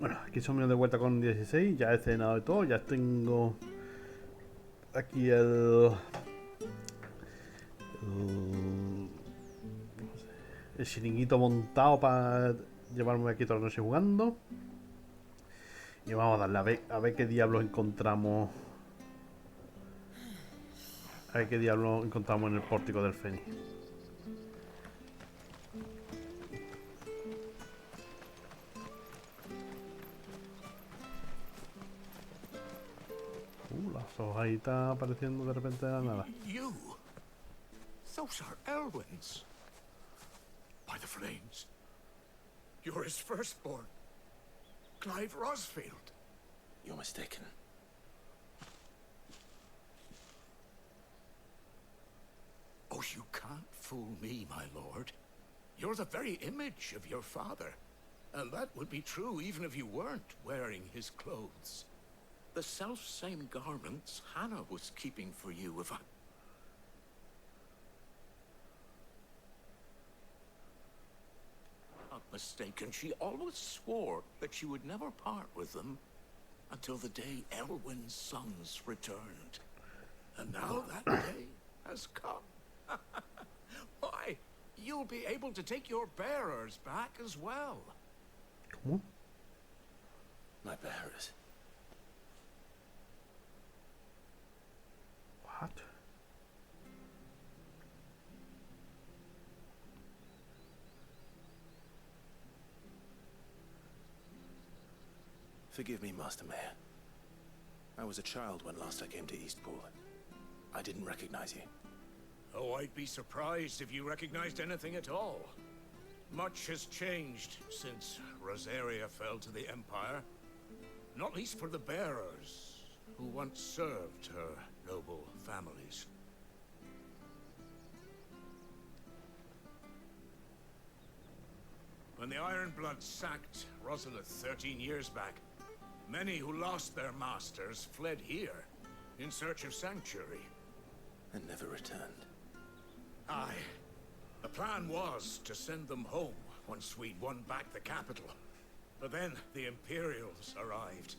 Bueno, aquí Sommion de vuelta con 16. Ya he cenado de todo. Ya tengo aquí el chiringuito montado para llevarme aquí toda la noche jugando. Y vamos a darle a ver qué diablos encontramos. A ver qué diablos encontramos en el pórtico del Fénix. Las hojas ahí están apareciendo de repente de la nada. You? Those are Elwyn's. By the flames. You're his firstborn. Clive Rosfield. You're mistaken. Oh, you can't fool me, my lord. You're the very image of your father. And that would be true even if you weren't wearing his clothes. The self-same garments Hannah was keeping for you if I... Not mistaken, she always swore that she would never part with them until the day Elwyn's sons returned. And now that day has come. Why, you'll be able to take your bearers back as well. ¿Cómo? My bearers. What? Forgive me, Master Mayor. I was a child when last I came to Eastpool. I didn't recognize you. Oh, I'd be surprised if you recognized anything at all. Much has changed since Rosaria fell to the Empire. Not least for the bearers, who once served her noble families. When the Ironbloods sacked Rosalith 13 years back, many who lost their masters fled here in search of sanctuary. And never returned. Aye. The plan was to send them home once we'd won back the capital. But then the Imperials arrived.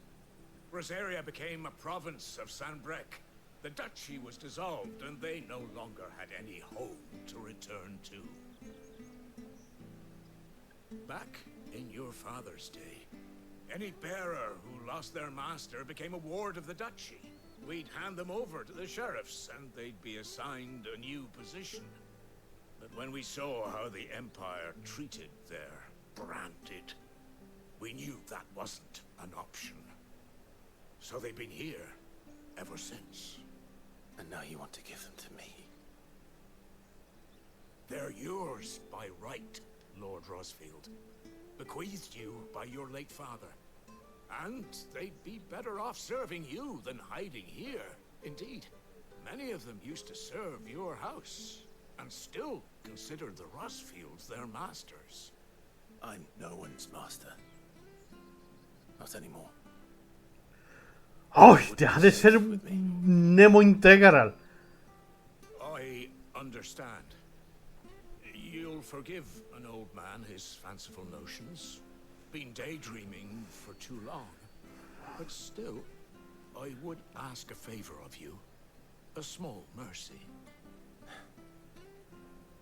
Rosaria became a province of Sanbreque. The duchy was dissolved, and they no longer had any home to return to. Back in your father's day, any bearer who lost their master became a ward of the duchy. We'd hand them over to the sheriffs, and they'd be assigned a new position. But when we saw how the Empire treated their branded, we knew that wasn't an option. So they've been here ever since. And now you want to give them to me? They're yours by right, Lord Rosfield. Bequeathed you by your late father. And they'd be better off serving you than hiding here. Indeed, many of them used to serve your house, and still consider the Rosfields their masters. I'm no one's master. Not anymore. ¡Ay! Deja de ser Nemo integral. I understand. You'll forgive an old man his fanciful notions. Been daydreaming for too long. But still, I would ask a favor of you. A small mercy.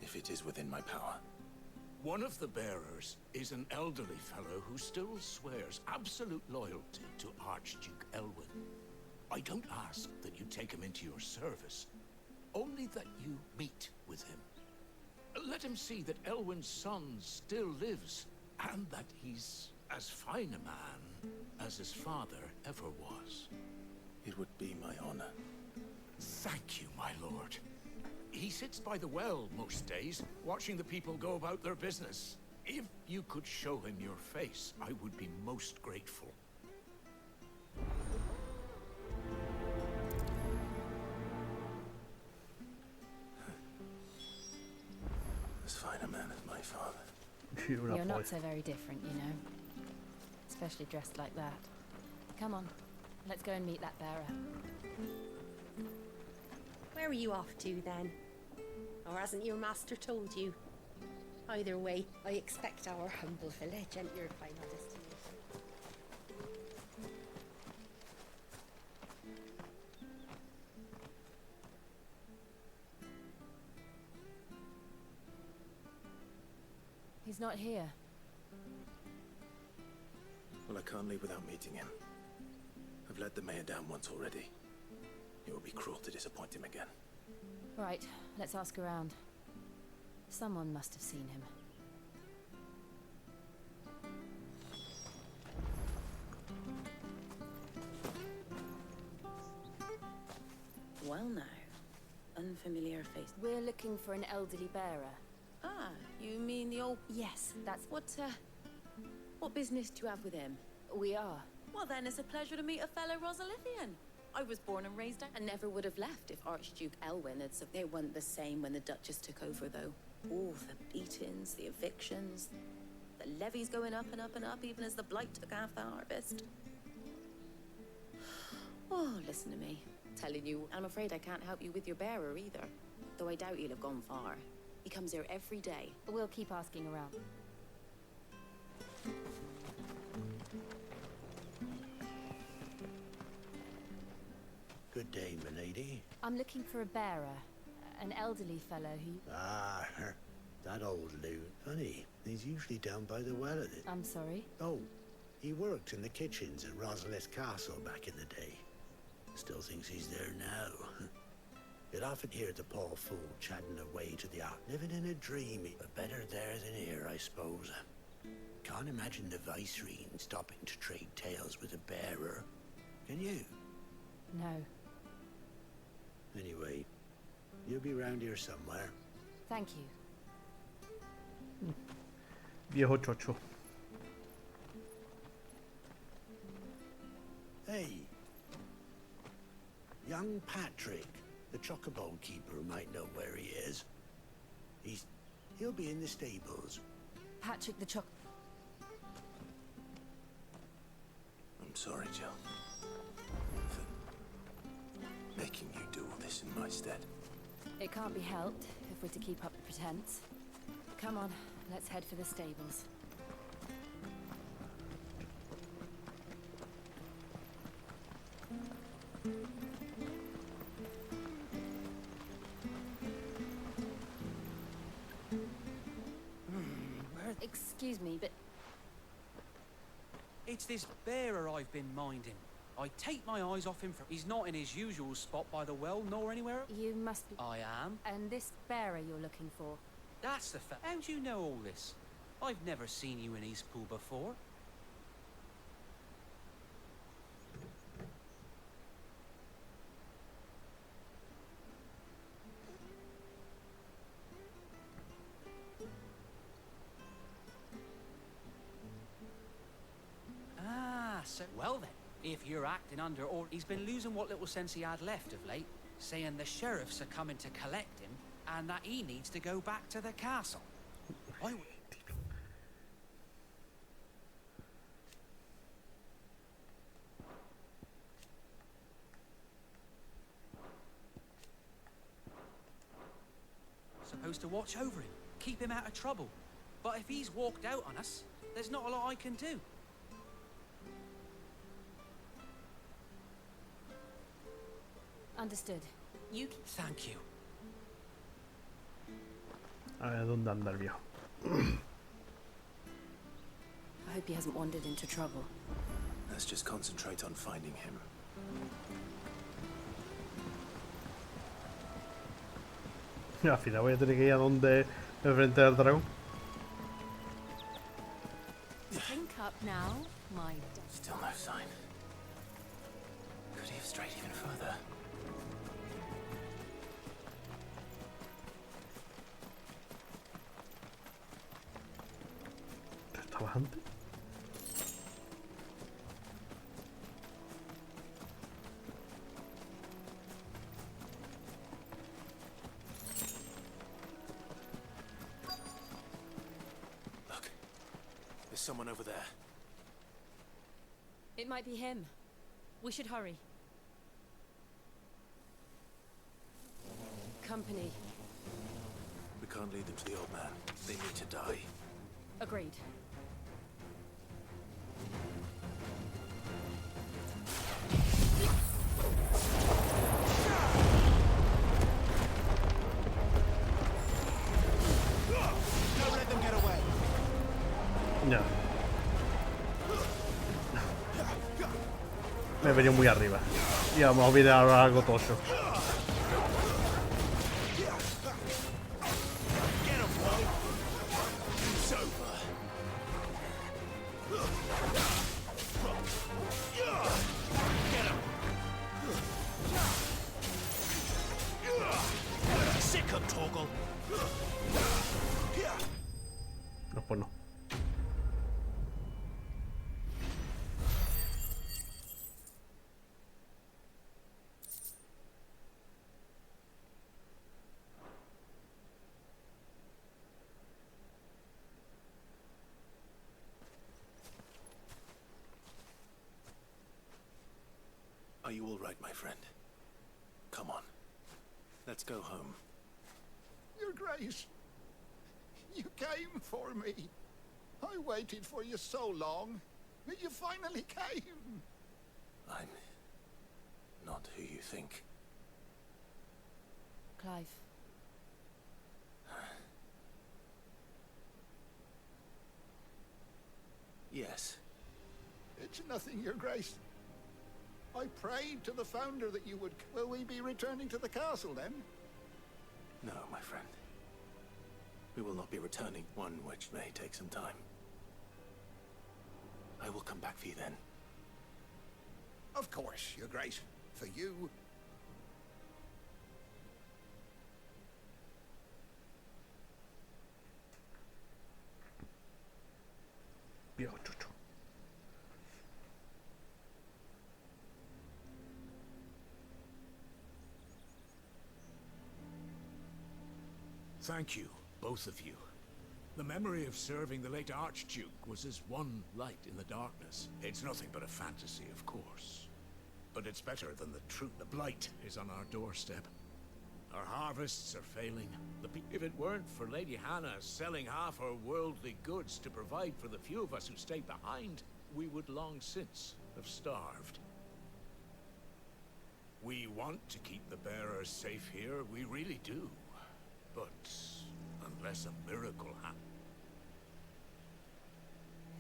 If it is within my power. One of the bearers is an elderly fellow who still swears absolute loyalty to Archduke Elwyn. I don't ask that you take him into your service, only that you meet with him. Let him see that Elwyn's son still lives, and that he's as fine a man as his father ever was. It would be my honor. Thank you, my lord. He sits by the well most days, watching the people go about their business. If you could show him your face, I would be most grateful. As fine a man as my father. You're not so very different, you know. Especially dressed like that. Come on, let's go and meet that bearer. Where are you off to then? Or hasn't your master told you? Either way, I expect our humble village and your final destination. He's not here. Well, I can't leave without meeting him. I've let the mayor down once already. It would be cruel to disappoint him again. Right, let's ask around. Someone must have seen him. Well now, unfamiliar face. We're looking for an elderly bearer. Ah, you mean the old... Yes, that's What business do you have with him? we are. Well then, it's a pleasure to meet a fellow Rosalithian. I was born and raised there and never would have left if Archduke Elwyn had... They weren't the same when the Duchess took over, though. Oh, the beatings, the evictions, the levies going up and up and up, even as the blight took half the harvest. Oh, listen to me. Telling you, I'm afraid I can't help you with your bearer either. Though I doubt he'll have gone far. He comes here every day. We'll keep asking around. Good day, milady. I'm looking for a bearer. An elderly fellow who... Ah, that old loon. Funny, he's usually down by the well at it. I'm sorry? Oh, he worked in the kitchens at Rosalith Castle back in the day. Still thinks he's there now. You'd often hear the poor fool chatting away to the art, living in a dream. But better there than here, I suppose. Can't imagine the viceroy stopping to trade tales with a bearer. Can you? No. Anyway, you'll be round here somewhere. Thank you. Viejo chocho. Hey, young Patrick, the chocobo keeper, might know where he is. He'll be in the stables. Patrick the Choc... I'm sorry, Jill. For making you do all this in my stead. It can't be helped if we're to keep up the pretense. Come on, let's head for the stables. Excuse me, but it's this bearer I've been minding. I take my eyes off him for... He's not in his usual spot by the well, nor anywhere else. you must be... I am. And this bearer you're looking for? That's the fact. How do you know all this? I've never seen you in Eastpool before. Ah, so... Well then, if you're acting under order... He's been losing what little sense he had left of late, saying the sheriffs are coming to collect him, and that he needs to go back to the castle. Supposed to watch over him, keep him out of trouble. But if he's walked out on us, there's not a lot I can do. Understood. You... Thank you. A ver, ¿dónde anda el viejo? I hope he hasn't wandered into trouble. Let's just concentrate on finding him. Al final voy a tener que ir a donde enfrentar al dragón. Drink up now, my... Still no sign. Could he have strayed even further? ¿Estabas antes? Look. There's someone over there. It might be him. We should hurry. company. We can't lead them to the old man. They need to die. Agreed. Don't let them get away. Ya. Me he venido muy arriba. Y vamos a olvidar ahora algo tocho. No, pues no. Are you all right, my friend? Come on. Let's go home. Your Grace, you came for me. I waited for you so long, but you finally came. I'm not who you think. Clive. Yes. It's nothing, Your Grace. I prayed to the Founder that you would... Will we be returning to the castle, then? No, my friend. We will not be returning, one which may take some time. I will come back for you then. Of course, Your Grace. For you... Viejo chucho. Thank you, both of you. The memory of serving the late Archduke was as one light in the darkness. It's nothing but a fantasy, of course. But it's better than the truth. The blight is on our doorstep. Our harvests are failing. If it weren't for Lady Hannah selling half her worldly goods to provide for the few of us who stayed behind, we would long since have starved. We want to keep the bearers safe here, we really do. But unless a miracle happens...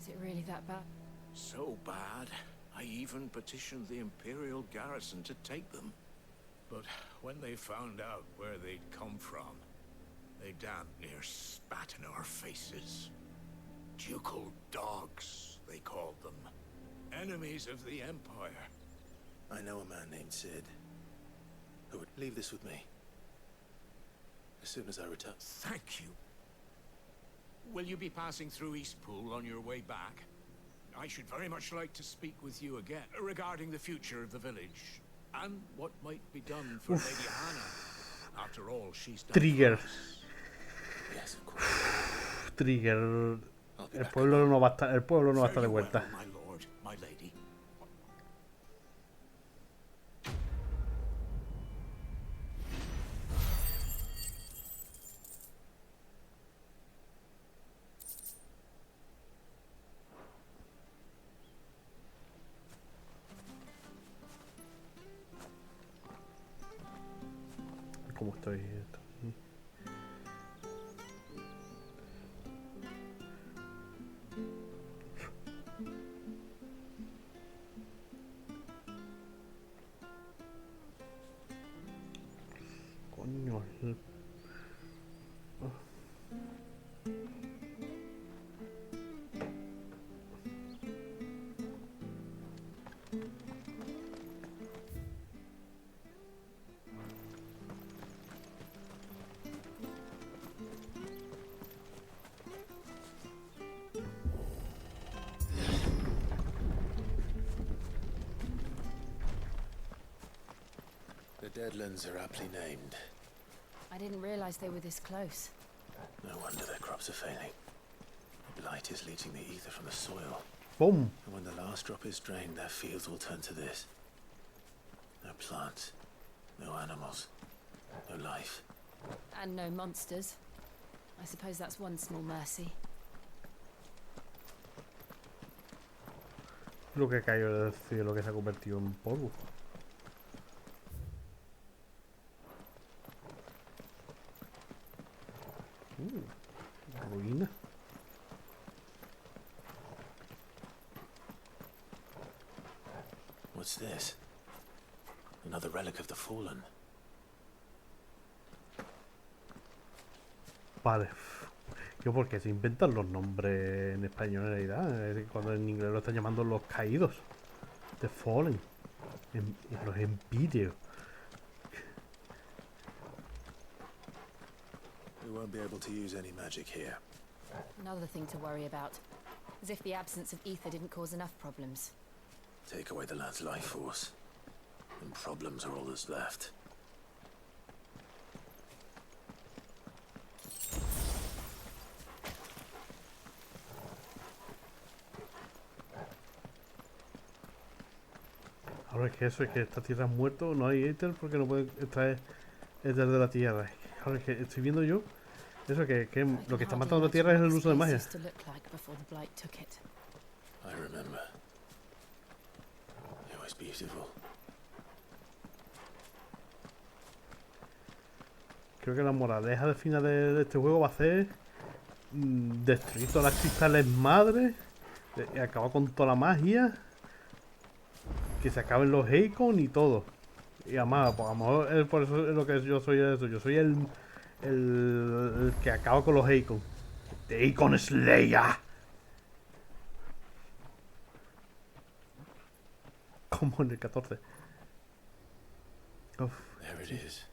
Is it really that bad? So bad, I even petitioned the Imperial garrison to take them. But when they found out where they'd come from, they damn near spat in our faces. Ducal dogs, they called them. Enemies of the Empire. I know a man named Sid who would leave this with me. As soon as I return. Thank you. Will you be passing through Eastpool on your way back? I should very much like to speak with you again regarding the future of the village and what might be done for Lady Hannah. After all, she's done. Trigger. Yes, of course. Trigger. El pueblo no va a estar, el pueblo no va a estar de vuelta. My lord, my lady. ¿Cómo estoy? Coño. The Deadlands are aptly named. I didn't realize they were this close. No wonder their crops are failing. The blight is leaching the ether from the soil. Boom. And when the last drop is drained, their fields will turn to this. No plants, no animals, no life. And no monsters. I suppose that's one small mercy. Lo que cayó del cielo que se ha convertido en polvo. Ruina. What's this? Another relic of the fallen. Vale. Yo, porque se inventan los nombres en español en realidad. Cuando en inglés lo están llamando los caídos. The Fallen. Los empíreos. We won't be able to use any magic here. Another thing to worry about. As if the absence of ether didn't cause enough problems. Take away the lad's life force, and problems are all that's left. Ahora es que eso es que esta tierra es muerto, no hay éter porque no pueden extraer éter de la tierra. Ahora es que estoy viendo yo eso que lo que está matando la tierra es el uso de magia. I remember. It was beautiful. Creo que la moraleja de final de este juego va a ser destruir todas las cristales madre, acabar con toda la magia, que se acaben los Icons y todo. Y además, pues a lo mejor por eso es lo que yo soy eso. Yo soy el que acaba con los Icons. The Icon Slayer. Como en el 14. Uf, There it is.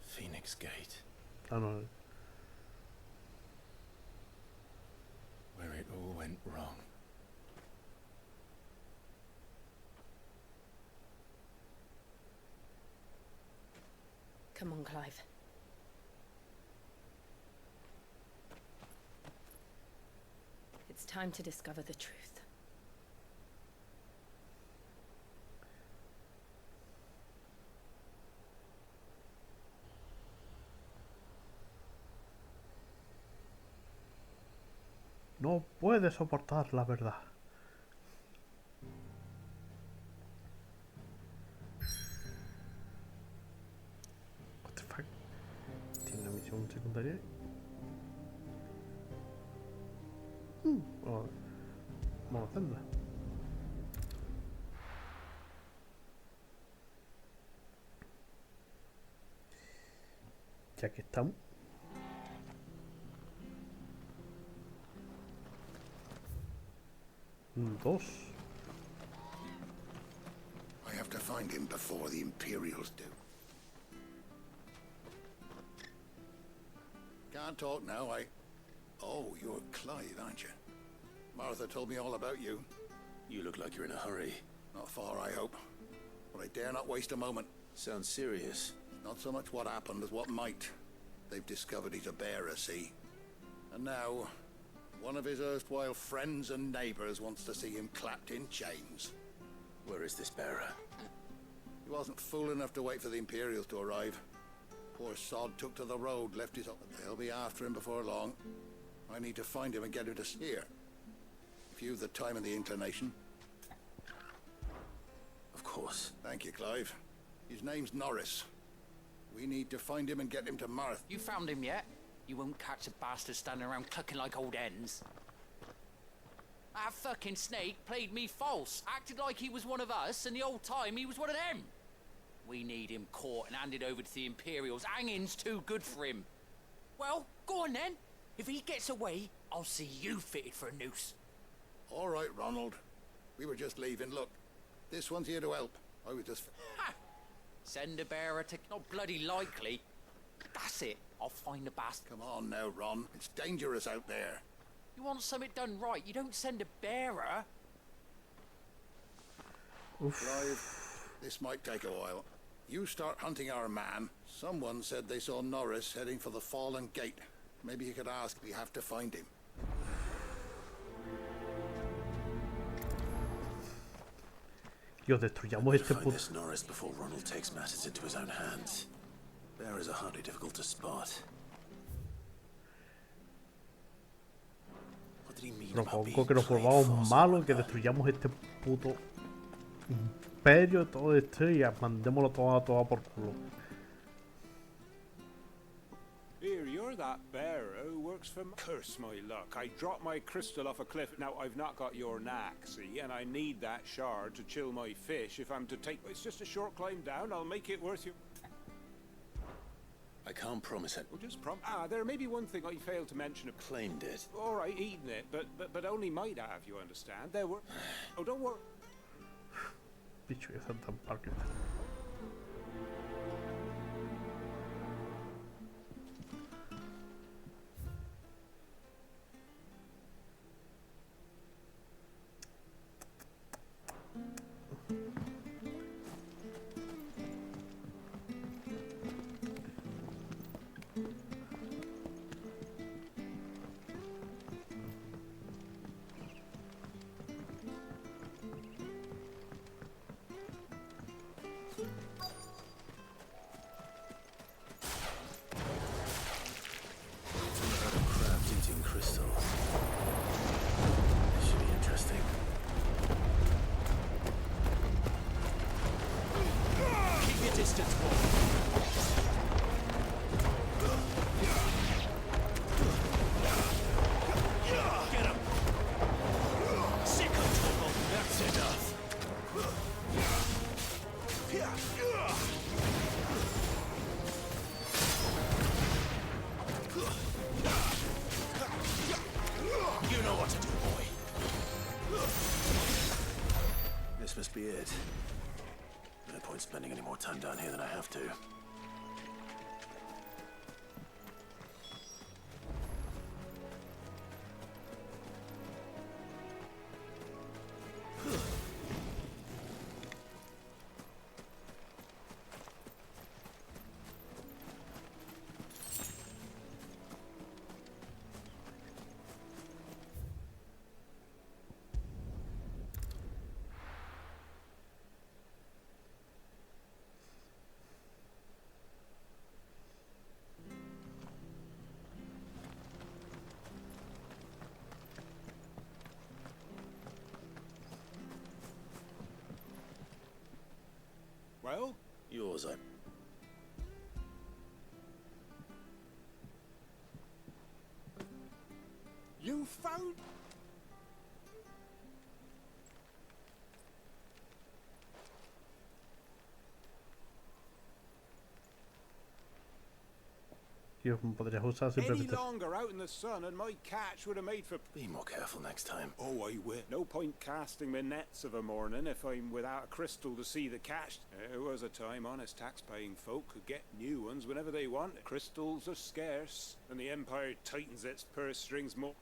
Phoenix Gate. ah, no. Where it all went wrong. Come on, Clive. It's time to discover the truth. No puede soportar la verdad. What the fuck? ¿Tiene una misión secundaria? Vamos a hacerla. Ya que estamos. Dos. I have to find him before the Imperials do. Can't talk now, Oh, you're Clyde, aren't you? Martha told me all about you. You look like you're in a hurry. Not far, I hope. But I dare not waste a moment. Sounds serious. Not so much what happened as what might. They've discovered he's a bearer, see? And now, one of his erstwhile friends and neighbors wants to see him clapped in chains. Where is this bearer? He wasn't fool enough to wait for the Imperials to arrive. Poor sod took to the road, left his... They'll be after him before long. I need to find him and get him to here. If you've the time and the inclination. Of course. Thank you, Clive. His name's Norris. We need to find him and get him to Marth. You found him yet? You won't catch a bastard standing around clucking like old hens. That fucking snake played me false, acted like he was one of us, and the whole time he was one of them. We need him caught and handed over to the Imperials. Hanging's too good for him. Well, go on then. If he gets away, I'll see you fitted for a noose. All right, Ronald. We were just leaving. Look, this one's here to help. I was just... Ha! Send a bearer to... Not bloody likely. That's it. I'll find the bastard. Come on now, Ron. It's dangerous out there. You want something done right, you don't send a bearer. Clive, this might take a while. You start hunting our man. Someone said they saw Norris heading for the Fallen Gate. Maybe you could ask. We have to find him. Dios, destruyamos este Find puto. this Norris before Ronald takes matters into his own hands. Bearers are hardly difficult to spot. What did he mean about being Propongo que nos played volvamos false malos, like que that? destruyamos este puto imperio, todo esto, y mandémoslo todo por culo. Here, you're that bearer who works for Curse my luck. I dropped my crystal off a cliff. Now, I've not got your knack, see? And I need that shard to chill my fish if I'm to take... It's just a short climb down. I'll make it worth you. I can't promise it. Well, just there may be one thing I failed to mention. Claimed it. All right, eating it, but only might have, you understand. There were... Oh, don't worry. Bicho, que son tan parques. This must be it. No point spending any more time down here than I have to. Well? Yours, You found... Tío, podrías usar Any simplemente. longer out in the sun and my catch would have made for... Be more careful next time. Oh, I will. No point casting my nets of a morning if I'm without a crystal to see the catch. There was a time honest tax-paying folk could get new ones whenever they wanted. Crystals are scarce, and the Empire tightens its purse strings more.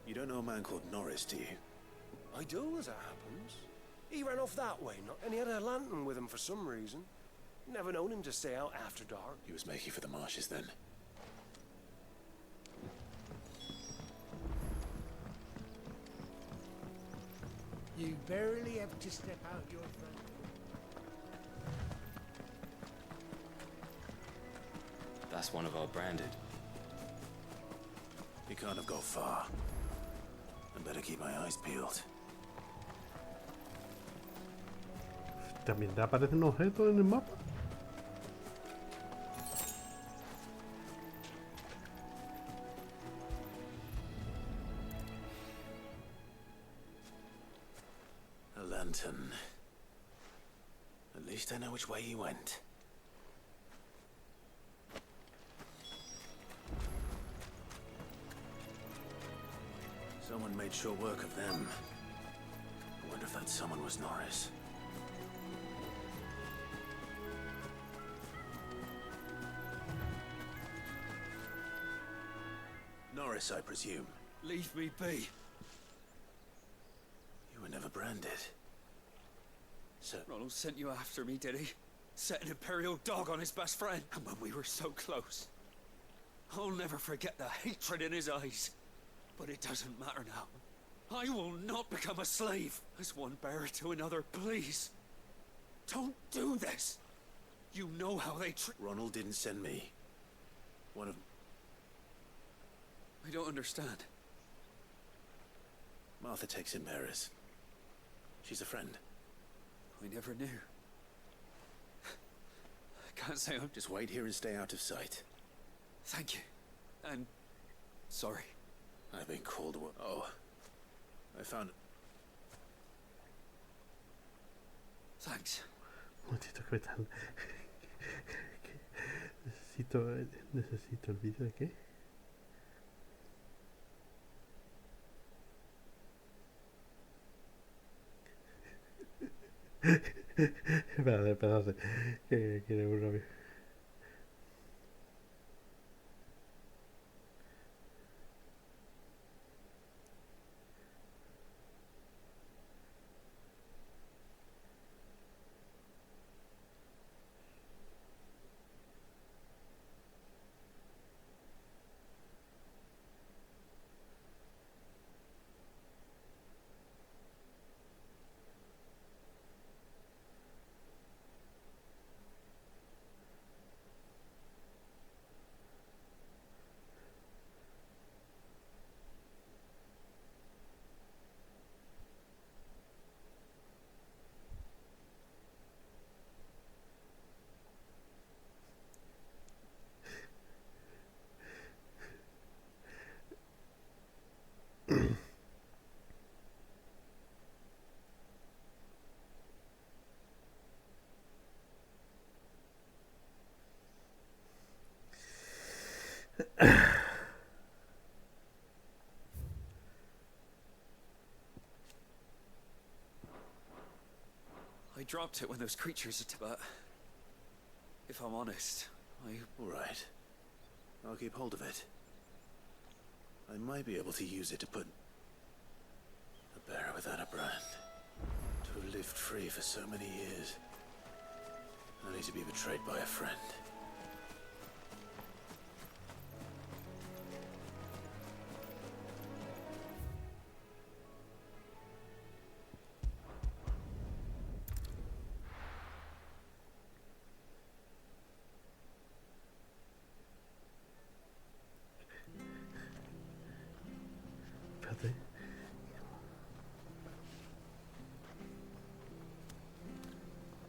You don't know a man called Norris, do you? I do, as it happens. He ran off that way, and he had a lantern with him for some reason. Never known him to stay out after dark. He was making for the marshes then. You barely have to step out your front. That's one of our branded. He can't have got far. I better keep my eyes peeled. ¿También te aparecen objetos en el mapa? A lantern. At least I know which way he went. Someone made short work of them. I wonder if that someone was Norris. Paris, I presume. Leave me be. You were never branded. So... Ronald sent you after me, did he? Set an Imperial dog on his best friend. And when we were so close. I'll never forget the hatred in his eyes. But it doesn't matter now. I will not become a slave as one bearer to another, please. Don't do this. You know how they Ronald didn't send me. One of... I don't understand. Martha takes in Paris. She's a friend. I never knew. I can't say I'm... Just wait here and stay out of sight. Thank you. And... sorry. I've been called away. Oh. I found... Thanks. Un momentito que me están... Necesito el vídeo de qué. Espérate, que quiere uno. I dropped it when those creatures attacked, but... if I'm honest, All right. I'll keep hold of it. I might be able to use it to put... a bear without a brand. To have lived free for so many years. Only to be betrayed by a friend. Espérate.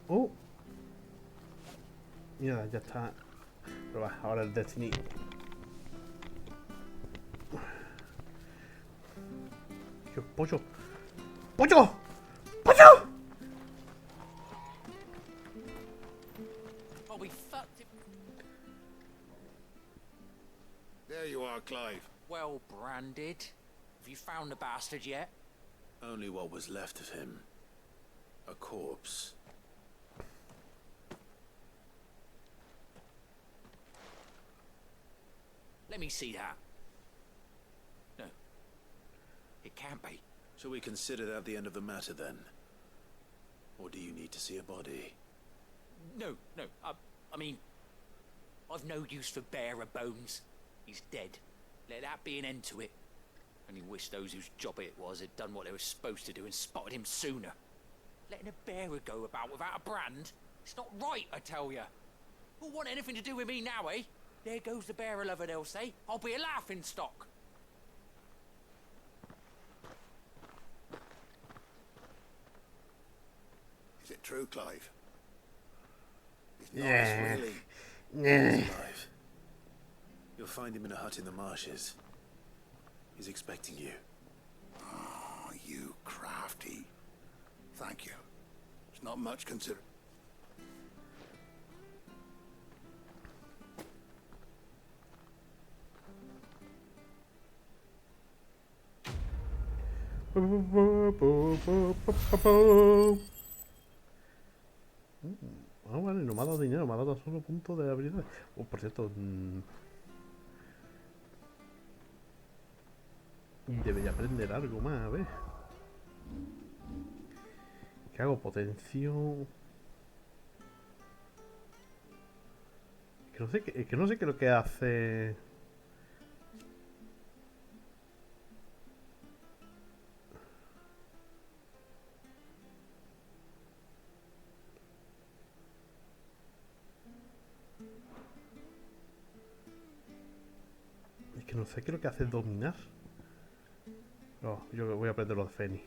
Oh. Mira, ya está. Pero va, ahora el Destiny. ¡Qué pollo! ¡Pollo! ¡Pollo! Oh, we fucked it. There you are, Clive. Well branded. Have you found the bastard yet? Only what was left of him. A corpse. Let me see that. No. It can't be. Shall we consider that the end of the matter then? Or do you need to see a body? No. I mean, I've no use for bearer bones. He's dead. Let that be an end to it. Only wish those whose job it was had done what they were supposed to do and spotted him sooner. Letting a bearer go about without a brand? It's not right, I tell ya. Who'll want anything to do with me now, eh? There goes the bearer lover, they'll say. I'll be a laughing stock. Is it true, Clive? He's not Yeah. really. He's alive. You'll find him in a hut in the marshes. He's expecting you. Oh, you crafty. Thank you. It's not much considered. Ah, vale, no me ha dado dinero, me ha dado solo puntos de habilidad. Oh, por cierto, Debería aprender algo más, a ver. ¿Qué hago? Potencio. Que no sé qué, es que no sé qué es lo que hace. Es que no sé qué es lo que hace dominar. No, yo voy a aprender lo de Feni.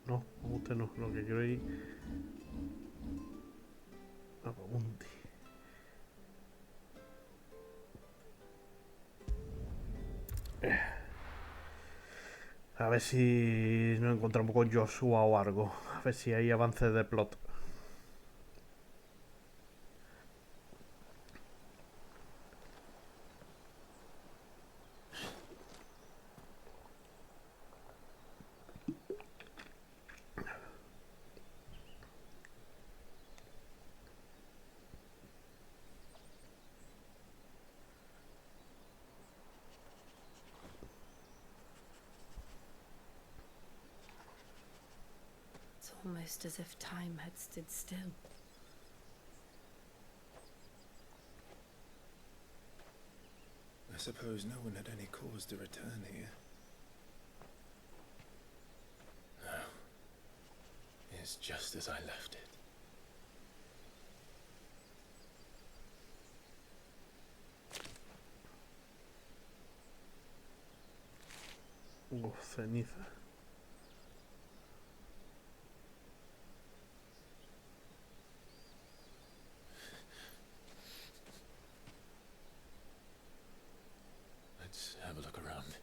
No, usted no, lo que quiero ir a Pamunti. A ver si nos encontramos con Joshua o algo. A ver si hay avances de plot. It's almost as if time had stood still. I suppose no one had any cause to return here. No. It's just as I left it. Ceniza. Let's have a look around.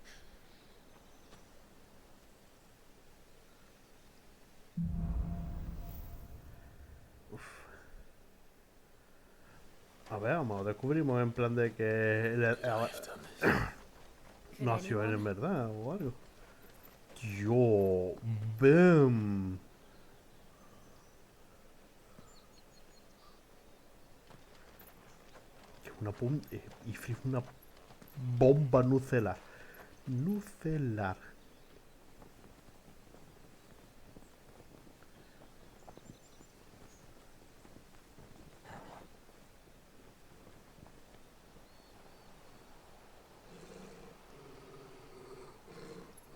A ver, vamos, descubrimos en plan de que nació él en verdad o algo. Yo, ¡bam! Una bomba nuclear. Nuclear.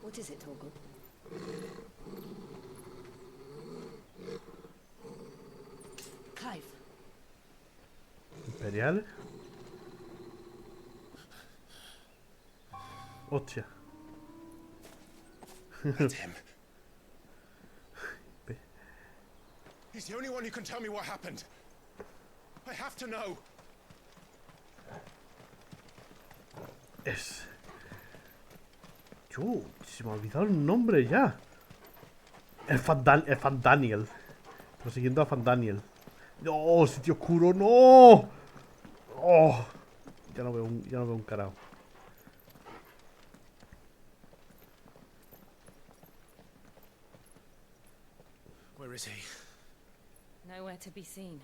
What is it, Torgal? Clive. Imperial. Hostia. That's him. He's the only one who can tell me what happened. I have to know. Es... Yo, se me ha olvidado el nombre ya. Es Fan Daniel. Prosiguiendo a Fan Daniel. ¡No! ¡Sitio oscuro! ¡No! ¡Oh! Ya no veo un carajo. Where is he? Nowhere to be seen.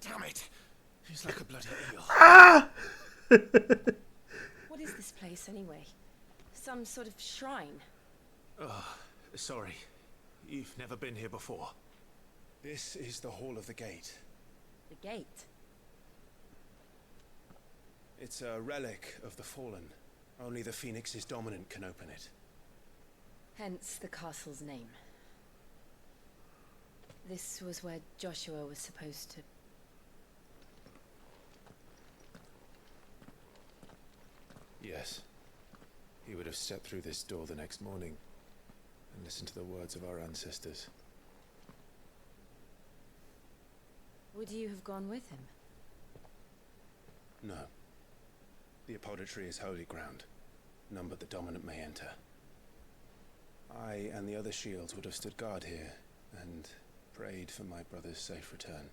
Damn it! He's like a bloody eel. Ah! What is this place, anyway? Some sort of shrine? Oh, sorry. You've never been here before. This is the Hall of the Gate. The gate? It's a relic of the Fallen. Only the Phoenix's dominant can open it. Hence the castle's name. This was where Joshua was supposed to... Yes. He would have stepped through this door the next morning and listened to the words of our ancestors. Would you have gone with him? No. The apodatory is holy ground. None but the dominant may enter. I and the other shields would have stood guard here, and prayed for my brother's safe return.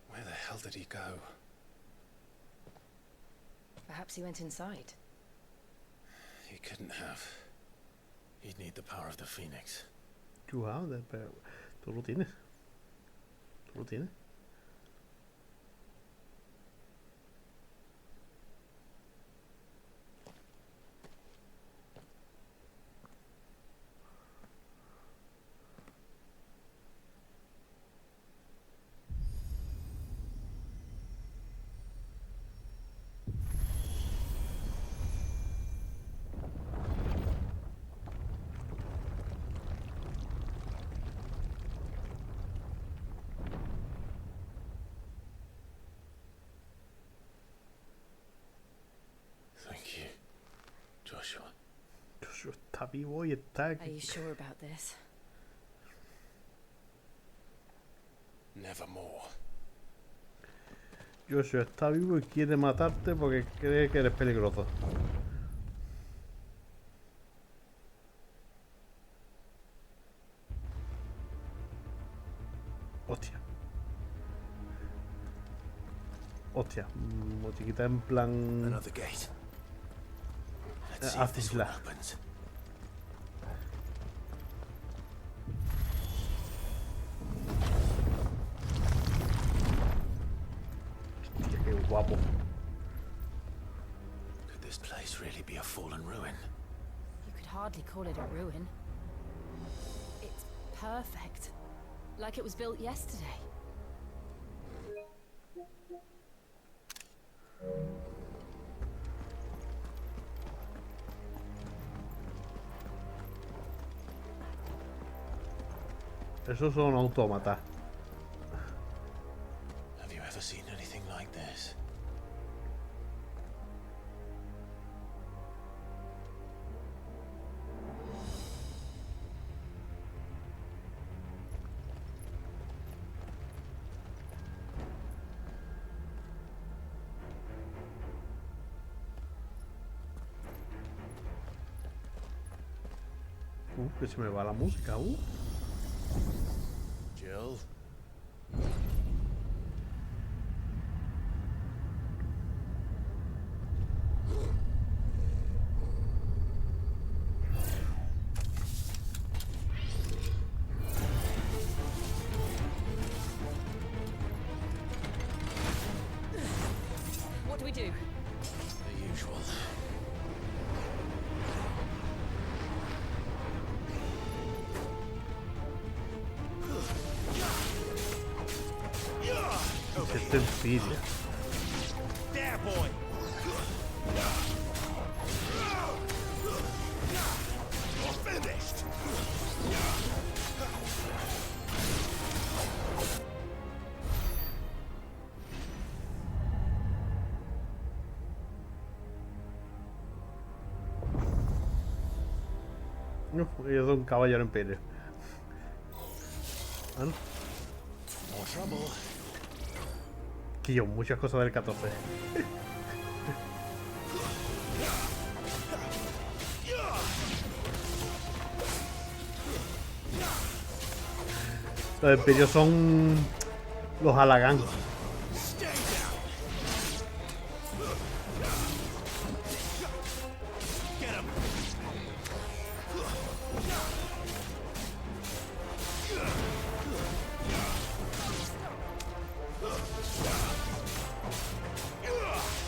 Where the hell did he go? Perhaps he went inside. He couldn't have. He'd need the power of the Phoenix. Wow, pero tú lo tienes. Tú lo tienes. Thank you, Joshua. Joshua está vivo y está Are you sure about this? Nevermore. Joshua está vivo y quiere matarte porque cree que eres peligroso. Hostia. Hostia. Mochiquita en plan... Another gate. Let's see if this one opens. Hostia, qué guapo. Could this place really be a fallen ruin? You could hardly call it a ruin. It's perfect. Like it was built yesterday. Esos son autómatas. Have you ever seen anything like this? Que se me va la música. Jill? What do we do? The usual. Este envidia. There, boy. Finished. No, ellos son caballero imperio. Ah, no. More trouble. Que yo, muchas cosas del 14. Los imperios son los halagán.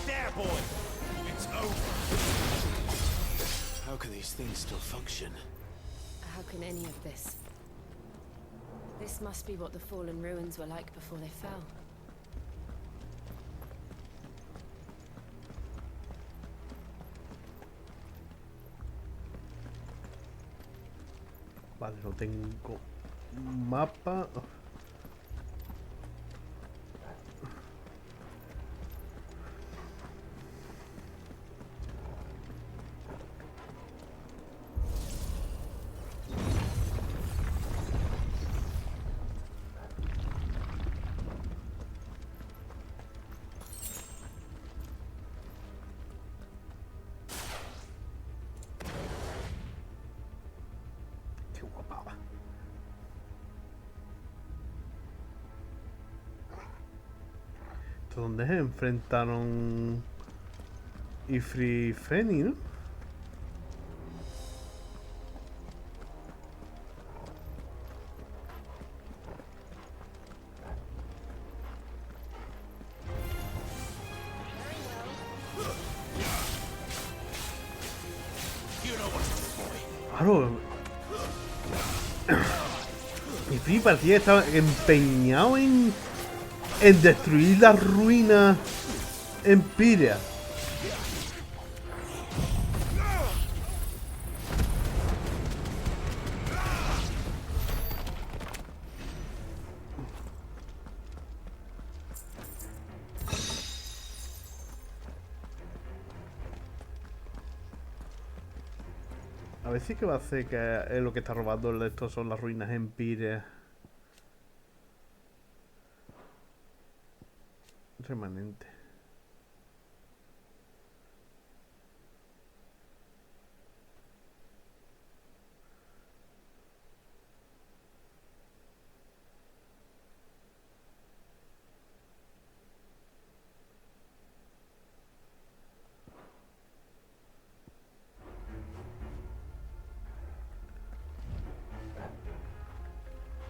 There, boy. It's over. How can these things still function? How can any of this? This must be what the fallen ruins were like before they fell. Vale, no tengo mapa. ¿Esto dónde es? Enfrentaron Ifri y Feni, ¿no? Claro. Ifri parecía que estaba empeñado en destruir las ruinas empíreas. A ver si que va a hacer que lo que está robando esto son las ruinas empíreas remanentes.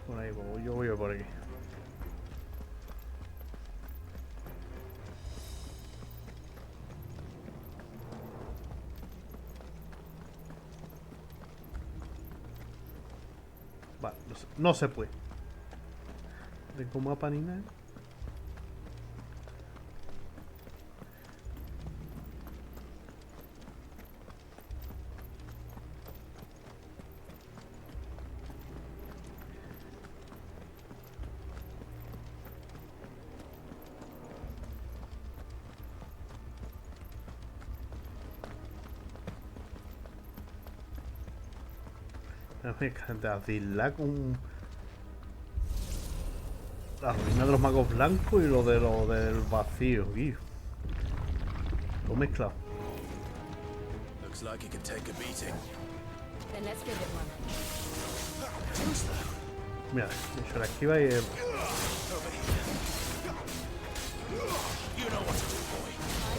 Por ahí voy, yo voy por aquí. Vale, no se puede. Tengo mapa ni nada. Me encanta decirla con la ruina de los magos blancos y lo del vacío, tío. Todo mezclado. Looks like it could take a beating. Then let's give it one. Mira, de hecho la esquiva y el...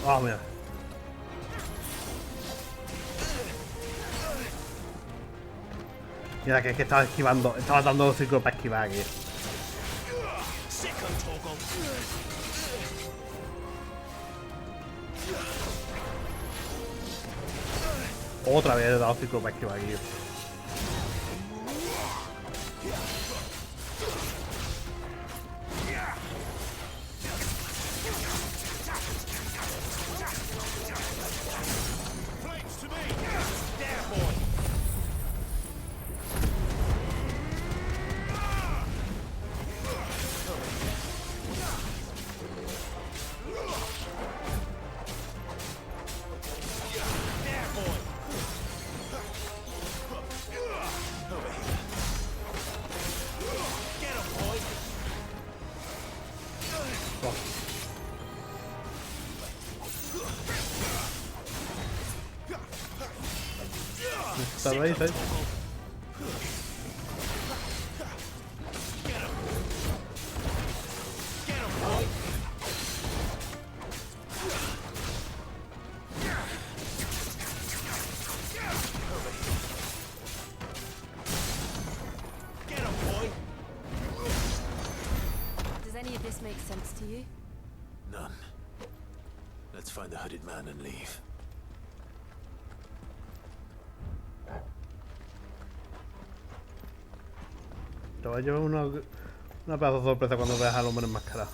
Ah, mira. Mira que estaba esquivando, estaba dando los círculos para esquivar aquí. Otra vez he dado círculos para esquivar aquí. Está ahí, está ahí. Does any of this make sense to you? None. Let's find the hooded man and leave. Te va a llevar una pedazo de sorpresa cuando veas al hombre enmascarado.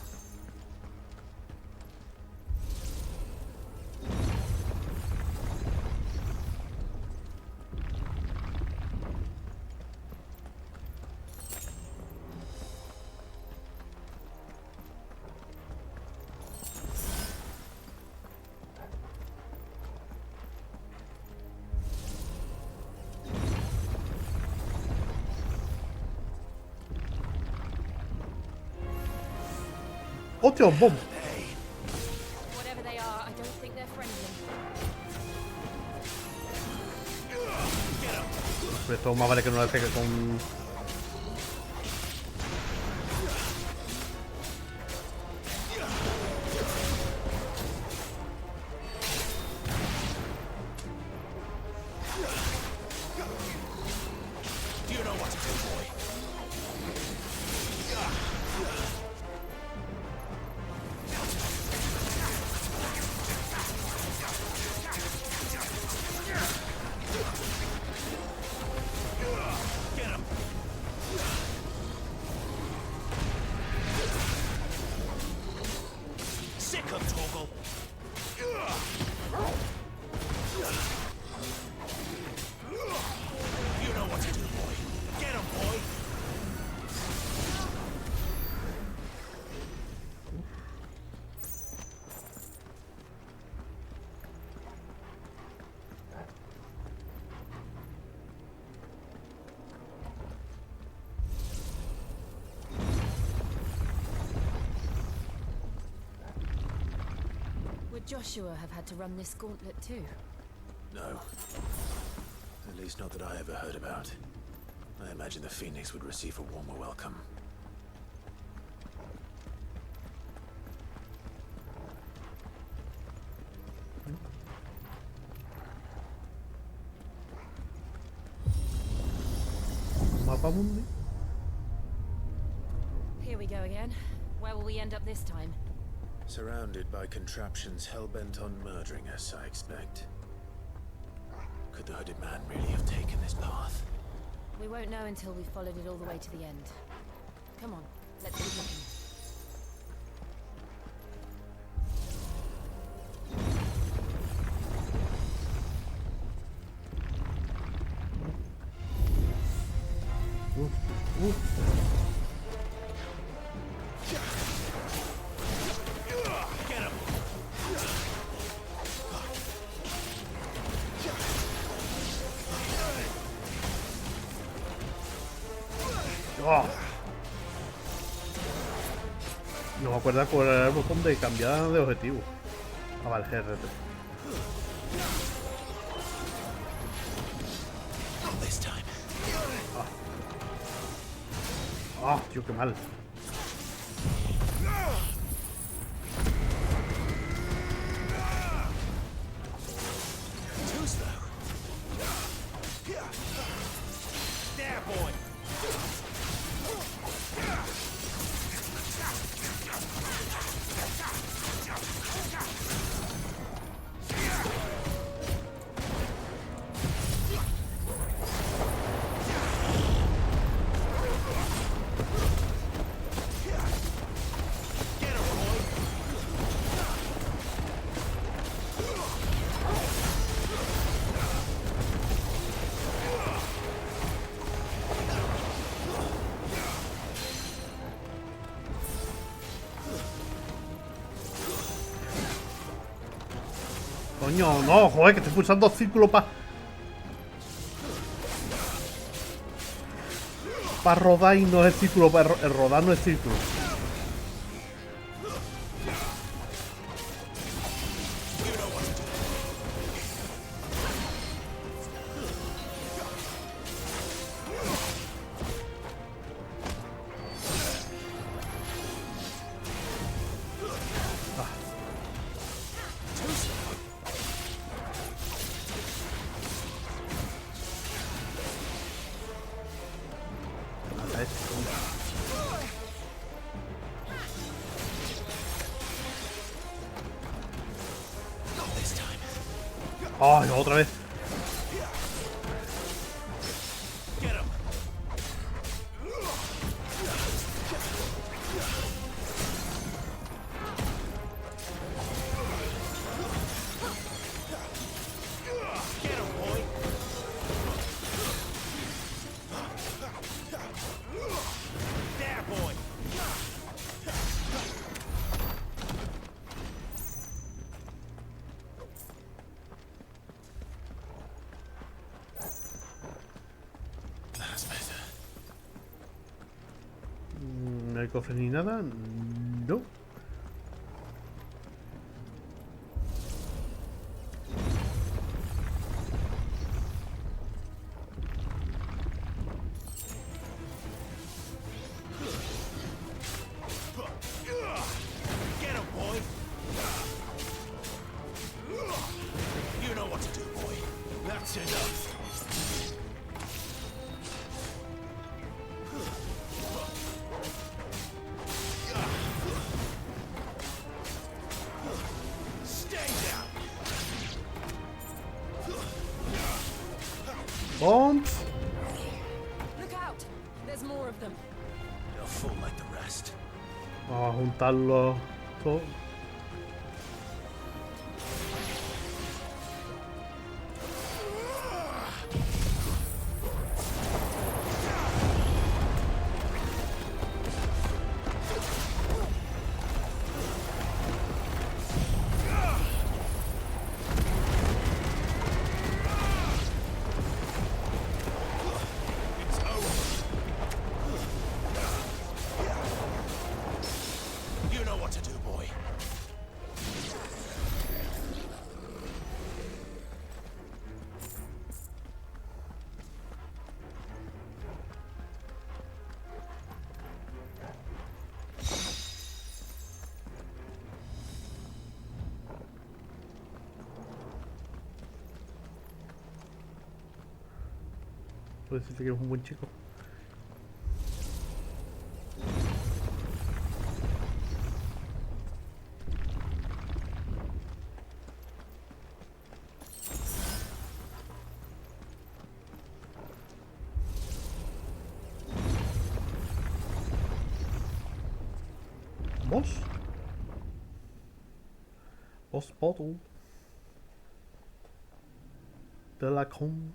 ¡Hostia, un bomb! Whatever they are, I don't think they're friendly. Pero esto más vale que no lo pegue con... Would Joshua have had to run this gauntlet too? No. At least not that I ever heard about. I imagine the Phoenix would receive a warmer welcome. Mapa mundi. Here we go again. Where will we end up this time? Surrounded by contraptions hell-bent on murdering us, I expect. Could the hooded man really have taken this path? We won't know until we've followed it all the way to the end. Come on, let's keep looking. Oh. No me acuerdo cuál era el botón de cambiar de objetivo. Ah, vale, GRT. Ah, tío, qué mal. Coño, no, joder, que estoy pulsando círculo para rodar y no es el círculo, el rodar no es círculo. Ay, otra vez. No hay cofre ni nada. No. Bombs. Look out! There's more of them. They'll fall like the rest. Vamos a juntarlo todo. puedo decirte que es un buen chico. Boss? Boss bottle. De la con.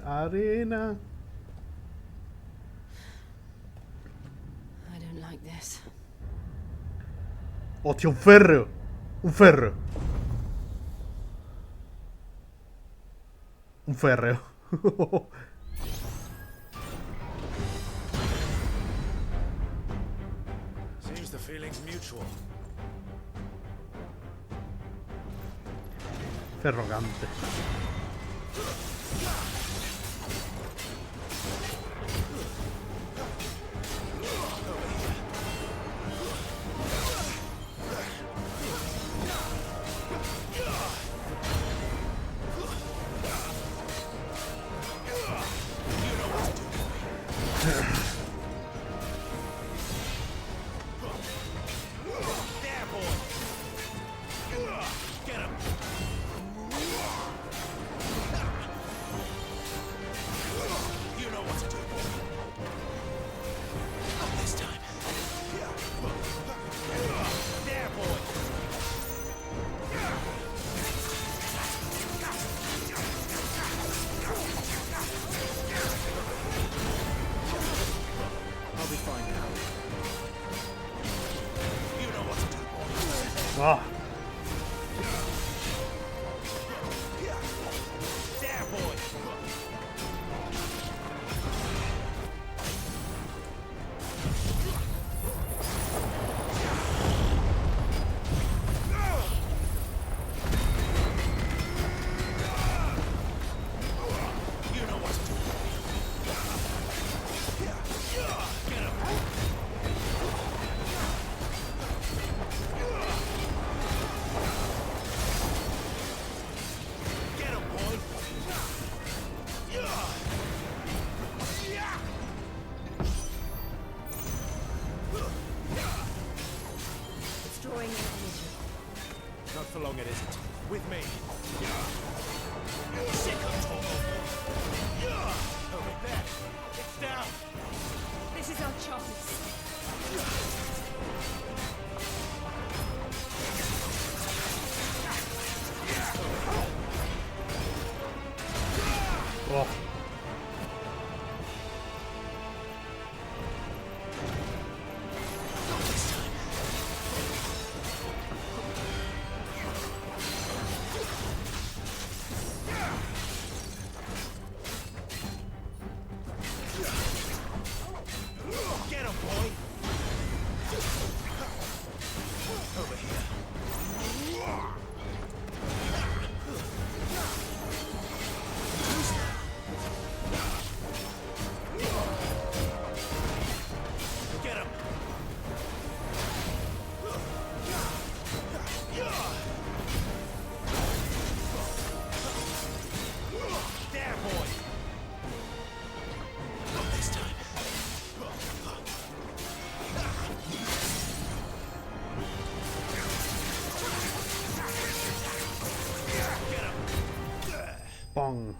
Arena. I don't like this. Hostia, un ferro. Un ferro. Un ferro. Seems the feeling's mutual. Ferrogante. Ah. Not for long, it isn't. With me. Over there. It's down. This is our chance. Oh. Get him, boy. Over here. Get him. There, boy. Not this time. Pong.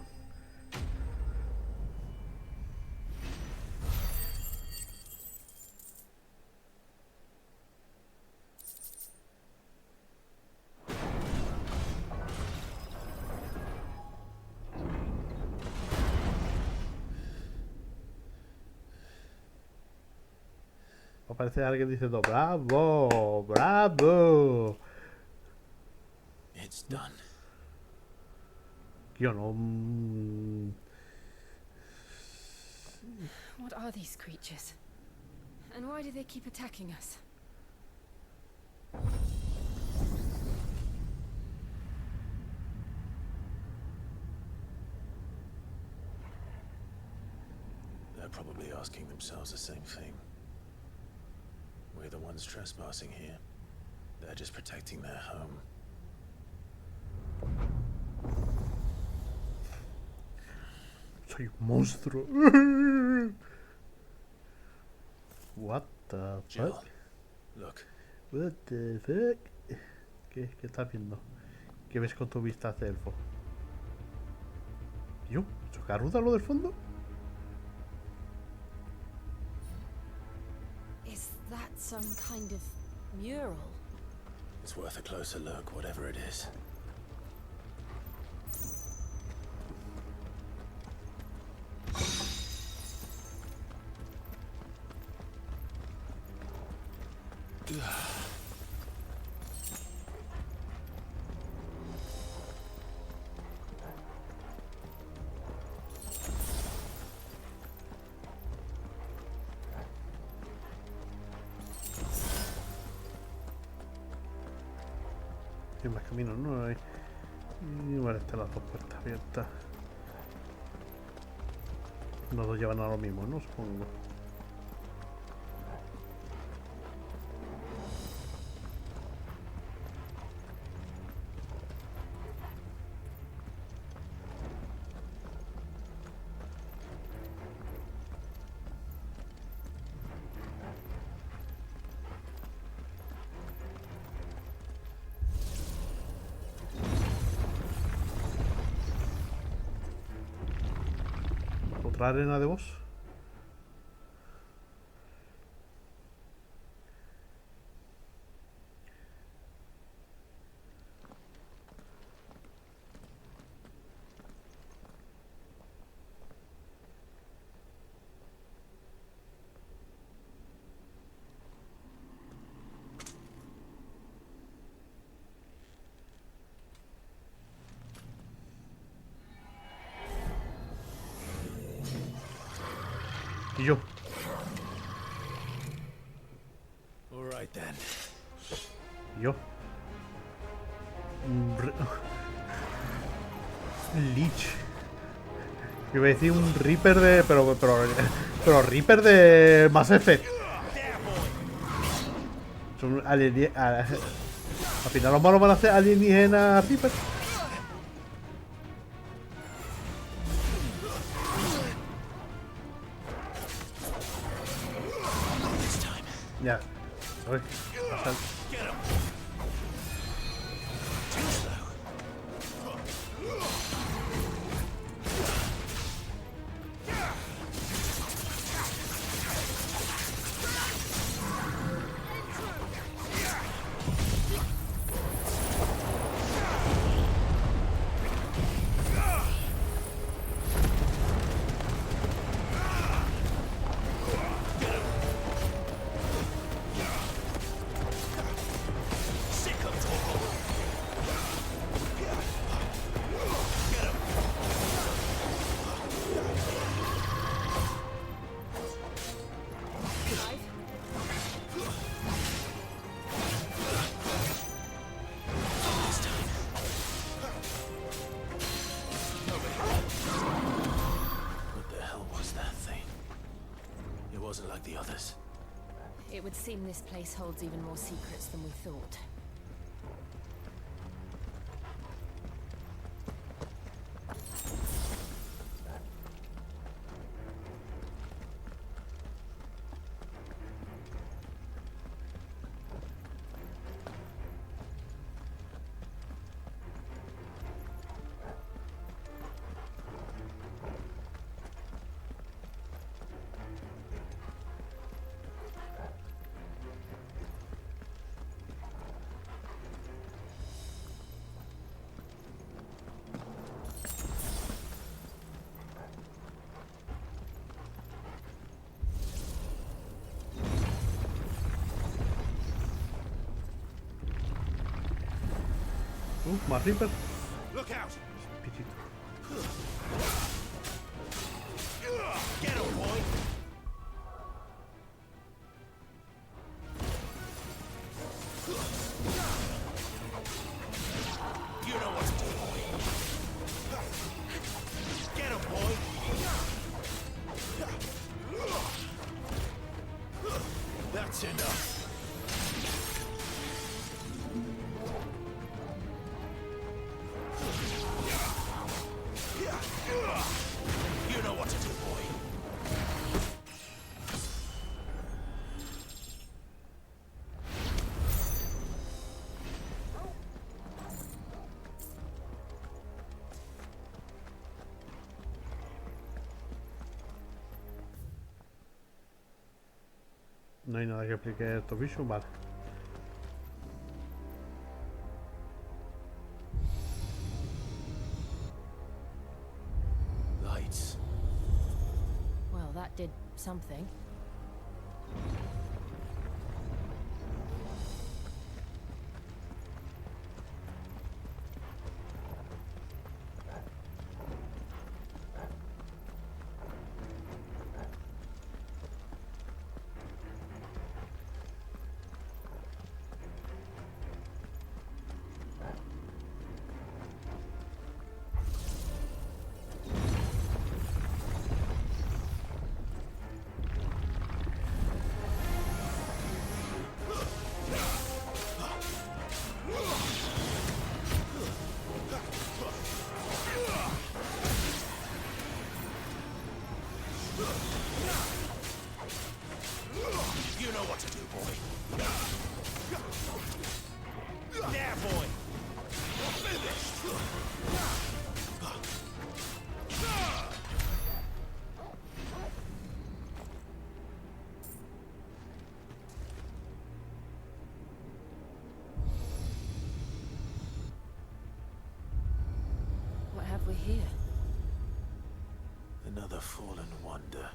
Aparece alguien diciendo bravo, bravo. It's done. Yo no. What are these creatures? And why do they keep attacking us? They're probably asking themselves the same thing. We're the ones trespassing here. They're just protecting their home. Soy un monstruo. What the Jill, fuck? look. What the fuck? ¿Qué estás viendo? ¿Qué ves con tu vista de elfo? ¿Yo? ¿Chocaruda lo del fondo? Is that some kind of mural? It's worth a closer look, whatever it is. Hay más caminos, ¿no? Hay... Igual están las dos puertas abiertas. Los dos llevan a lo mismo, ¿no? Supongo. ¿Otra arena de boss? Y yo. All right then. Y yo. Lich. Iba a decir un Reaper de... Pero Reaper de Mass Effect. Son al final los malos van a ser alienígenas Reaper. Ya. Uy, pasa. It would seem this place holds even more secrets than we thought. Más Reaper. Look out! Pichito. Get him, boy! You know what to do, boy. Get him, boy! That's enough. You know No hay nada que explique estos bichos, vale. Lights. Well, that did something. You know what to do, boy. There, boy. You're finished. What have we here? Another fallen wonder.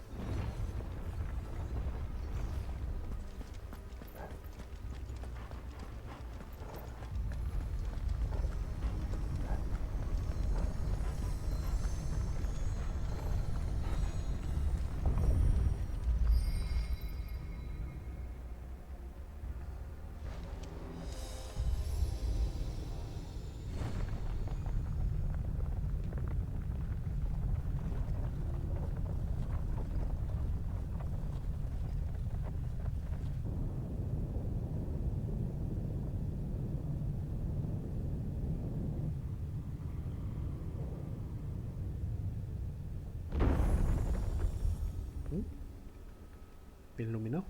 Bien iluminado.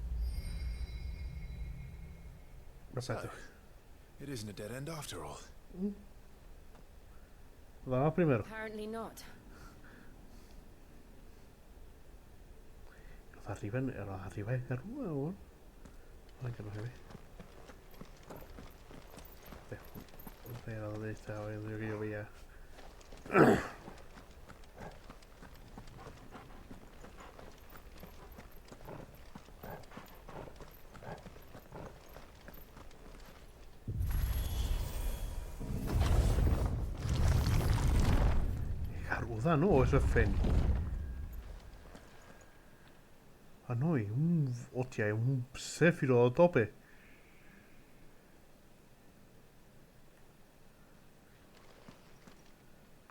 Perfecto. It isn't a dead end after all. Vamos primero. Apparently not. Los de arriba es garúa o no? Ay, que no se ve. Espera, ¿dónde estaba viendo yo que yo veía? ¿No? ¿O eso es Fénix? Ah, no, y un... Hostia, es un Céfiro a tope.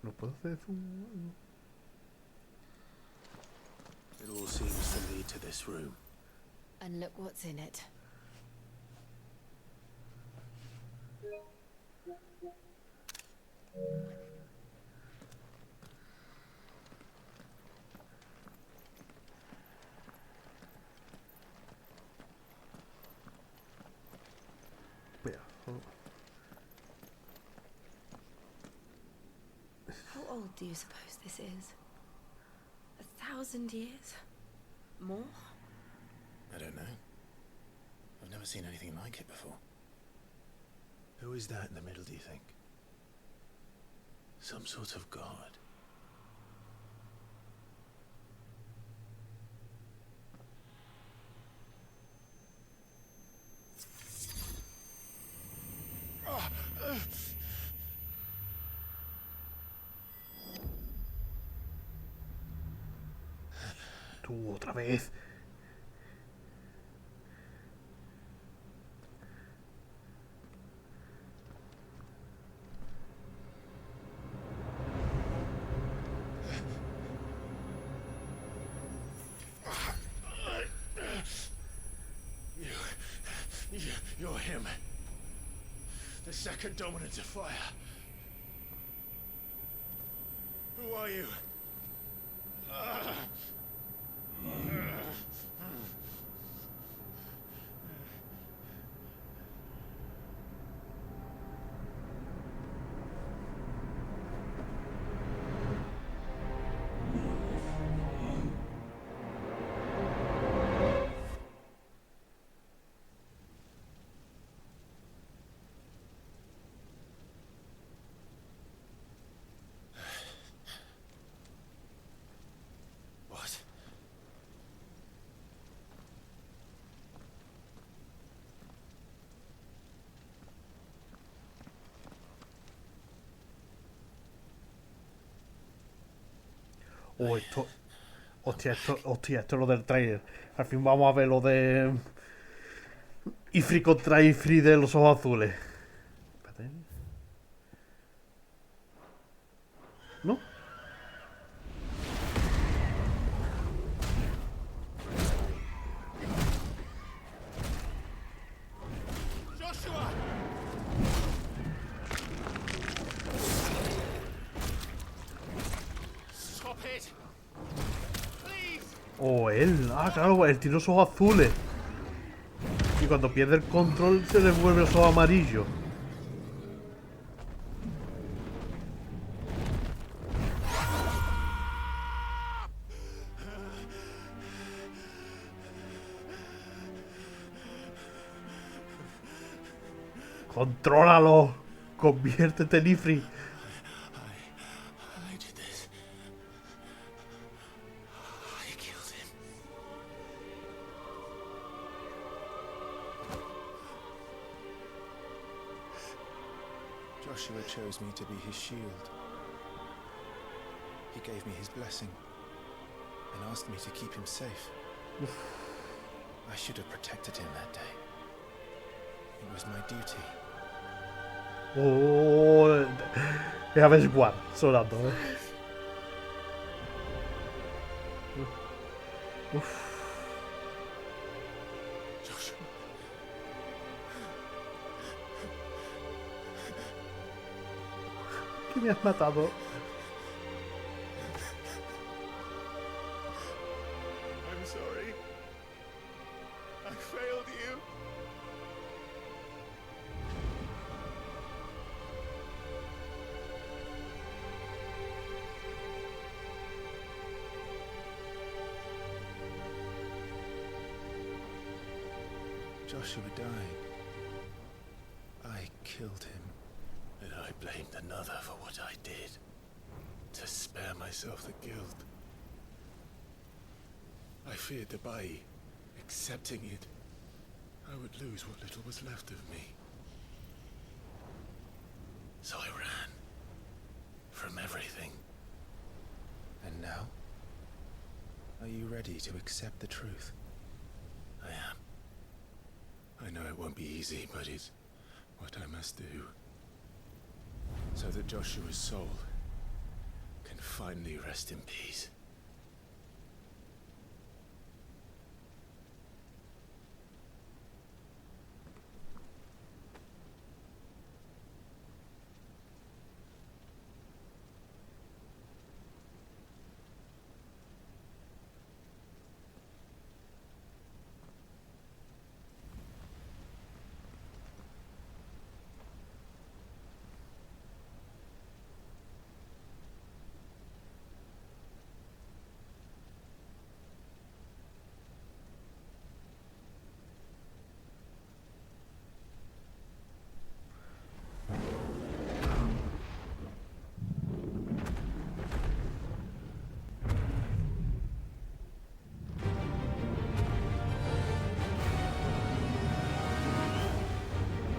¿No puedo hacer zoom? It all seems to lead to this room. And look what's in it. How old do you suppose this is? 1,000 years? More? I don't know. I've never seen anything like it before. Who is that in the middle, do you think? Some sort of god. Tú, otra vez. You're him. The second dominant of fire. Who are you? Oh, esto... Hostia, esto es lo del trailer. Al fin vamos a ver lo de... Ifri contra Ifri de los ojos azules. Espérate. ¿No? Joshua! Stop it! Please! Oh, él. Ah, claro, él tiene los ojos azules. Y cuando pierde el control se le vuelve los ojos amarillos. ¡Contrólalo! ¡Conviértete en Ifri! I did this. I killed him. Joshua chose me to be his shield. He gave me his blessing and asked me to keep him safe. I should have protected him that day. It was my duty. Oh, déjame jugar, sonando, Uf. ¿Qué me has matado? I'm sorry. I failed you. Joshua died. I killed him. And I blamed another for what I did. To spare myself the guilt. I feared that by accepting it, I would lose what little was left of me. So I ran. From everything. And now? Are you ready to accept the truth? I am. I know it won't be easy, but it's what I must do. So that Joshua's soul can finally rest in peace.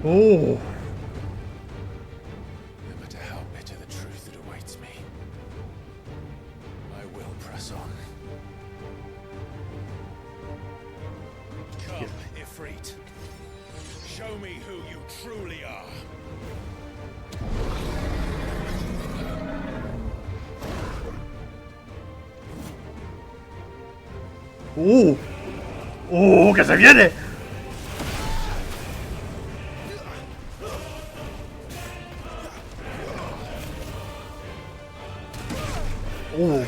Oh. No matter how bitter the truth that awaits me, I will press on. Come, Ifrit. Show me who you truly are. ¡Que se viene!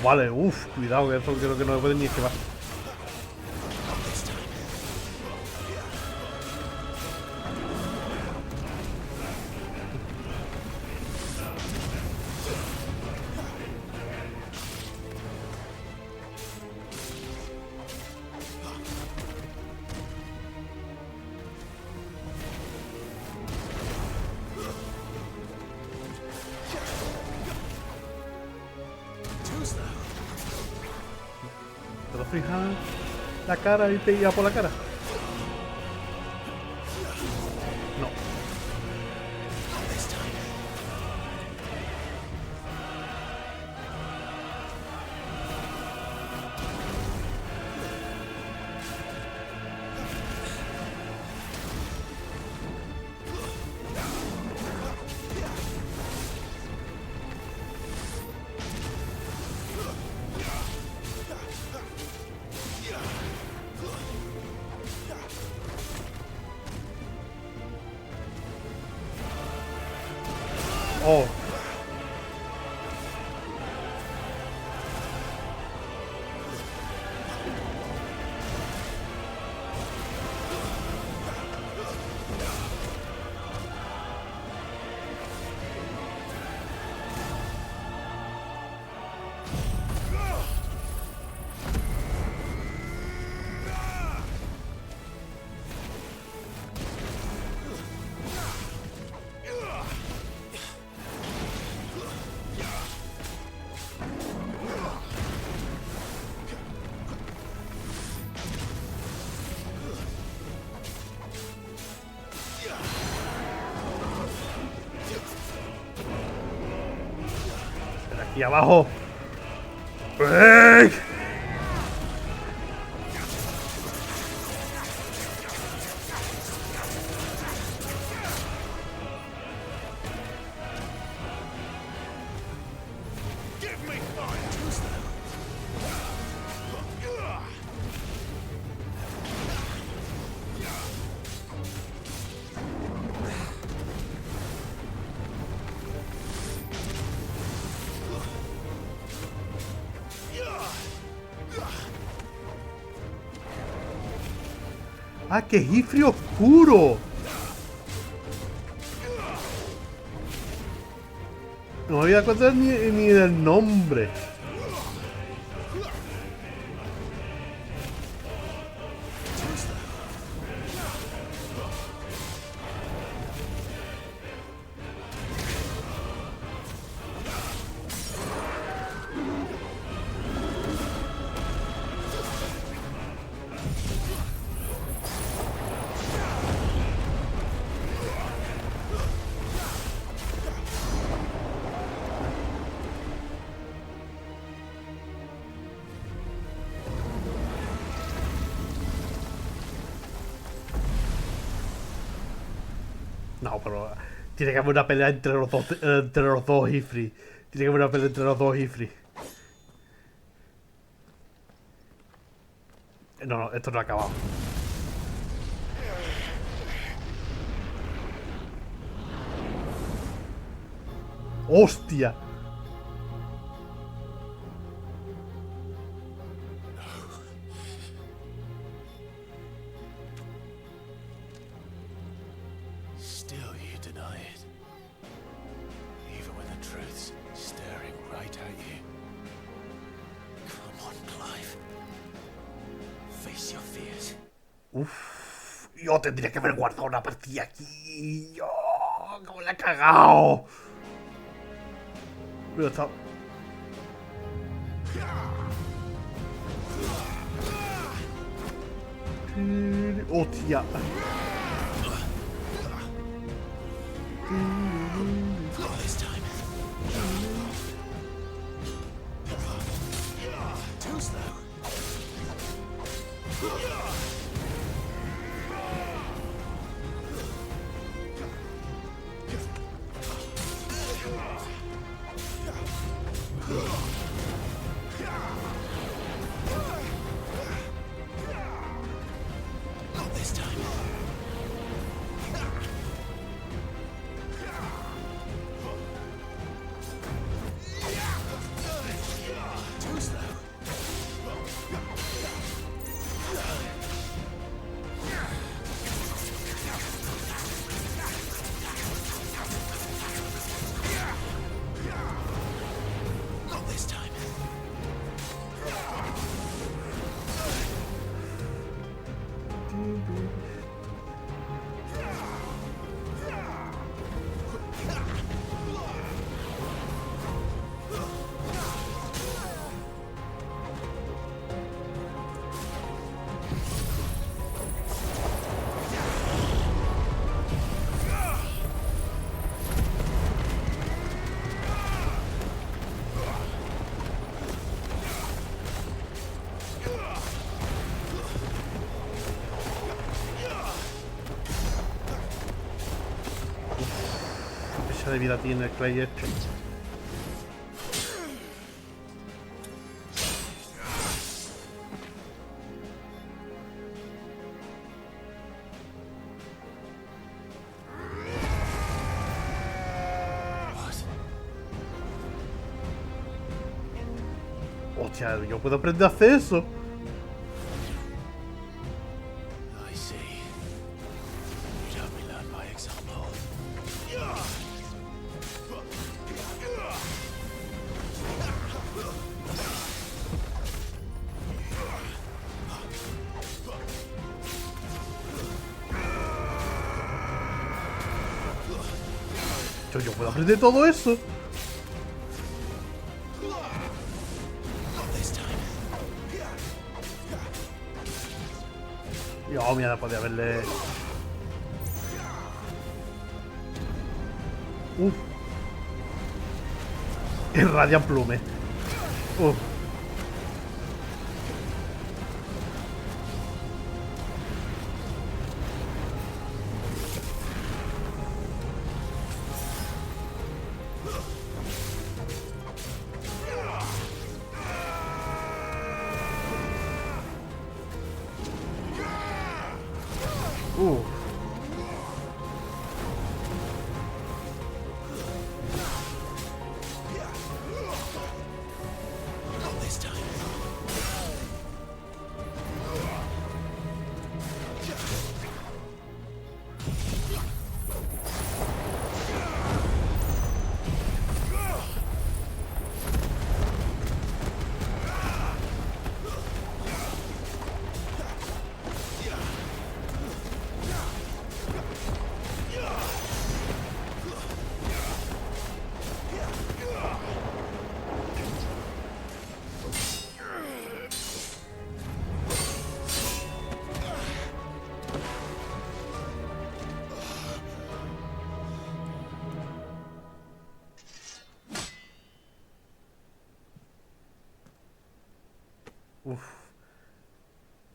Vale, cuidado, que eso creo que no me pueden ni esquivar. ¿Te lo fijas la cara y te iba por la cara? No. Oh. Aquí abajo. ¡Ey! ¡Ah, qué Ifri oscuro! No me había acordado ni del nombre. No, pero tiene que haber una pelea entre los dos Ifri. Tiene que haber una pelea entre los dos Ifri. No, esto no ha acabado. ¡Hostia! Uff, yo tendría que haber guardado una partida aquí. Yo, cómo la he cagado. Pero está... Hostia. De vida tiene el Clay este. What? Hostia, yo puedo aprender a hacer eso. I see. You'd have me learn by example. Yo puedo aprender todo eso. Oh, mira, podía haberle... Uf. Irradian plume. Uf.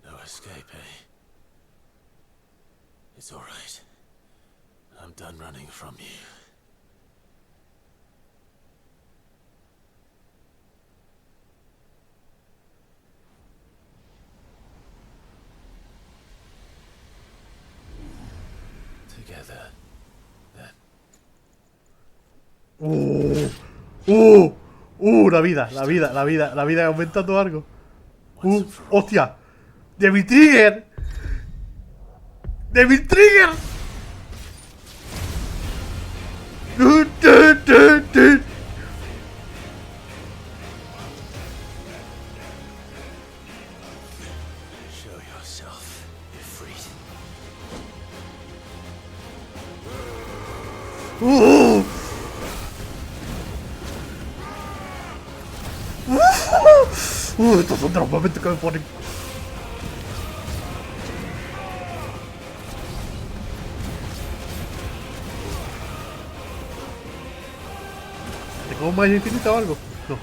No escape, eh? It's all right. I'm done running from you. Together, then. La vida aumentando algo. Hostia. Devil Trigger. Devil Trigger. Show yourself, Ifrit. Estos son de los momentos que me ponen. ¿Tengo más infinita o algo? No.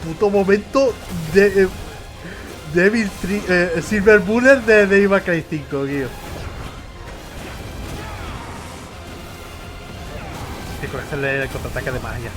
Puto momento de Devil Silver Bullet de Devil May Cry 5, tío. Y con hacerle el contraataque de magia.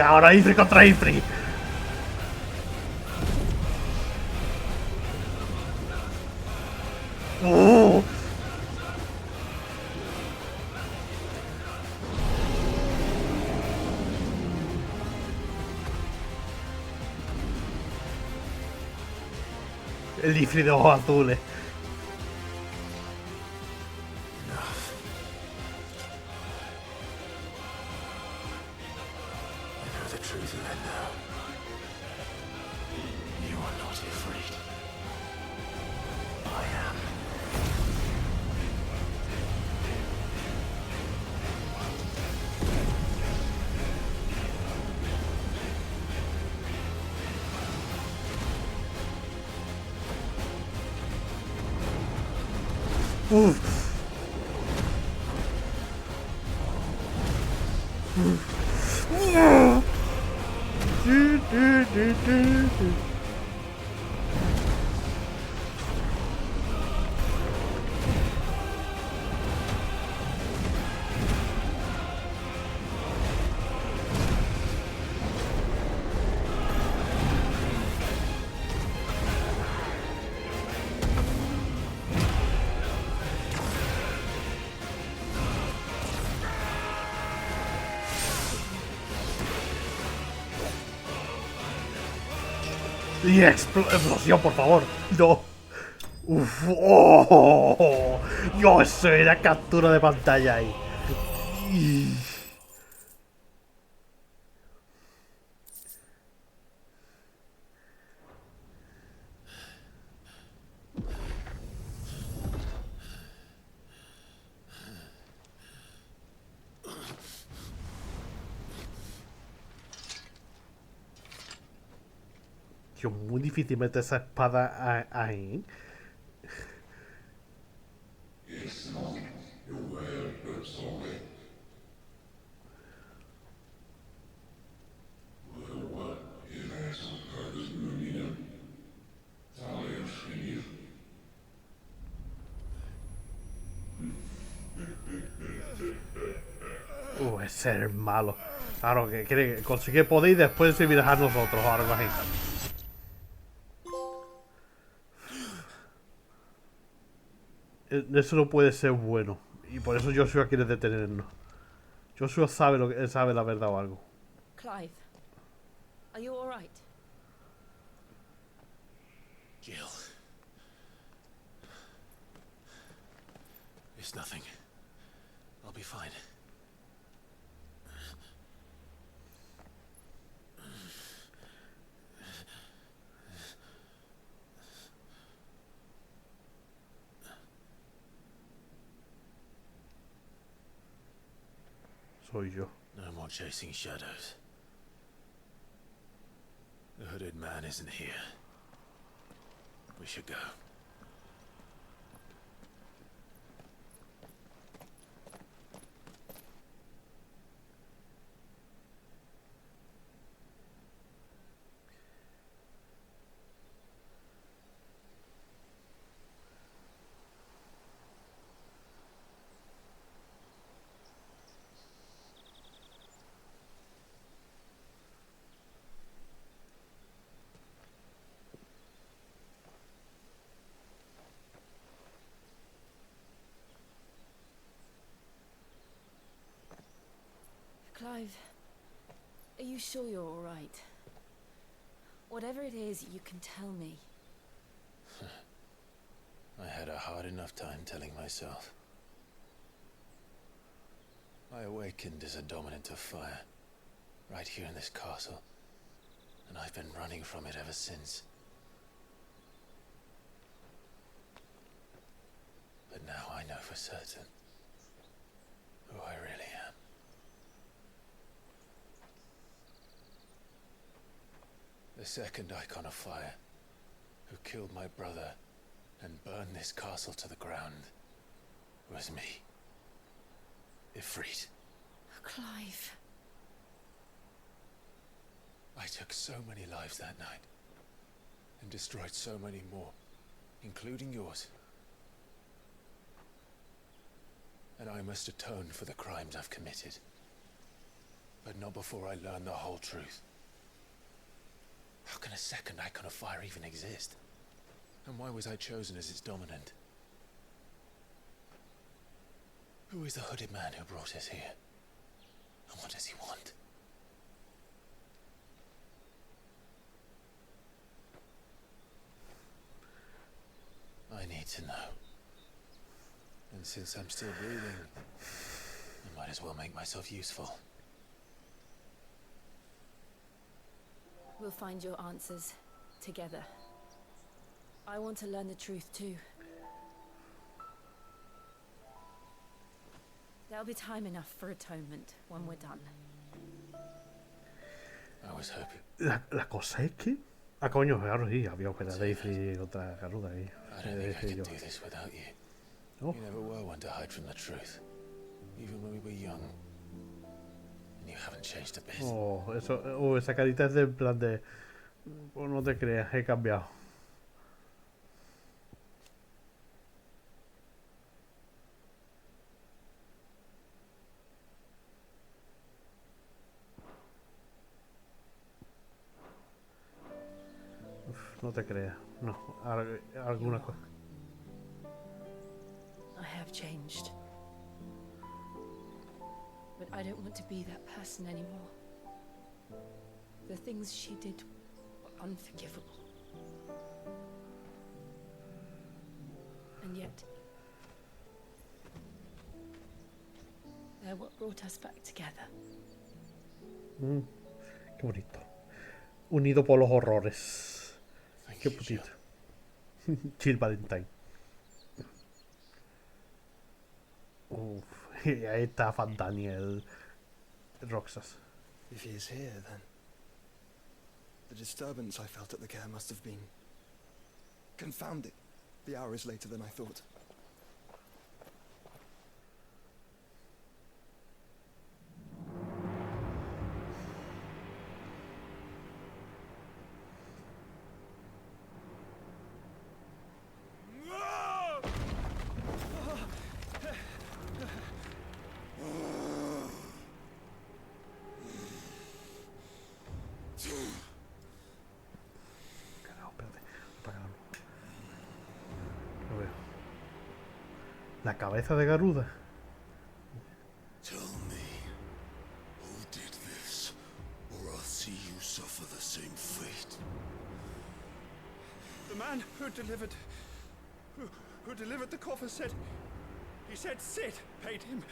Ahora Ifrit contra Ifrit. El Ifrit de ojos azules. Y explosión, por favor. No. Uf. Oh. Yo, eso era captura de pantalla ahí. Tío, muy difícil meter esa espada ahí. Ese es el malo. Claro, que quiere conseguir poder y después se viene a nosotros o algo así. Eso no puede ser bueno. Y por eso Joshua quiere detenernos. Joshua sabe la verdad o algo. Clive, are you all right? Jill. It's nothing. I'll be fine. Soy yo. No more chasing shadows. The hooded man isn't here. We should go. Clive, are you sure you're all right? Whatever it is, you can tell me. I had a hard enough time telling myself. I awakened as a dominant of fire, right here in this castle, and I've been running from it ever since. But now I know for certain who I really am. The second icon of fire, who killed my brother and burned this castle to the ground, was me. Ifrit. Clive. I took so many lives that night, and destroyed so many more, including yours. And I must atone for the crimes I've committed. But not before I learn the whole truth. How can a second icon of fire even exist? And why was I chosen as its dominant? Who is the hooded man who brought us here? And what does he want? to know. And since I'm still breathing, I might as well make myself useful. We'll find your answers together. I want to learn the truth too. There'll be time enough for atonement when we're done. I was hoping. La cosa es que... Ah, coño, claro, sí, había Operative y otra Garuda ahí. I don't think I could do this without you. Oh. You never were one to hide from the truth, even when we were young. And you haven't changed a bit. Oh, eso, esa carita es del plan de... Oh, no te creas, he cambiado. No te creas, no, alguna cosa. I have changed. But I don't want to be that person anymore. The things she did were unforgivable. And yet, they're what brought us back together. Qué bonito. Unido por los horrores. Qué putito. Chill Valentine. Uf, y ahí está Fan Daniel Roxas. If he is here, then the disturbance I felt at the care must have been confounding. The hour is later than I thought. La cabeza de Garuda. Tell me, who did this, or I'll see you suffer the same fate. The man who delivered the coffer said, he said Sid paid him.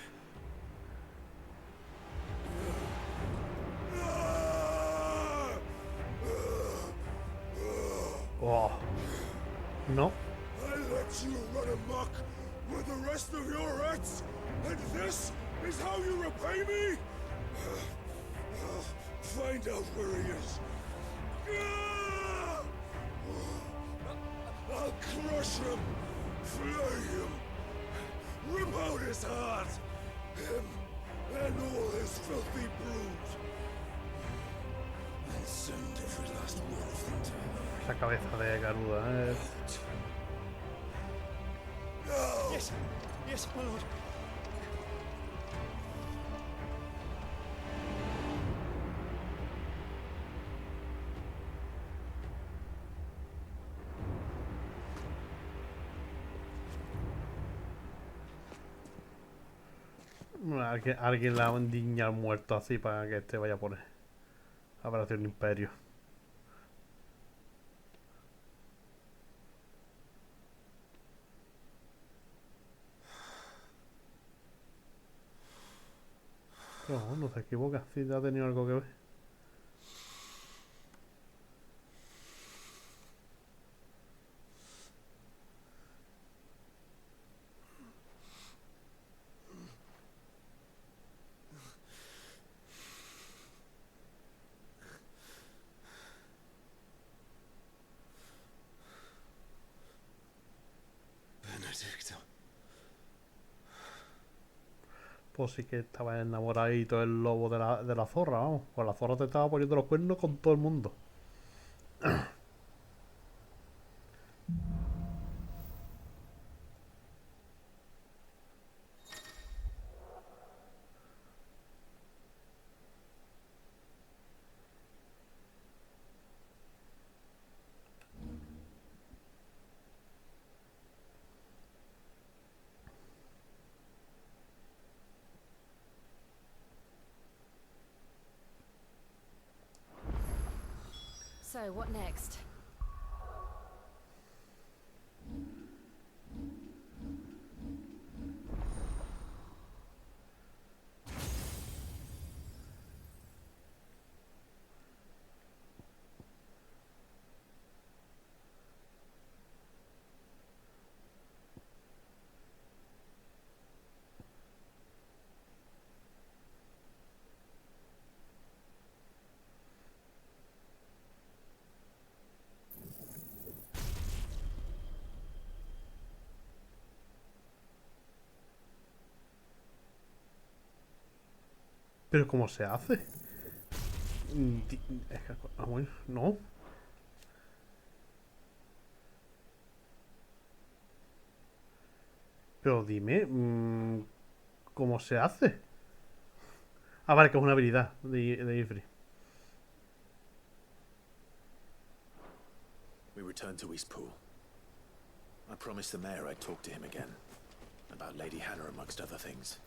Oh. No. I let you run amok with the rest of your rats, and this is how you repay me? Find out where he is. I'll crush him, flay him, rip out his heart, him and all his filthy brood, and send every last one of them to hell. La cabeza de Garuda, No! Yes, yes, my lord. Alguien la va a endiñar muerto así para que este vaya a poner Operación Imperio. No se equivoca, si ha tenido algo que ver. Benedicto. Pues sí que estaba enamoradito el lobo de la zorra, vamos. Pues la zorra te estaba poniendo los cuernos con todo el mundo. So, what next? Pero ¿cómo se hace? Es que, bueno, no. Pero dime, ¿cómo se hace? Ah, vale, que es una habilidad de Ifrit. We return to Eastpool. I promised the mayor I'd talk to him again. About Lady Hannah amongst other things.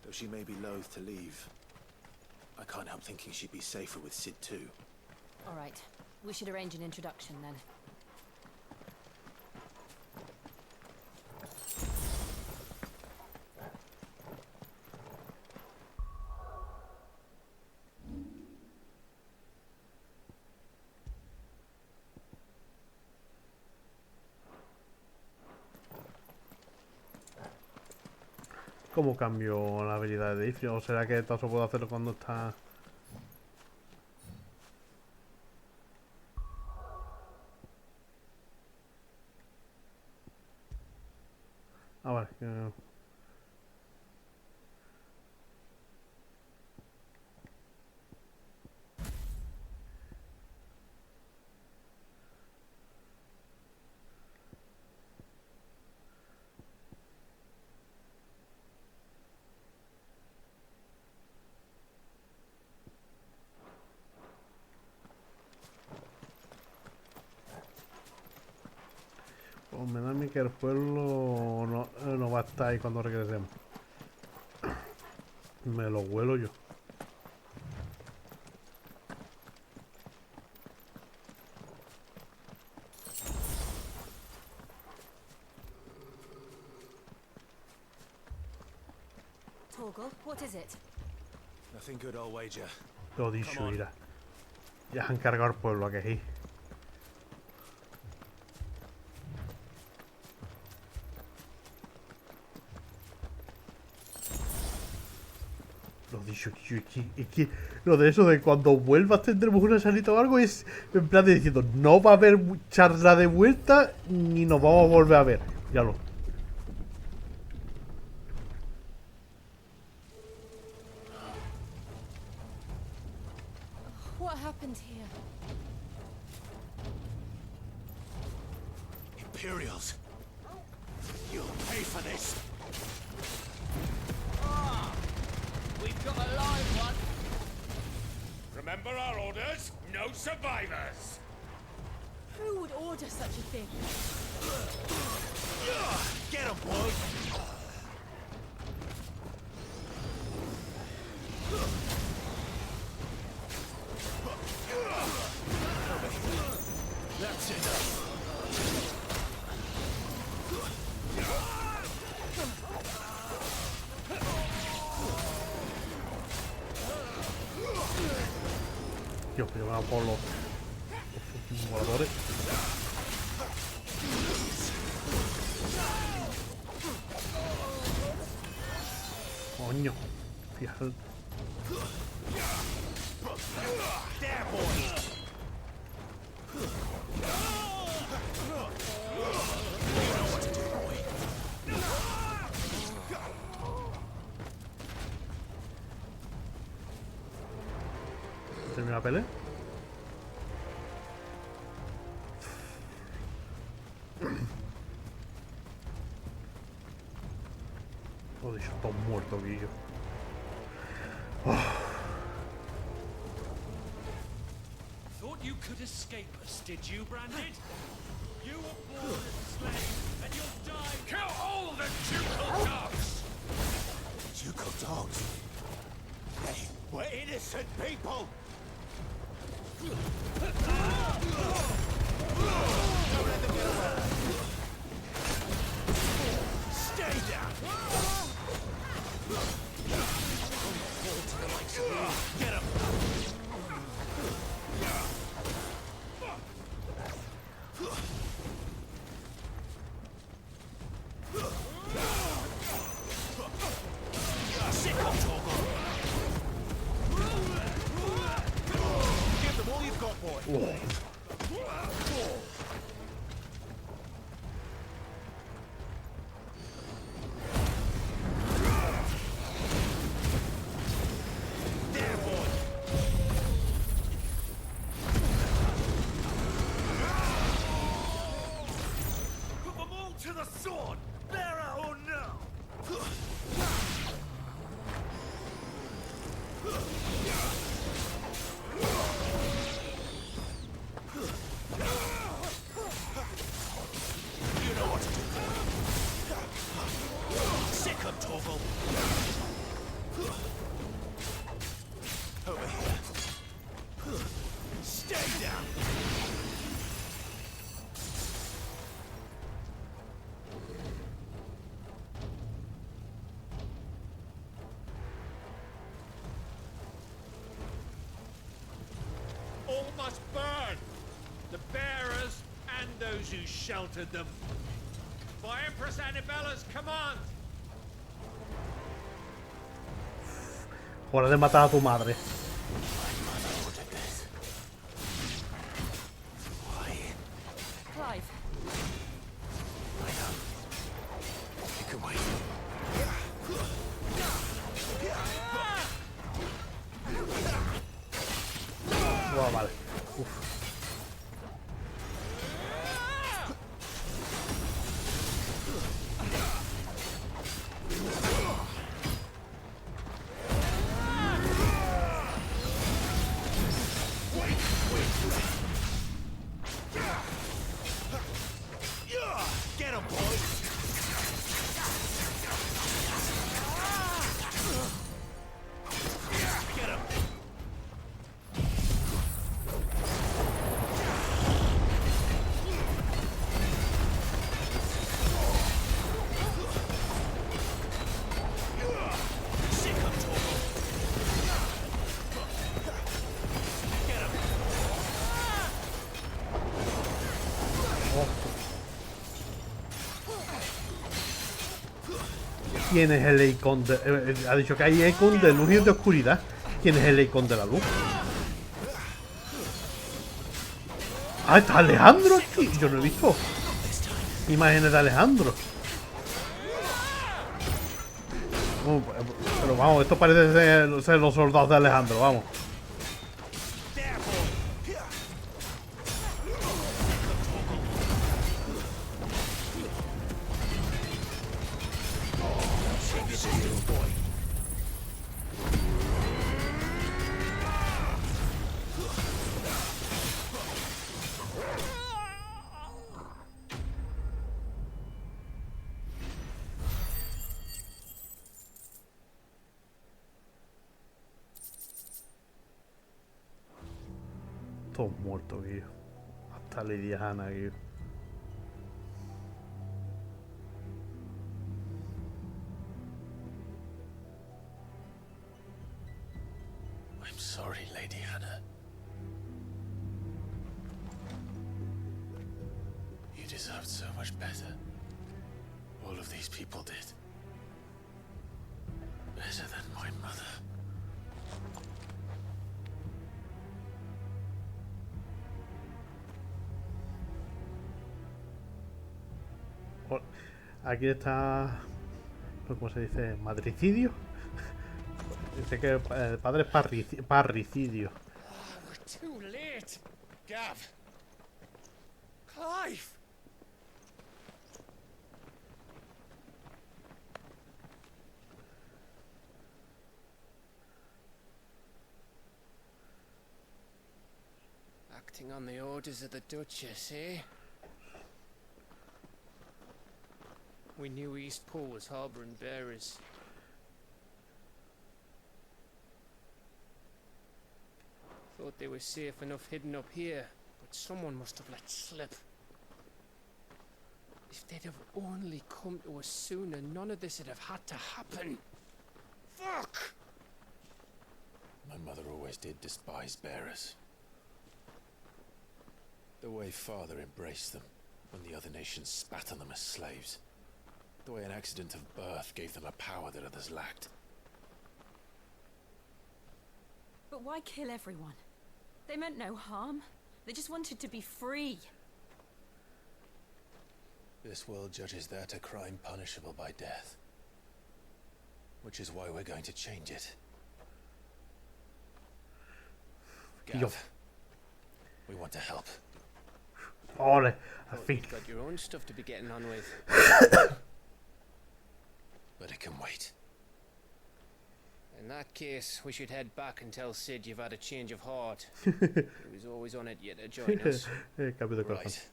Though she may be loath to leave, I can't help thinking she'd be safer with Sid too. Alright, we should arrange an introduction then. ¿Cómo cambio la habilidad de Ifrit? ¿O será que esto puedo hacerlo cuando está...? Ah, vale. Pues me da a mí que el pueblo no va a estar ahí cuando regresemos. Me lo huelo yo. Torgal, what is it? Nothing good, I'll wager. Lo dicho, mira. Ya han cargado el pueblo, ¿a que sí? Lo dicho, tío, es que lo de eso de cuando vuelvas tendremos una salita o algo es en plan de diciendo no va a haber charla de vuelta ni nos vamos a volver a ver. Ya lo. What happened here? Imperials. You'll pay for this. We've got a live one. Remember our orders? No survivors. Who would order such a thing? Get him, boy. That's it. Dios, pero van por los voladores. Coño, fíjate. ¿Termina la pelea? Oh, dicho, todos muertos, Guillo. Thought you could escape us, did you, Branded? You were born as a slave, and you'll die. Kill all the ducal dogs! Ducal dogs? Hey, we're innocent people! Don't let them get away! Stay down! Get him! Give them all you've got, boy! You know what to do, boy. Sick of Torval. Over here. Stay down. All must burn! The bearers and those who sheltered them. By Empress Annabella's command! Hora de matar a tu madre. Clive. You can wait. Oh, vale. Uf. Get him, boys! Get him! Sick of Torval. Get him! ¿Quién es el icon de...? Ha dicho que hay icon de luz y de oscuridad. ¿Quién es el icon de la luz? Ah, está Alejandro aquí. Yo no he visto imágenes de Alejandro. Pero vamos, esto parece ser los soldados de Alejandro, vamos. Todos muertos, tío. Hasta Lady Hannah, tío. I'm sorry, Lady Hannah. You deserved so much better. All of these people did. Better than my mother. Aquí está... ¿Cómo se dice? ¿Madricidio? Dice que el padre es parricidio. We're too late. Gav. Clive. Acting on the orders of the Duchess, eh? We knew Eastport was harbouring bearers. Thought they were safe enough hidden up here, but someone must have let slip. If they'd have only come to us sooner, none of this would have had to happen. Fuck! My mother always did despise bearers. The way Father embraced them when the other nations spat on them as slaves. The way an accident of birth gave them a power that others lacked. But why kill everyone? They meant no harm. They just wanted to be free. This world judges that a crime punishable by death. Which is why we're going to change it. Gav, we want to help. Ole, al fin. You've got your own stuff to be getting on with. But it can wait. And In that case, we should head back and tell Sid you've had a change of heart. He was always on it yet to join us. Cambio de corazón. Right.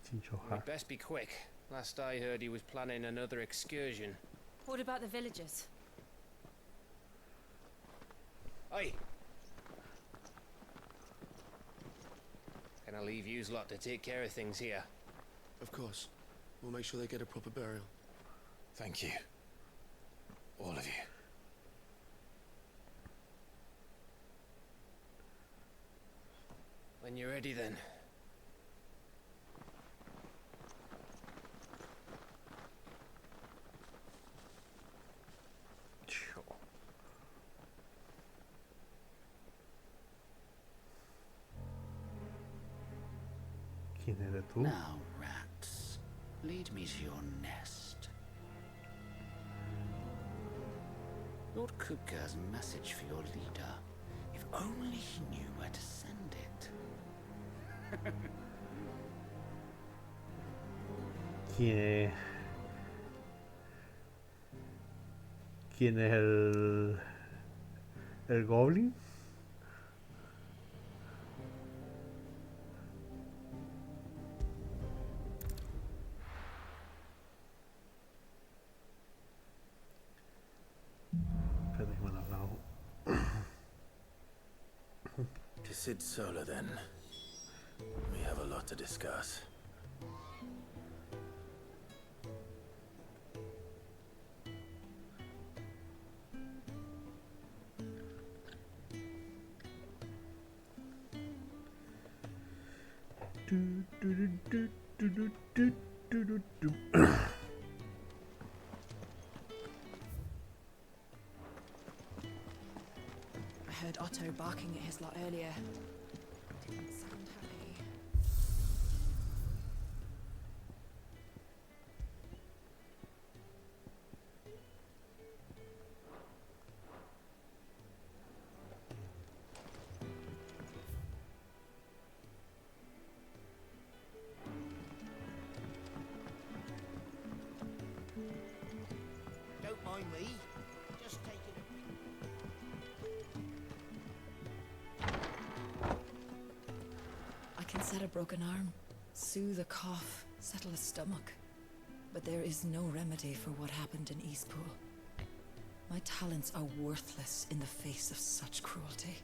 Chinchoja. We'd best be quick. Last I heard, he was planning another excursion. What about the villagers? Aye. Can I leave yous lot to take care of things here? Of course. We'll make sure they get a proper burial. Thank you. All of you. When you're ready, then. ¿Quién eres tú? Now, rats, lead me to your nest. Lord Kupka has a message for your leader. If only he knew where to send it. ¿Quién es el Goblin? To Sid Solar, then. We have a lot to discuss. I heard Otto barking at his lot earlier. Didn't sound happy. Don't mind me. Just taking I can set a broken arm, soothe a cough, settle a stomach. But there is no remedy for what happened in Eastpool. My talents are worthless in the face of such cruelty.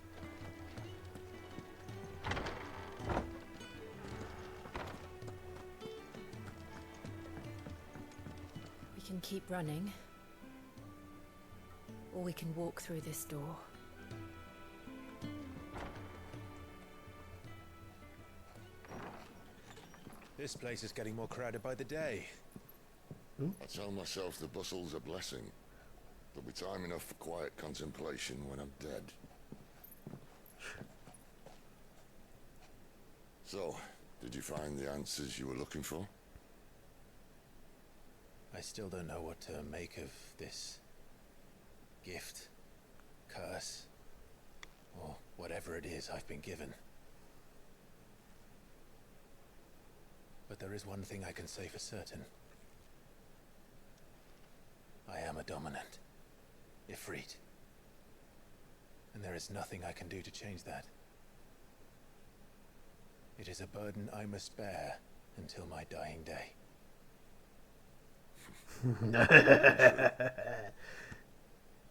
We can keep running, or we can walk through this door. This place is getting more crowded by the day. I tell myself the bustle's a blessing. There'll be time enough for quiet contemplation when I'm dead. So, did you find the answers you were looking for? I still don't know what to make of this gift, curse, or whatever it is I've been given. But there is one thing I can say for certain. I am a dominant, Ifrit. And there is nothing I can do to change that. It is a burden I must bear until my dying day.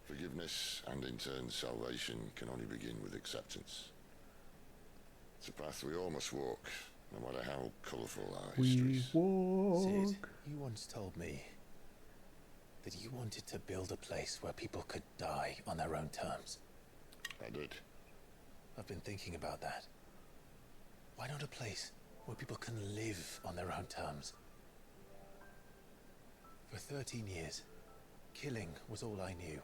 Forgiveness and in turn salvation can only begin with acceptance. It's a path we all must walk, no matter how colourful our histories. Sid, you once told me that you wanted to build a place where people could die on their own terms. I did. I've been thinking about that. Why not a place where people can live on their own terms? For 13 years, killing was all I knew.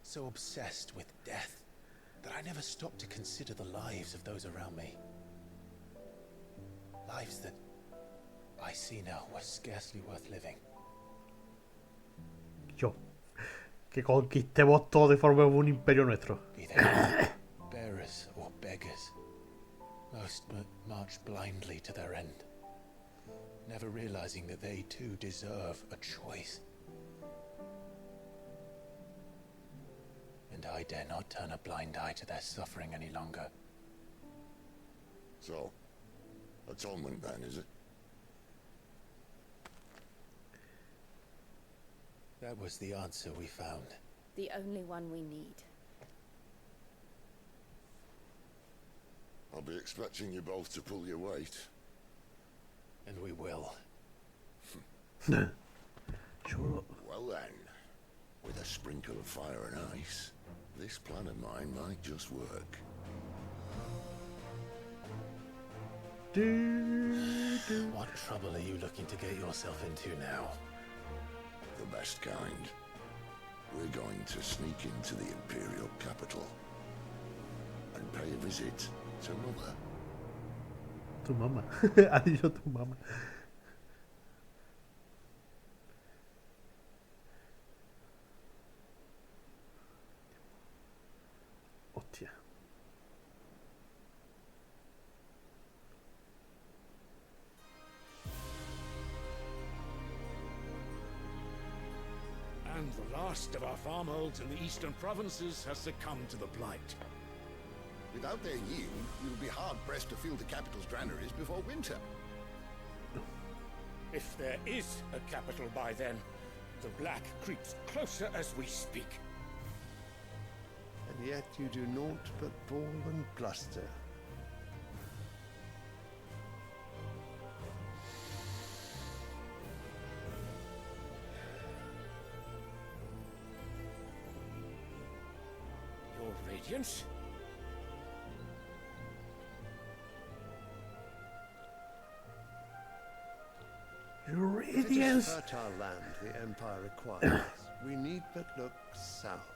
So obsessed with death that I never stopped to consider the lives of those around me. Lives that I see now were scarcely worth living. Yo, que conquistemos todo y formemos un imperio nuestro. Be they bearers or beggars, most march blindly to their end, never realizing that they too deserve a choice. and I dare not turn a blind eye to their suffering any longer. So, atonement then, is it? That was the answer we found. The only one we need. I'll be expecting you both to pull your weight. And we will. Sure. Well then, with a sprinkle of fire and ice, this plan of mine might just work. What trouble are you looking to get yourself into now? The best kind. We're going to sneak into the Imperial capital and pay a visit to Mother. Tu mamá. Ha dicho tu mamá. Hostia. And the last of our farmholds in the eastern provinces has succumbed to the blight. Without their yield, we'll be hard-pressed to fill the capital's granaries before winter. If there is a capital by then, the black creeps closer as we speak. And yet you do naught but bawl and bluster. Your Radiance? Your If it is Radiance! fertile land the Empire requires, we need but look south.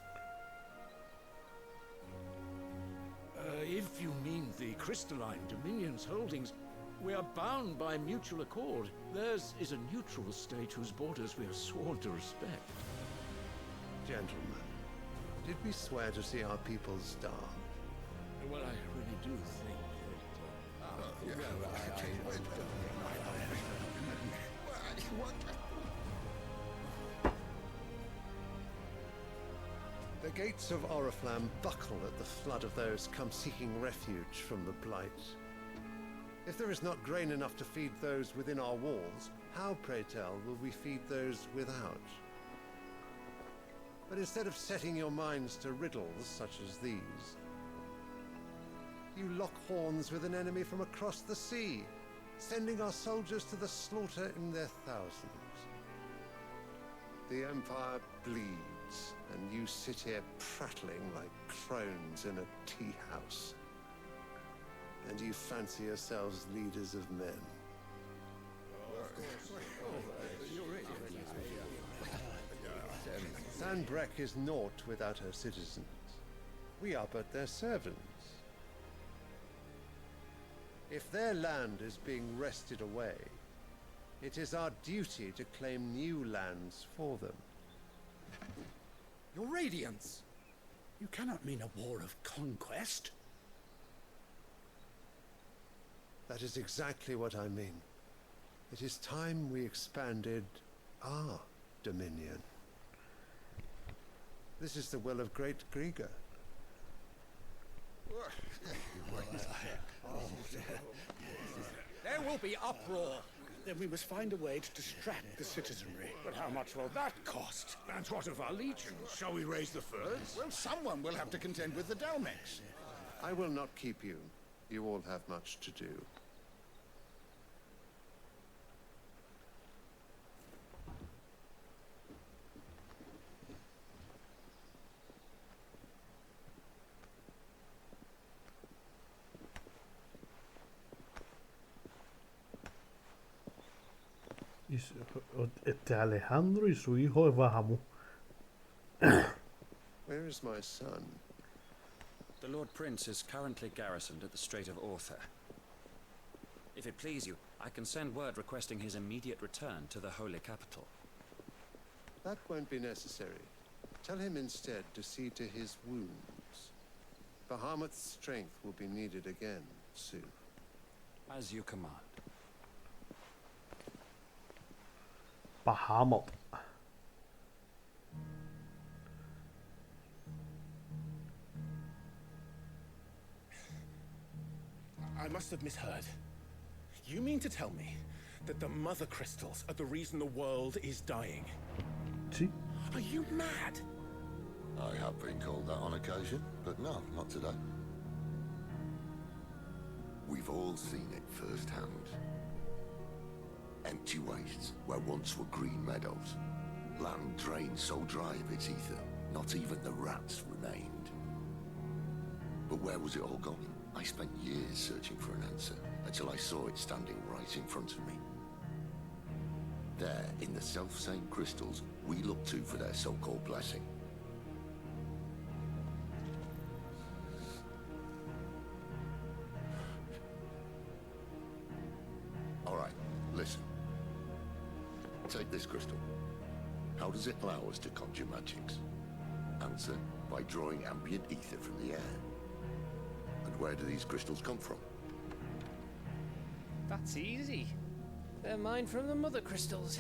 If you mean the crystalline Dominion's holdings, we are bound by mutual accord. Theirs is a neutral state whose borders we are sworn to respect. Gentlemen, did we swear to see our people starve? Well, I really do think The gates of Oriflamme buckle at the flood of those come seeking refuge from the blight. If there is not grain enough to feed those within our walls, how, pray tell, will we feed those without? But instead of setting your minds to riddles such as these, you lock horns with an enemy from across the sea, sending our soldiers to the slaughter in their thousands. The Empire bleeds, and you sit here prattling like crones in a tea house. And you fancy yourselves leaders of men. Sanbreque is naught without her citizens. We are but their servants. If their land is being wrested away, it is our duty to claim new lands for them. Your Radiance! You cannot mean a war of conquest. That is exactly what I mean. It is time we expanded our dominion. This is the will of great Grieger. There will be uproar. Then we must find a way to distract the citizenry. But how much will that cost? And what of our legions? Shall we raise the furs? Well, someone will have to contend with the Dalmex. I will not keep you. You all have much to do. Este Alejandro y su hijo es Bahamut. Where is my son? The Lord Prince is currently garrisoned at the Strait of Arthur. If it please you, I can send word requesting his immediate return to the Holy Capital. That won't be necessary. Tell him instead to see to his wounds. Bahamut's strength will be needed again soon. As you command. Bahamut. must have misheard. You mean to tell me that the mother crystals are the reason the world is dying? Sí. Are you mad? I have been called that on occasion, but no, not today. We've all seen it firsthand. Empty wastes where once were green meadows. Land drained so dry of its ether, not even the rats remained. But where was it all going? I spent years searching for an answer, until I saw it standing right in front of me. There, in the self-same crystals we look to for their so-called blessing. Alright, listen. Take this crystal. How does it allow us to conjure magics? Answer, by drawing ambient ether from the air. And where do these crystals come from? That's easy. They're mined from the mother crystals.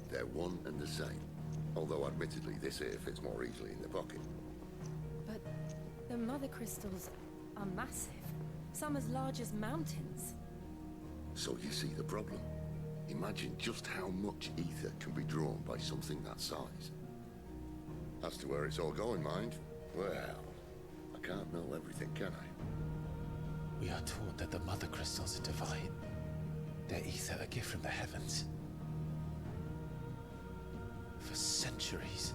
They're one and the same. Although admittedly this here fits more easily in the pocket. But the mother crystals are massive. Some as large as mountains. So you see the problem. Imagine just how much ether can be drawn by something that size. As to where it's all going, mind, well, I can't know everything, can I? We are taught that the mother crystals are divine. Their ether a gift from the heavens. For centuries,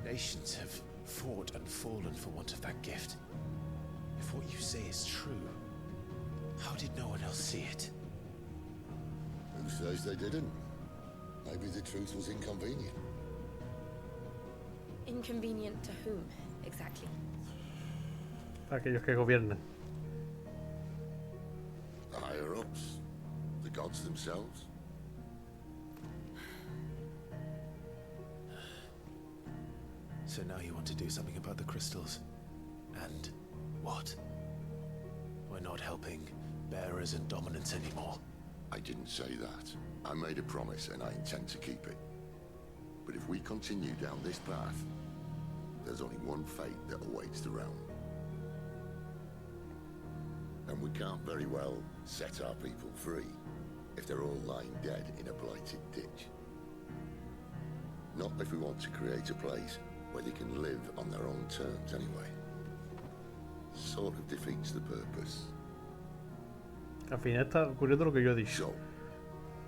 nations have fought and fallen for want of that gift. If what you say is true, how did no one else see it? Who says they didn't? Maybe the truth was inconvenient. Inconvenient to whom, exactly? Aquellos que gobiernan. The higher-ups? The gods themselves? So now you want to do something about the crystals? And what? We're not helping bearers and dominants anymore. I didn't say that. I made a promise and I intend to keep it. But if we continue down this path, there's only one fate that awaits the realm. And we can't very well set our people free if they're all lying dead in a blighted ditch. Not if we want to create a place where they can live on their own terms anyway. Sort of defeats the purpose. Al final está ocurriendo lo que yo he dicho. So,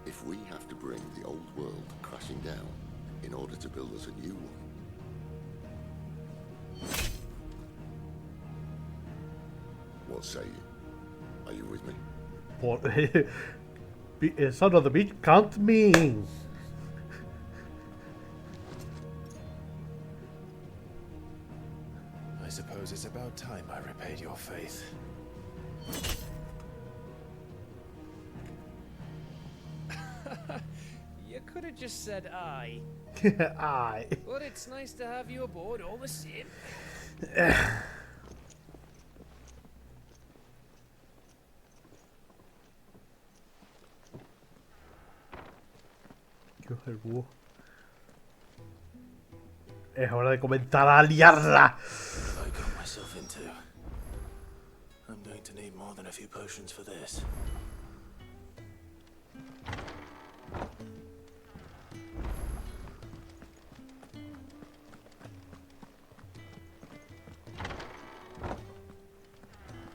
if we have to bring the old world crashing down in order to build us a new one, what say you? Are you with me? Son of the bitch, count me in. I suppose it's about time I repaid your faith. You could have just said aye. Aye. But it's nice to have you aboard all the same. Coge el búho. Es hora de comenzar a liarla. What have I got myself into? I'm going to need more than a few potions for this.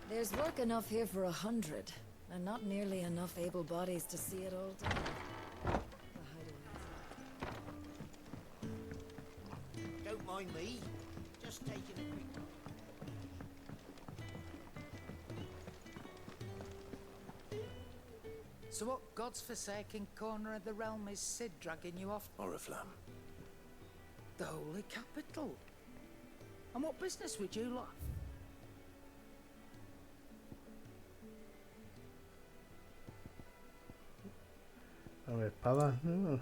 There's work enough here for 100, and not nearly enough able bodies to see it all done. Don't mind me. Just taking a quick... So what God's forsaken corner of the realm is Sid dragging you off? Oriflamme. The holy capital. And what business would you lot? A ver, espada. No.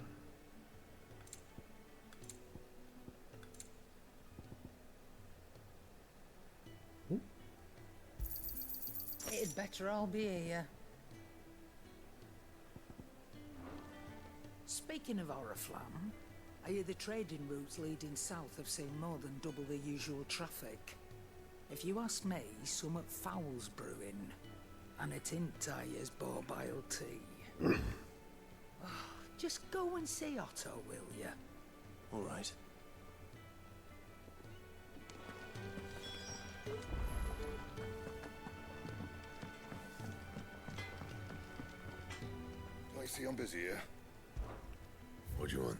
It'd better all be here. Speaking of Oriflamme, I hear the trading routes leading south have seen more than double the usual traffic. If you ask me, somewhat foul's brewing. and a tintyre's borbile tea. Oh, just go and see Otto, will you? All right. I see I'm busy here. What do you want?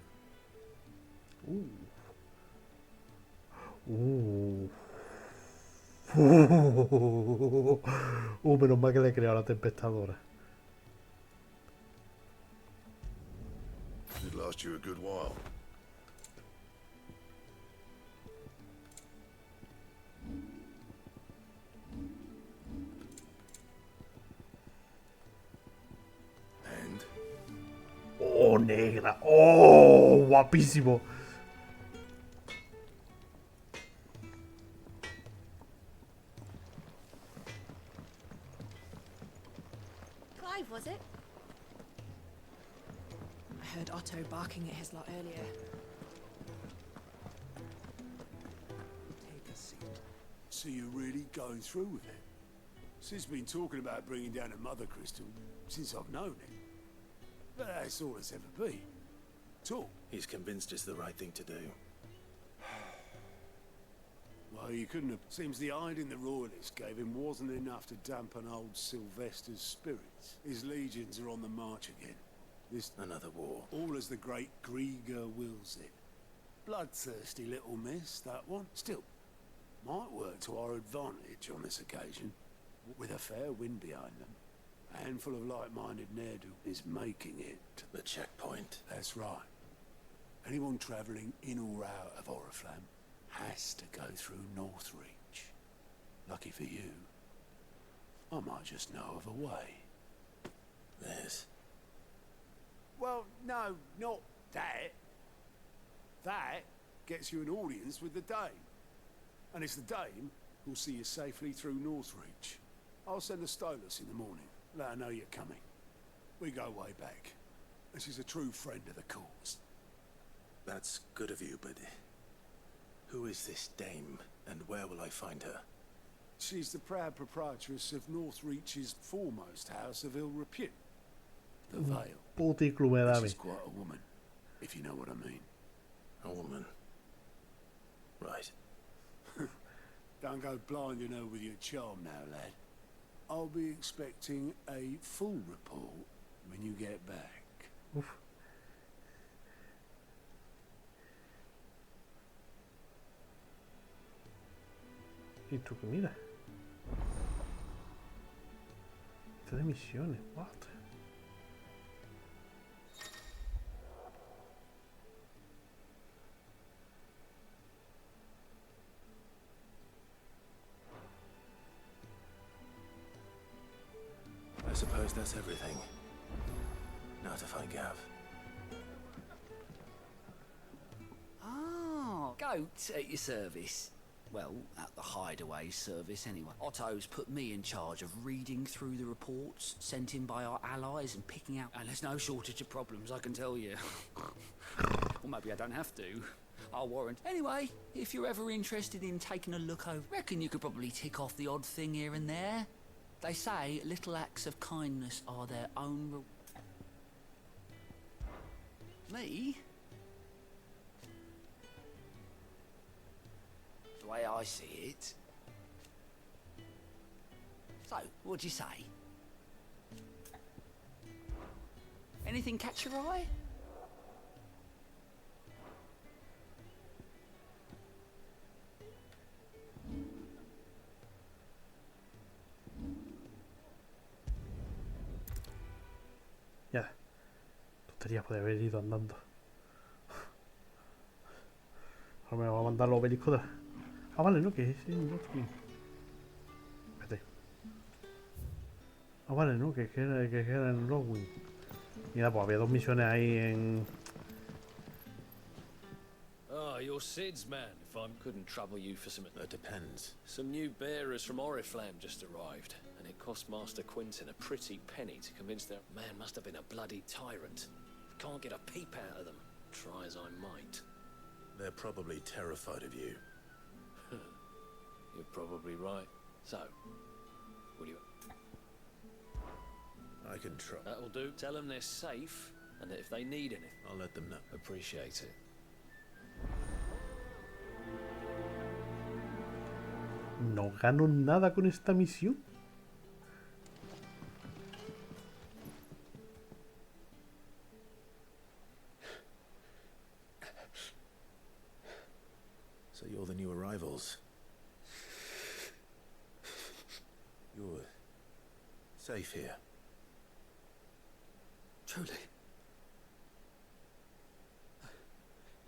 Menos mal que le he creado la tempestadora. Should last you a good while. And? Oh, negra. Oh, guapísimo. Clive, was it? I heard Otto barking at his lot earlier. Take a seat. So you're really going through with it? Cid's been talking about bringing down a mother crystal since I've known him. But that's all it's ever been. Talk. He's convinced it's the right thing to do. Well, you couldn't have. Seems the hiding the royalists gave him wasn't enough to dampen old Sylvester's spirits. His legions are on the march again. This another war. All as the great Grieger wills it. Bloodthirsty little miss, that one. Still, might work to our advantage on this occasion. With a fair wind behind them. A handful of like-minded ne'er-do is making it to the checkpoint. That's right. Anyone travelling in or out of Oriflamme has to go through Northreach. Lucky for you, I might just know of a way. This? Well, no, not that. That gets you an audience with the Dame. And it's the Dame who'll see you safely through Northreach. I'll send a Stolas in the morning. Let her know you're coming. We go way back. And she's a true friend of the cause. That's good of you, but who is this Dame, and where will I find her? She's the proud proprietress of Northreach's foremost house of ill repute. The Vale. Puti club. She's quite a woman, if you know what I mean. A woman. Right. Don't go blinding her with your charm now, lad. I'll be expecting a full report when you get back. Uf. ¿Y tú qué mira? Esto de misiones, what? I suppose that's everything. Now to find Gav. Oh, goat at your service. Well, at the hideaway service anyway. Otto's put me in charge of reading through the reports sent in by our allies and picking out... And there's no shortage of problems, I can tell you. Or maybe I don't have to. I'll warrant. Anyway, if you're ever interested in taking a look over, reckon you could probably tick off the odd thing here and there. They say little acts of kindness are their own Me? The way I see it. So, what'd you say? Anything catch your eye? Ya. Tontería poder haber ido andando. Ahora me va a mandar los obeliscos de... Ah, vale, no, que es en Roswin. Espérate. Ah, vale, no, que era en Roswin. Mira, pues había dos misiones ahí en... Ah, you're Cid's man, if I couldn't trouble you for some... That depends. Some new bearers from Oriflamme just arrived, and it cost Master Quinton a pretty penny to convince their... Man must have been a bloody tyrant. Can't get a peep out of them, try as I might. They're probably terrified of you. You're probably right. So, will you... I can try. That'll do. Tell them they're safe, and that if they need anything, I'll let them know. Appreciate it. No gano nada con esta misión. So you're the new arrivals. You're safe here. Truly.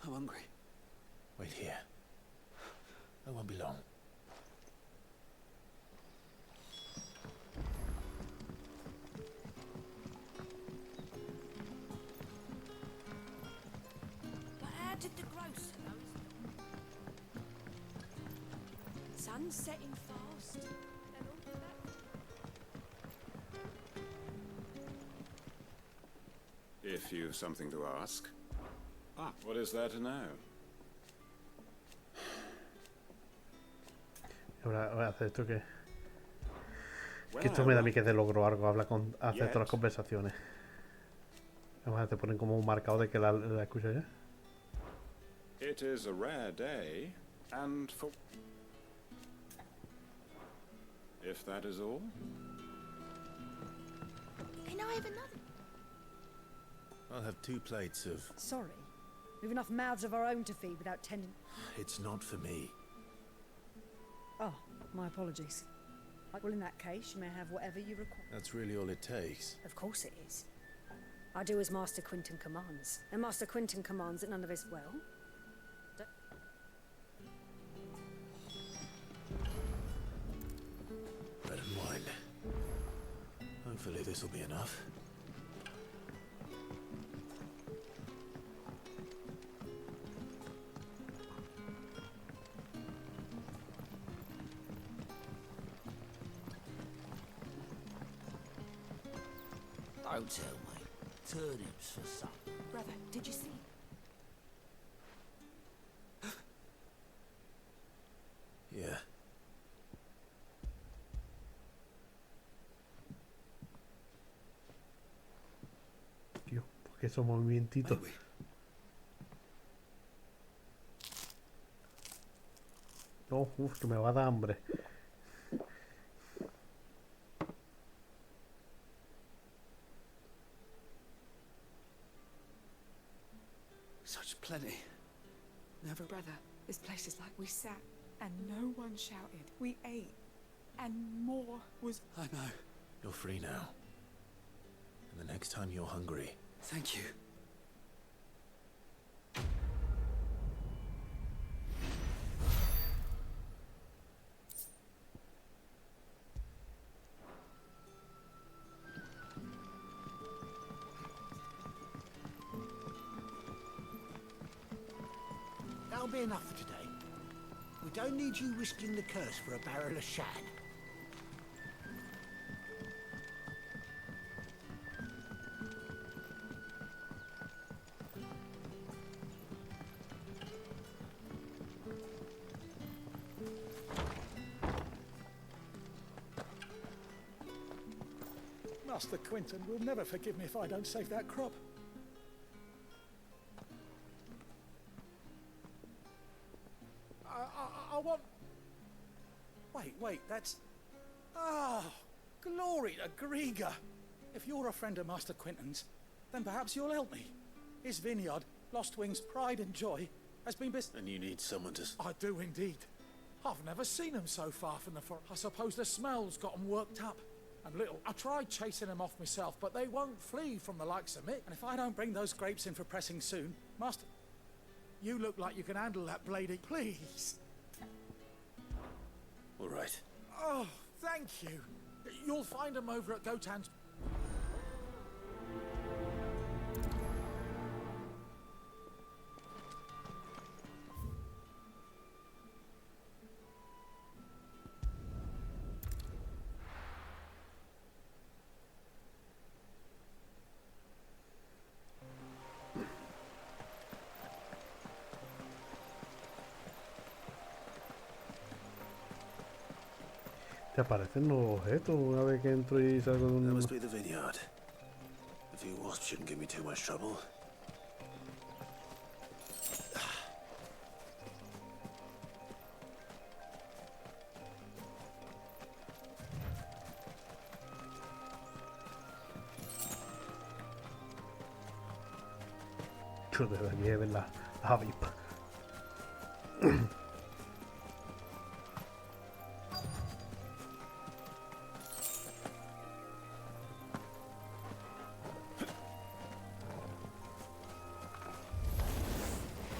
I'm hungry. Wait here. I won't be long. But how did the grocer know? Sun's setting fast. And all that. If you've something to ask. Ah, what is there to know? Ahora voy a hacer esto que esto me da a mí que te logro algo, habla con, hacer todas las conversaciones. Además te ponen como un marcado de que la escucha ya. It is a rare day, and for... If that is all? Can I have another? I'll have 2 plates of... Sorry. We've enough mouths of our own to feed without tending... It's not for me. Oh, my apologies. Well, in that case, you may have whatever you require. That's really all it takes. Of course it is. I do as Master Quinton commands. And Master Quinton commands that none of his... well... Bread and wine. Hopefully this will be enough. Don't tell me. Turnips for supper. Brother, did you see? Yeah. Tío, ¿por qué esos movimientitos? No, uff, que me va a dar hambre. Such plenty. Never... Brother, this place is like we sat and no one shouted. We ate and more was... I know. You're free now. And the next time you're hungry... Thank you. That'll be enough for today. We don't need you risking the curse for a barrel of shad. Master Quinton will never forgive me if I don't save that crop. I want... Wait, that's... Ah, glory to Griga. If you're a friend of Master Quinton's, then perhaps you'll help me. His vineyard, Lost Wing's pride and joy, has been And you need someone to... I do indeed. I've never seen them so far from the forest. I suppose the smell's got them worked up. And little, I tried chasing them off myself, but they won't flee from the likes of me. And if I don't bring those grapes in for pressing soon, Master... You look like you can handle that blading, please. All right. Oh, thank you. You'll find them over at Gotan's. Te aparecen los objetos una vez que entro y salgo de un... That must be the vineyard. A few wasps shouldn't give me too much trouble. De aquí ver las avispas.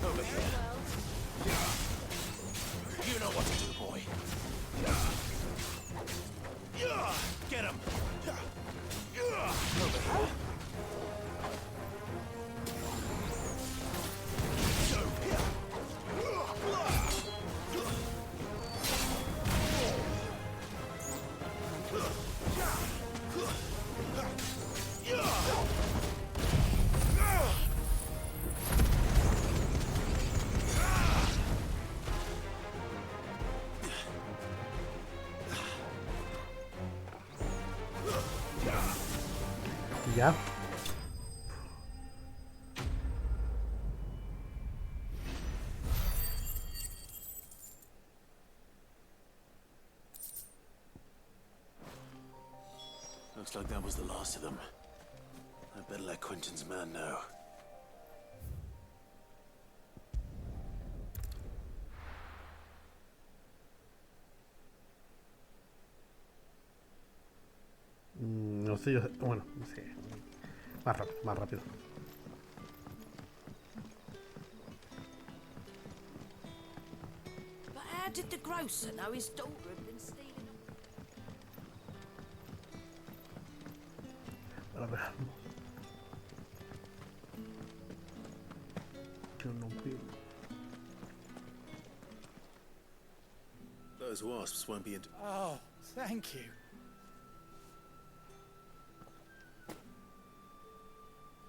Over here. You know what to do, boy. Get him. Over here. Ya. Looks like that was the last of them. I better let Quentin's man know. No sé yo. Bueno, sí. Más rápido. But how did the grocer know his daughter had been stealing? A ver. Yo no veo. Those wasps won't be into. Oh, thank you.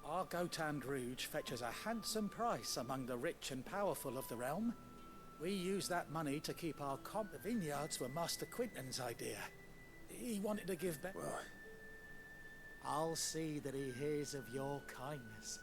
Our Gotand Rouge fetches a handsome price among the rich and powerful of the realm. We use that money to keep our vineyards were Master Quentin's idea. He wanted to give back. Well, I'll see that he hears of your kindness.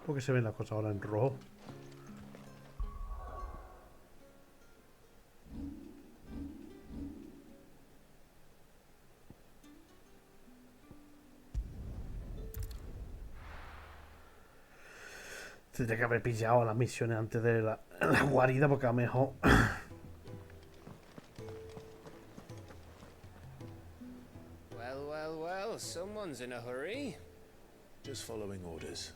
¿Por qué se ven las cosas ahora en rojo? Tendría que haber pillado las misiones antes de la guarida porque a lo mejor... Well, someone's in a hurry. just following orders.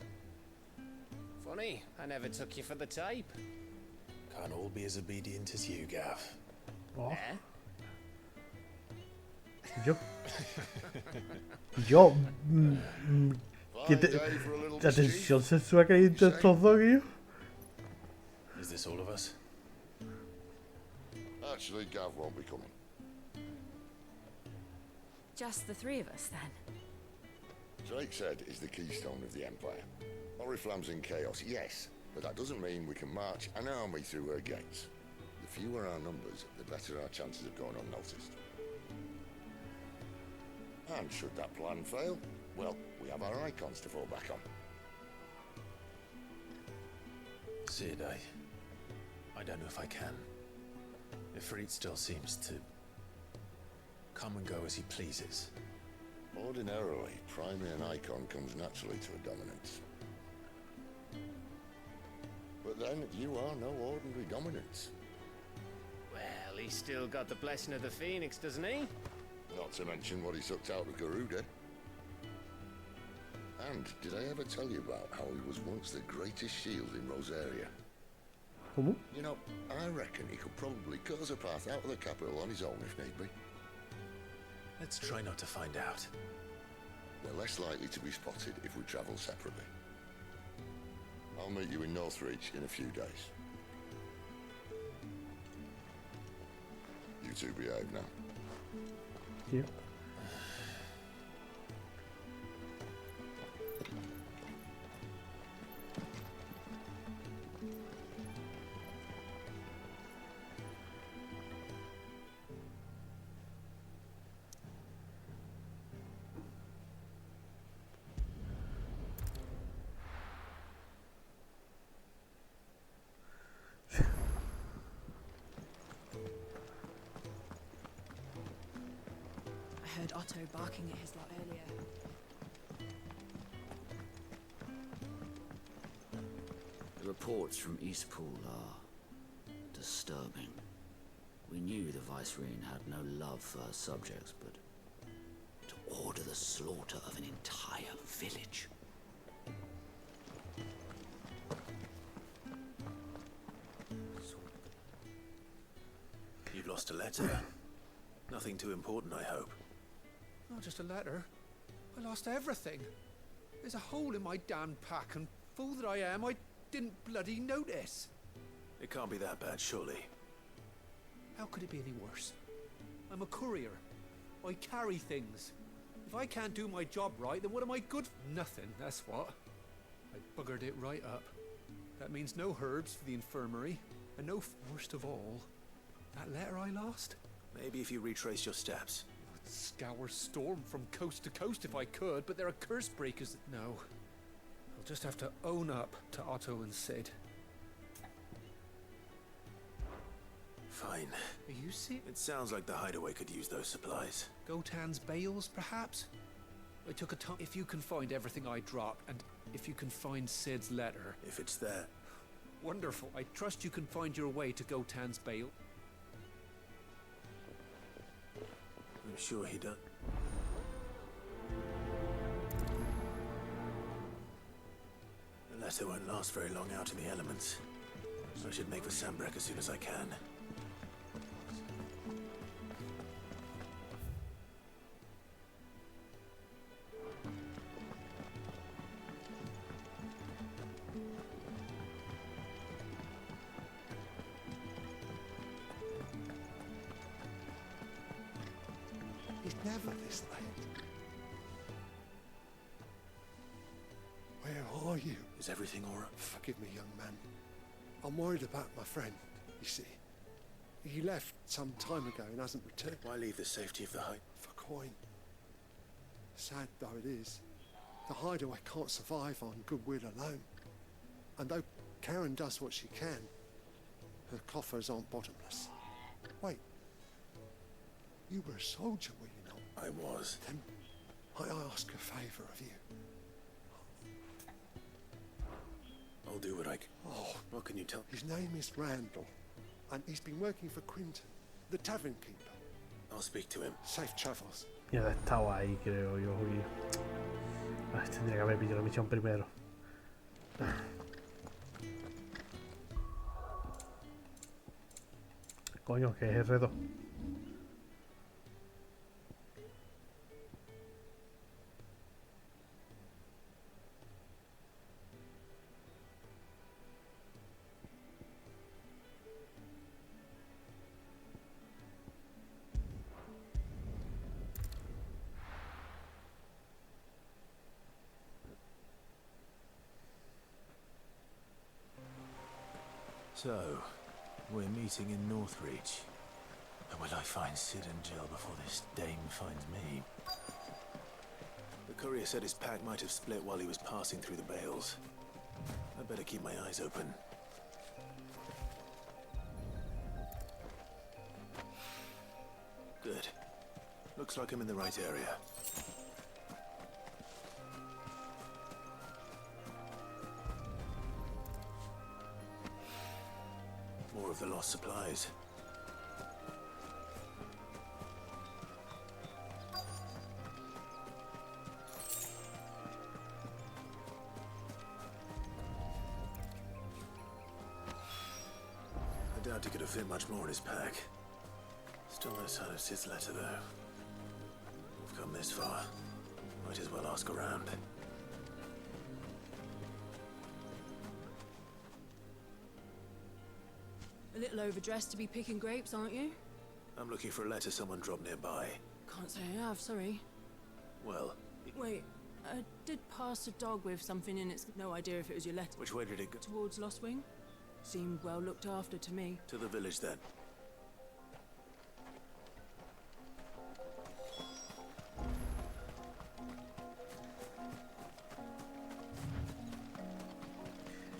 Funny, I never took you for the type. Can't all be as obedient as you, Gav. Oh. Eh? Yo... ¿Qué te... ¿La tensión sexual que hay entre estos dos, tío? Is this all of us? Actually, Gav won't be coming. Just the three of us, then? Drakeshead is the keystone of the Empire. Oriflamme's in chaos, yes, but that doesn't mean we can march an army through her gates. The fewer our numbers, the better our chances of going unnoticed. And should that plan fail, well, we have our icons to fall back on. Sid, I don't know if I can. Ifrit still seems to come and go as he pleases. Ordinarily, priming an icon comes naturally to a dominance. But then, you are no ordinary dominance. Well, he's still got the blessing of the Phoenix, doesn't he? Not to mention what he sucked out of Garuda. And did I ever tell you about how he was once the greatest shield in Rosaria? ¿Cómo? You know, I reckon he could probably cut us a path out of the capital on his own if need be. Let's try not to find out. They're less likely to be spotted if we travel separately. I'll meet you in Northreach in a few days. You two behave now. Yep. I heard Otto barking at his lot earlier. The reports from Eastpool are disturbing. We knew the Vicereine had no love for her subjects, but to order the slaughter of an entire village. You've lost a letter. Nothing too important, I hope. Not just a letter. I lost everything. There's a hole in my damn pack, and fool that I am, I didn't bloody notice. It can't be that bad, surely. How could it be any worse? I'm a courier. I carry things. If I can't do my job right, then what am I good for? Nothing, that's what. I buggered it right up. That means no herbs for the infirmary, and no, worst of all, that letter I lost. Maybe if you retrace your steps. I'd scour Storm from coast to coast if I could, but there are curse breakers. No. I'll just have to own up to Otto and Sid. Fine. Are you sick? It sounds like the hideaway could use those supplies. Gotan's bales, perhaps? I took a time. If you can find everything I dropped, and if you can find Sid's letter. If it's there. Wonderful. I trust you can find your way to Gotan's bale. I'm sure he does. The letter won't last very long out in the elements. So I should make for Sambrek as soon as I can. It's never this late. Where are you? Is everything all right? Forgive me, young man. I'm worried about my friend, you see. He left some time ago and hasn't returned. Why leave the safety of the hide? For coin. Sad though it is, the hideaway can't survive on goodwill alone. And though Karen does what she can, her coffers aren't bottomless. Wait. You were a soldier, were you not? I was. Then I ask a favour of you. I'll do what I can. Oh, what can you tell? His name is Randall, and he's been working for Quinton, the tavern keeper. I'll speak to him. Safe travels. Ya estaba ahí, creo yo. Ay, tendría que haber pillado la misión primero. Coño, que es R2. So, we're meeting in Northreach. And will I find Sid and Jill before this dame finds me? The courier said his pack might have split while he was passing through the bales. I'd better keep my eyes open. Good. Looks like I'm in the right area. More of the lost supplies. I doubt he could have fit much more in his pack. Still no sign of Sid's letter, though. We've come this far. Might as well ask around. A little overdressed to be picking grapes, aren't you? I'm looking for a letter someone dropped nearby. Can't say I have, sorry. Well, Wait, I did pass a dog with something in its... No idea if it was your letter. which way did it go? Towards Lost Wing? Seemed well looked after to me. To the village, then.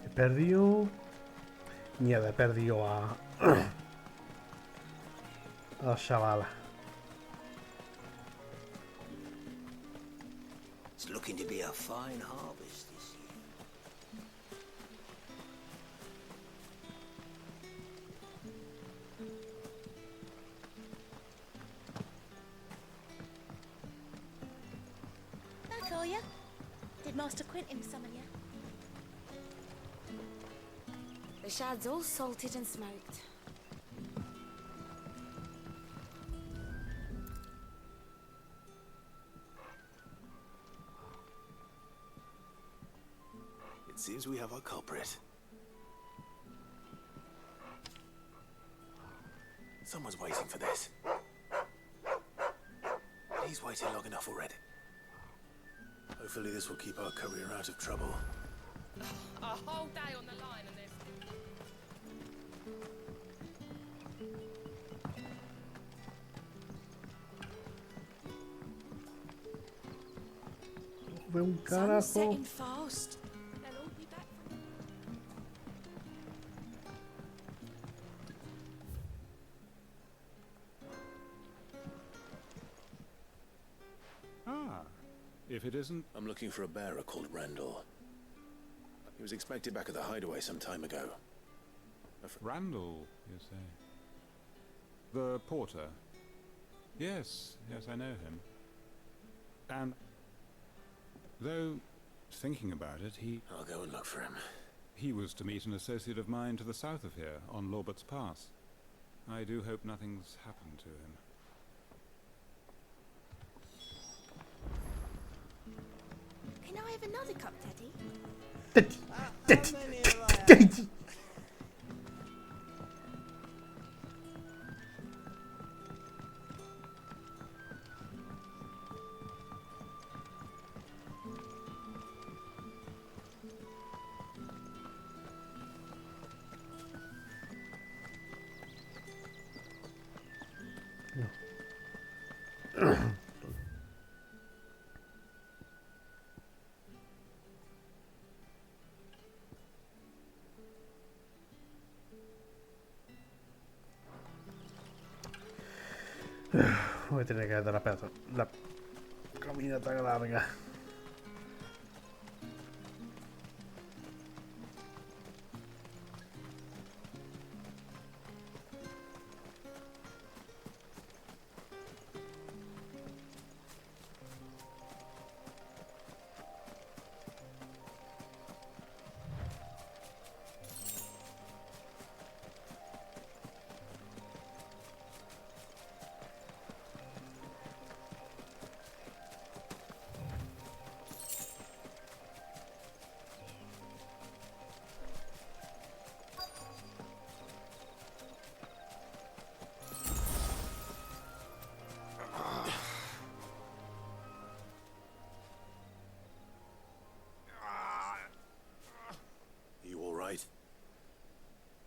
He perdido... Mierda, he perdido a... a la chavala. It's looking to be a fine harvest this year. Back, are ya? Did Master Quentin summon ya? The shad's all salted and smoked. It seems we have our culprit. Someone's waiting for this. He's waited long enough already. Hopefully this will keep our career out of trouble. A whole day on the line and there's... Ve un Sun's carajo. setting fast. They'll all be back from... Ah, if it isn't... I'm looking for a bearer called Randall. He was expected back at the hideaway some time ago. Randall, you say? The porter? Yes, yes, I know him. And though, thinking about it, I'll go and look for him. He was to meet an associate of mine to the south of here, on Lorbert's Pass. I do hope nothing's happened to him. Can I have another cup, Daddy? Voy a tener que dar la caminata larga.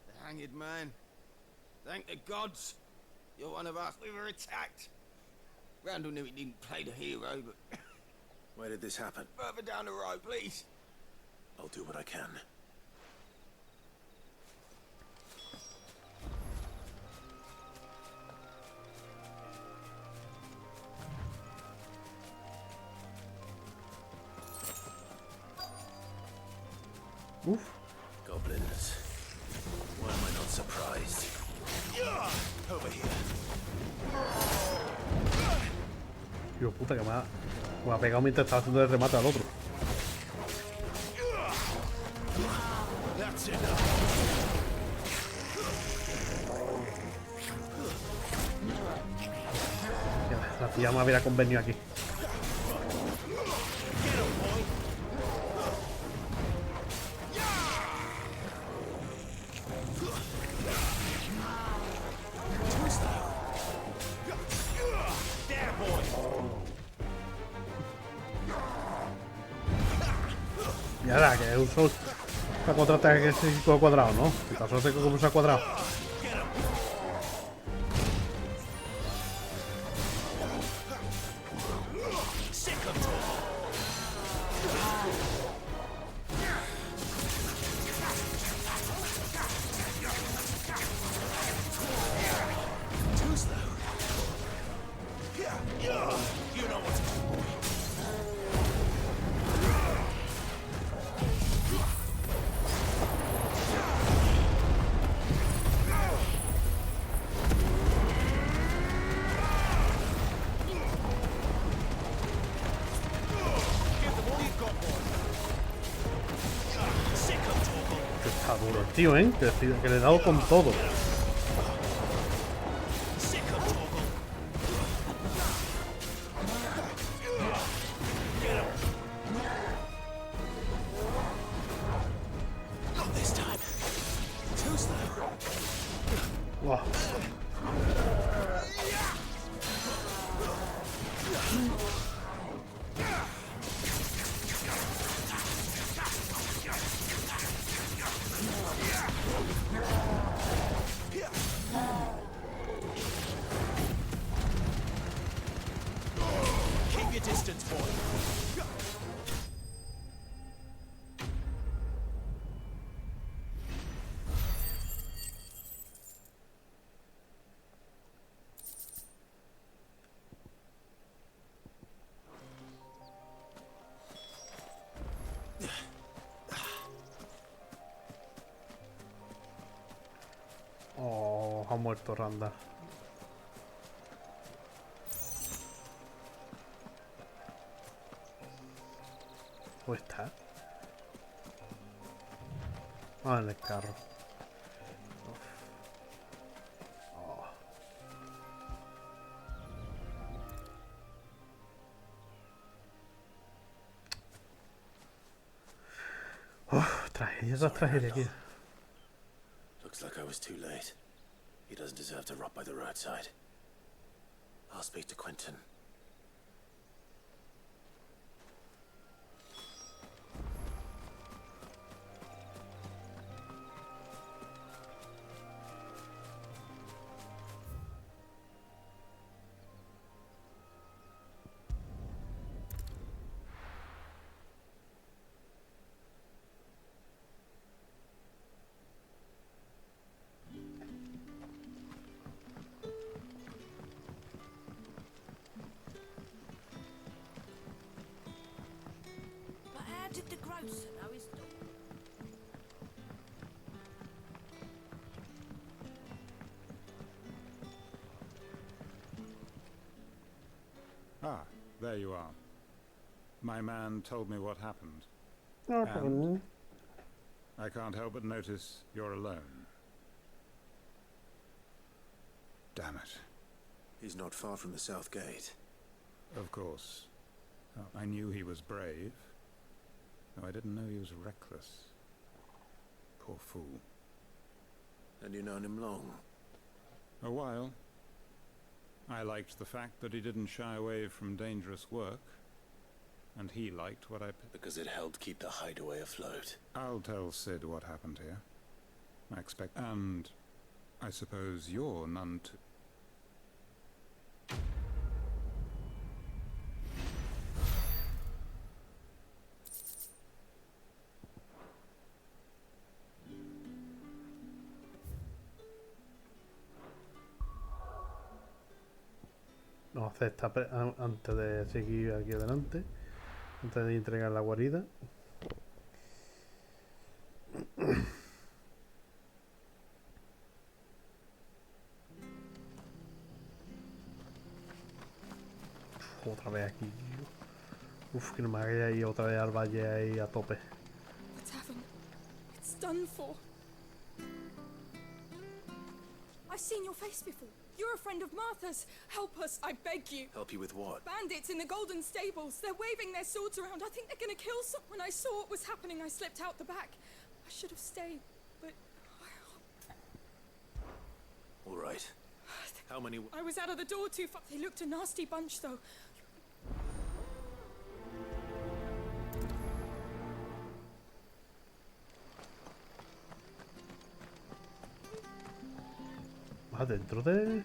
The hanged man. Thank the gods. You're one of us. We were attacked. Randall knew he didn't play the hero, but... Where did this happen? Further down the road, please. I'll do what I can. Oof. Goblins. Why am I not surprised? Over here. Dios puta, que me ha pegado mientras estaba haciendo el remate al otro. That's enough. La tía me había convenio aquí. Y ahora que uso la contraataque que se situó cuadrado, ¿no? Si pasó sé cómo usa cuadrado. Está duro el tío, ¿eh? Que le he dado con todo. Wow. Keep your distance, boy. Oh, ha muerto Randa. ¿Dónde está? Ah, en el carro. Oh. Tragedia tras tragedia aquí. Looks like I was too late. He doesn't deserve to rot by the roadside. I'll speak to Quentin. But how did the grocer know his dog? Ah, there you are. My man told me what happened. No And problem. I can't help but notice you're alone. Damn it. He's not far from the south gate. Of course. Oh, I knew he was brave. No, I didn't know he was reckless. Poor fool. And you known him long? A while. I liked the fact that he didn't shy away from dangerous work. And he liked what I... Because it helped keep the hideaway afloat. I'll tell Sid what happened here. I expect... And I suppose you're none too... Vamos a hacer esta antes de seguir aquí adelante. Antes de entregar la guarida. Otra vez aquí. Uf, que no me haga ahí otra vez al valle ahí a tope. What's happened? It's done for. I've seen your face before. You're a friend of Martha's. Help us, I beg you. Help you with what? Bandits in the Golden Stables. They're waving their swords around. I think they're gonna kill someone. When I saw what was happening, I slipped out the back. I should have stayed, but... All right. How many... I was out of the door too far. They looked a nasty bunch, though. Ah, dentro de...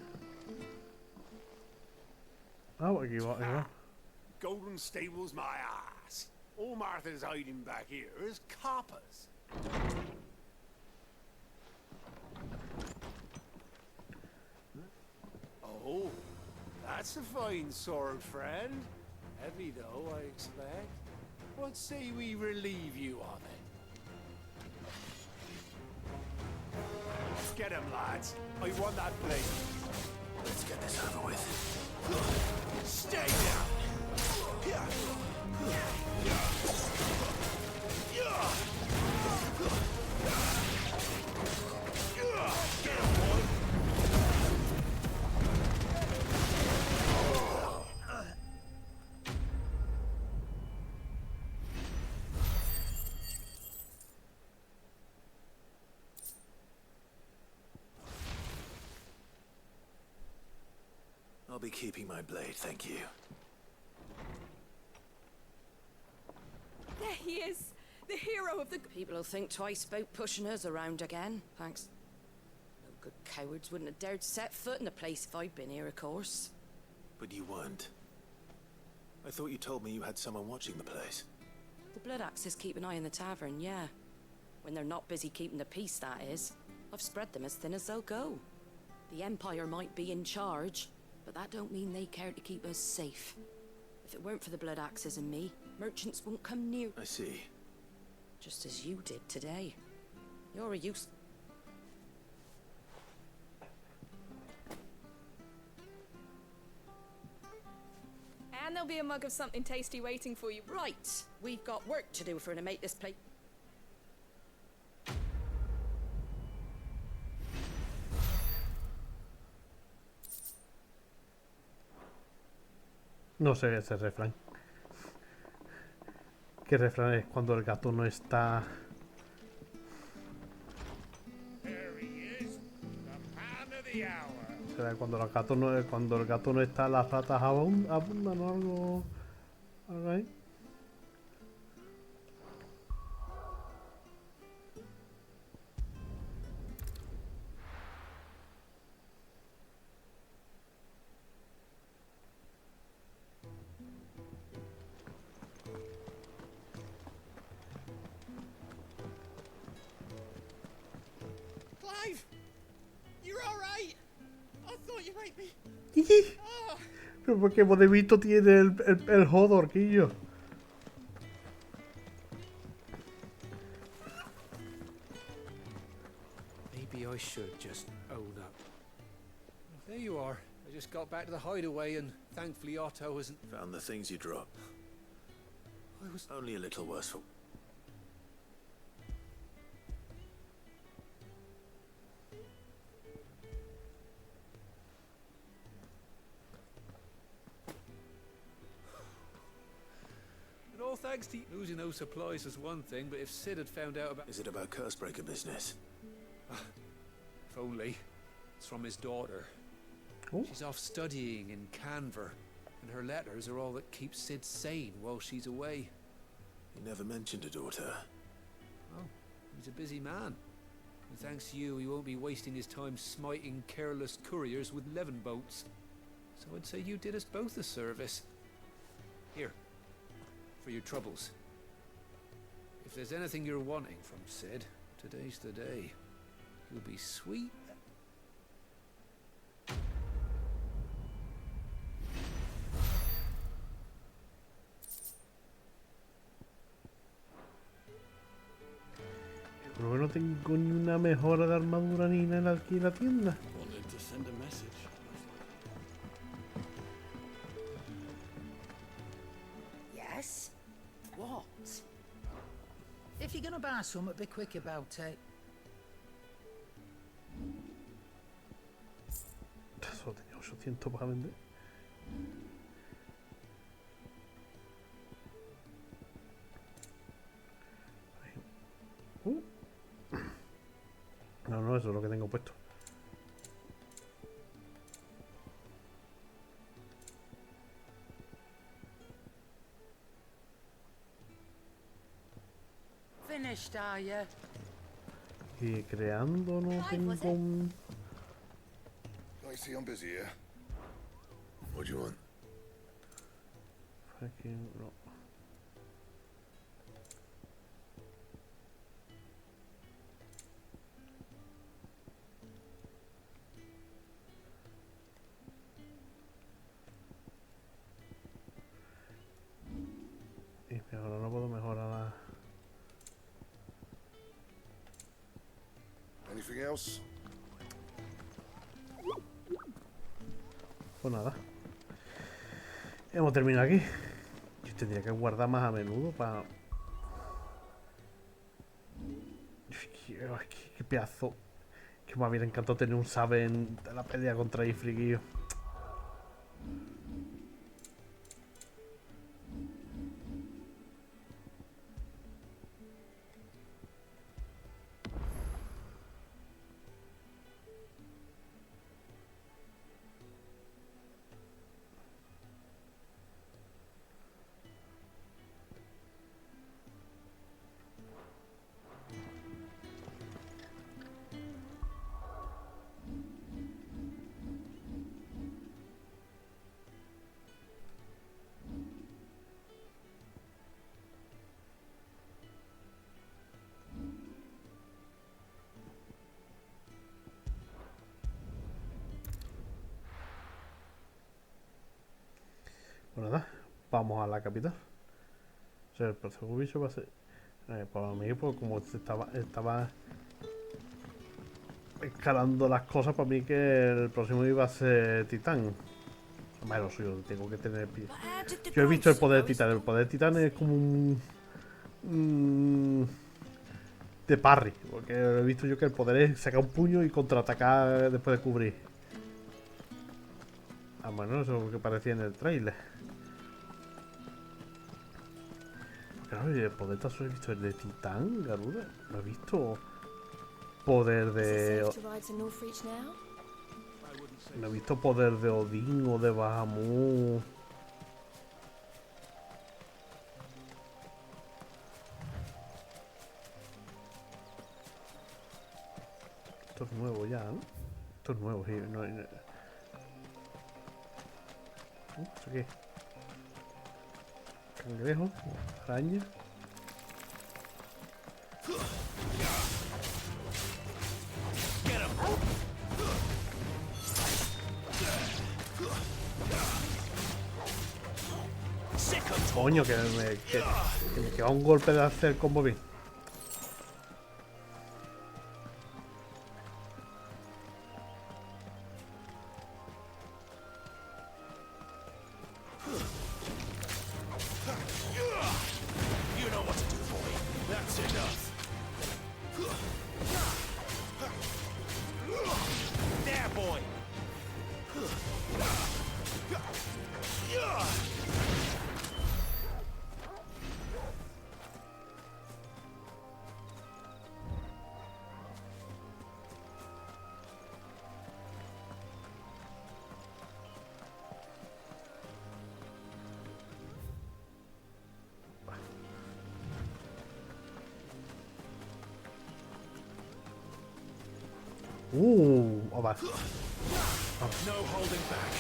Ah, aquí va, aquí va. Golden Stable's my ass. All Martha's hiding back here is coppers. Oh, that's a fine sword, friend. Heavy though, I expect. What say we relieve you of it? Let's get him, lads. I want that blade. Let's get this over with. Stay down. Get him, boy. I'll be keeping my blade, thank you. There he is! The hero of the... People will think twice about pushing us around again, thanks. No good cowards wouldn't have dared set foot in the place if I'd been here, of course. But you weren't. I thought you told me you had someone watching the place. The Blood Axes keep an eye on the tavern, yeah. When they're not busy keeping the peace, that is. I've spread them as thin as they'll go. The Empire might be in charge, but that don't mean they care to keep us safe. If it weren't for the Blood Axes and me, merchants won't come near. I see. Just as you did today. You're a use... And there'll be a mug of something tasty waiting for you. Right! We've got work to do for to make this place... No sé ese refrán. ¿Qué refrán es cuando el gato no está? ¿Será cuando el gato no está, las ratas abundan o algo ahí? Clive! You're alright! I thought you might be... Oh. Pero porque Bodevito tiene el Hodor, Quillo. Maybe I should just own up. There you are. I just got back to the hideaway and thankfully Otto hasn't... Found the things you dropped. I was... Only a little worse for... And all thanks to... Losing those supplies was one thing, but if Sid had found out about... Is it about Cursebreaker business? If only. It's from his daughter. Oh. She's off studying in Canver, and her letters are all that keeps Sid sane while she's away. He never mentioned a daughter. Oh, he's a busy man. And thanks to you, he won't be wasting his time smiting careless couriers with levin boats. So I'd say you did us both a service. Here, for your troubles. If there's anything you're wanting from Sid, today's the day. He'll be sweet. Pero no tengo ni una mejora de armadura ni nada aquí en la tienda. Wanted to send a message. Yes? What? If you're gonna buy something, be quick about it. Solo tenía 800 para vender. No, eso es lo que tengo puesto. Finished, are you? Y creando no tengo un... I see I'm busy here. What do you want? Fucking no. Y ahora no puedo mejorar la... Anything else? Pues nada. Hemos terminado aquí. Yo tendría que guardar más a menudo para... Qué pedazo. Que me hubiera encantado tener un sable en la pelea contra Ifriquillo. Pues nada, vamos a la capital. O sea, el próximo bicho va a ser... para mí, pues como estaba escalando las cosas, para mí que el próximo iba a ser Titán. Bueno, suyo, tengo que tener pie. Yo he visto el poder de Titán. El poder de Titán es como un... de parry. Porque he visto yo que el poder es sacar un puño y contraatacar después de cubrir. Ah, bueno, eso es lo que parecía en el trailer. Claro, el poder de he visto el de Titán, Garuda. No he visto poder de... No he visto poder de Odín o de Bahamut. Esto es nuevo ya, ¿no? Esto es nuevo, sí. ¿Esto qué? Cangrejo, araña. Coño, que me queda un golpe de hacer combo bien. Oh, va. No holding back.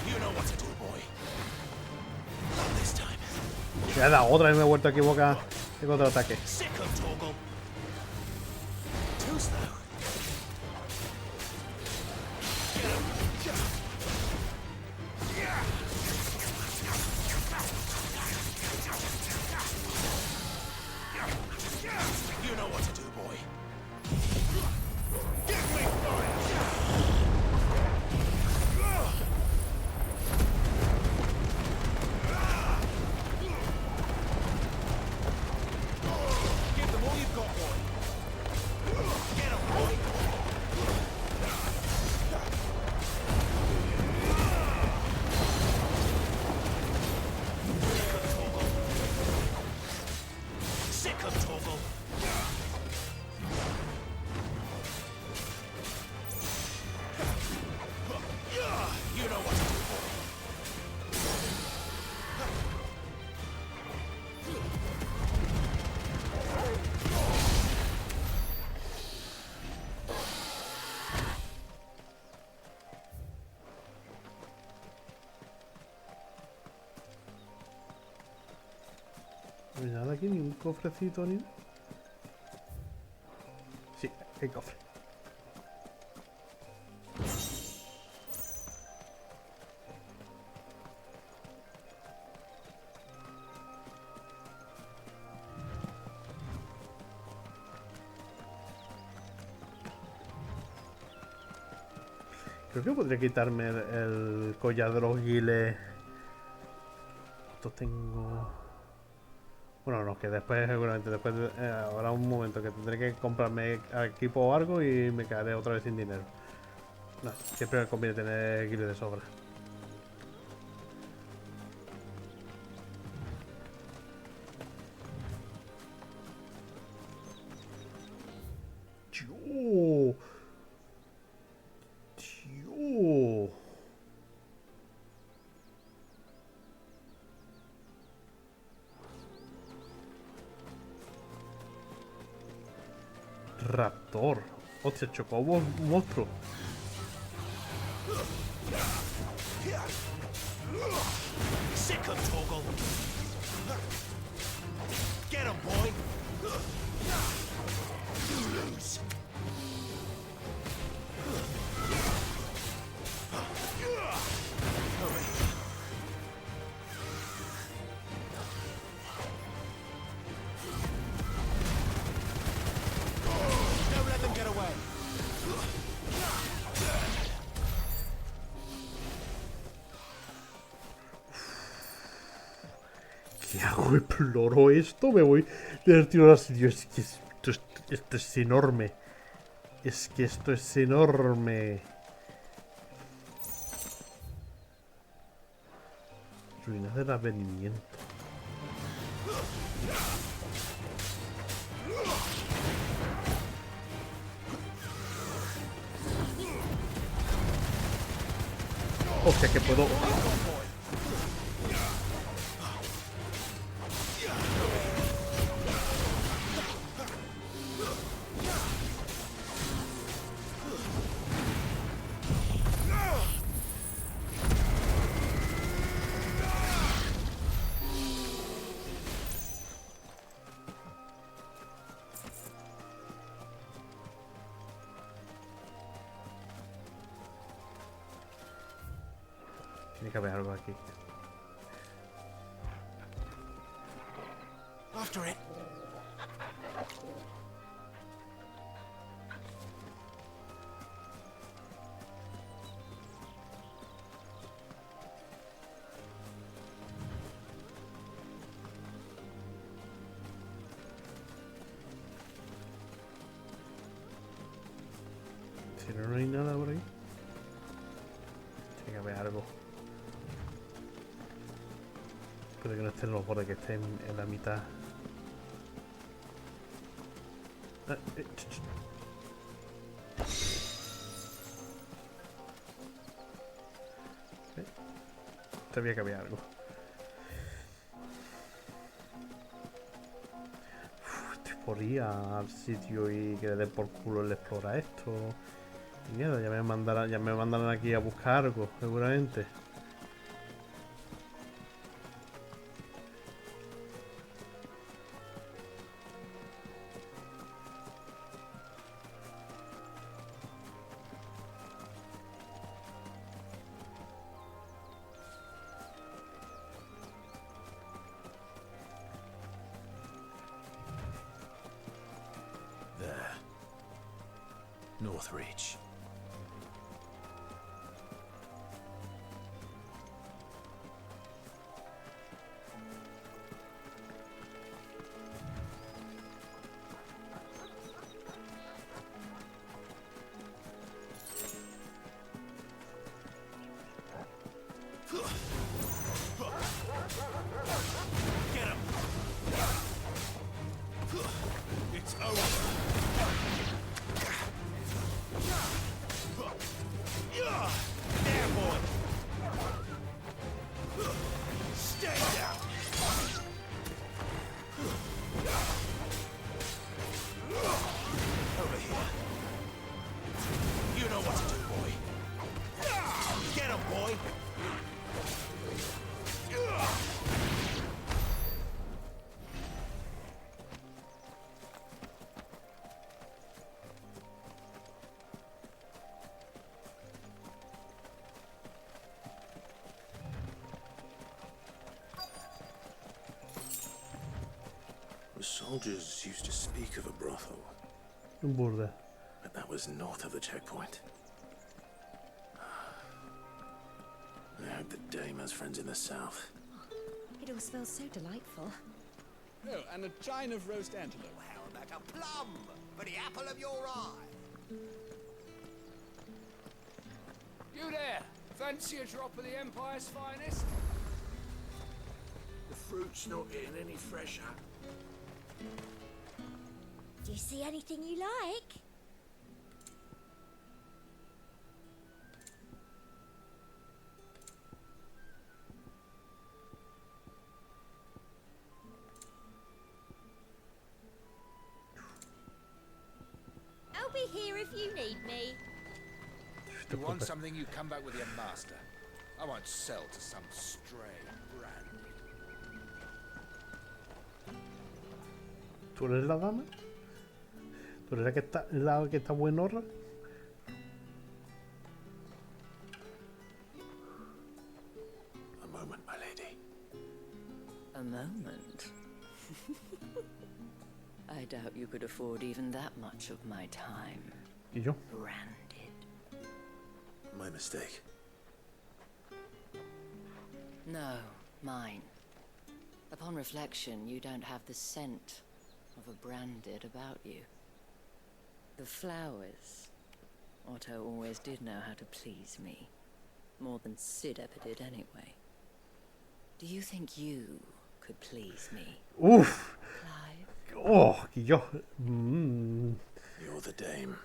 You know what to do, boy. Not this time. Ya la otra vez me he vuelto a equivocar en contraataque. Sick of Torgal. Too slow. You know what to do, boy. Give me fire. Give them all you've got, boy. Get 'em. No hay nada aquí, ni un cofrecito ni... Sí, hay cofre. Creo que podría quitarme el collar de los guiles. Esto tengo... Bueno, no, que después seguramente, después habrá un momento que tendré que comprarme equipo o algo y me quedaré otra vez sin dinero. No, siempre me conviene tener guiles de sobra. ¡Tío! ¡Tío! Raptor. Hostia, chocobo monstruo. Sick of Toggle. Get him, boy. You lose. Don't let them get away. ¿Qué hago? ¿Exploro esto? Me voy del tiro así. Dios, es que esto es enorme. Es que esto es enorme. Ruinas del avenimiento. Hostia, que puedo... Tiene que haber algo aquí. After it. Si no, no hay nada por ahí. Tiene que haber algo. Puede que no estén los bordes, que estén en la mitad. Sabía que había algo. Estoy por ir al sitio y que le dé por culo el explora esto. Mierda, ya me mandarán aquí a buscar algo, seguramente. Northridge. Get him. It's over. There, boy. Stay down. Over here. You know what to do, boy. Get him, boy. Soldiers used to speak of a brothel, Un burdel. but that was north of the checkpoint. I hope the dame has friends in the south. It all smells so delightful. Oh, and a chine of roast antelope. How about a plum for the apple of your eye? You there! Fancy a drop of the Empire's finest? The fruit's not getting any fresher. Do you see anything you like? I'll be here if you need me. You want something, you come back with your master. I won't sell to some stray brand. ¿Tú eres la dama? ¿Tú eres la que está buenorra? A moment, my lady. A moment? I doubt you could afford even that much of my time. ¿Y yo? Branded. My mistake. No, mine. Upon reflection, you don't have the scent of a branded about you. The flowers. Otto always did know how to please me. More than Sid ever did anyway. Do you think you could please me? Oof! Clive? Oh, que yo... You're the dame.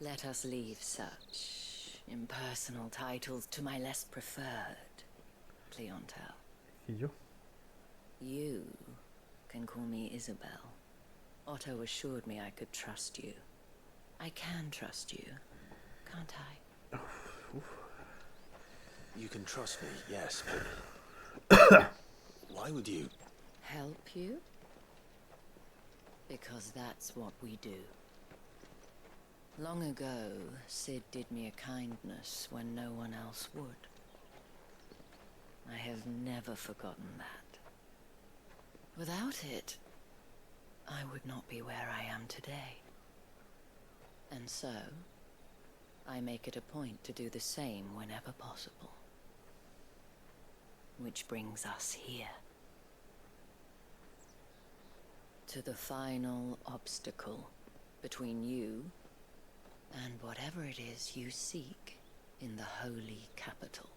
Let us leave such impersonal titles to my less preferred clientele. ¿Y yo? You can call me Isabel. Otto assured me I could trust you. I can trust you, can't I? You can trust me, yes, but... Why would you... Help you? Because that's what we do. Long ago, Sid did me a kindness when no one else would. I have never forgotten that. Without it, I would not be where I am today. And so, I make it a point to do the same whenever possible. Which brings us here. To the final obstacle between you and whatever it is you seek in the holy capital.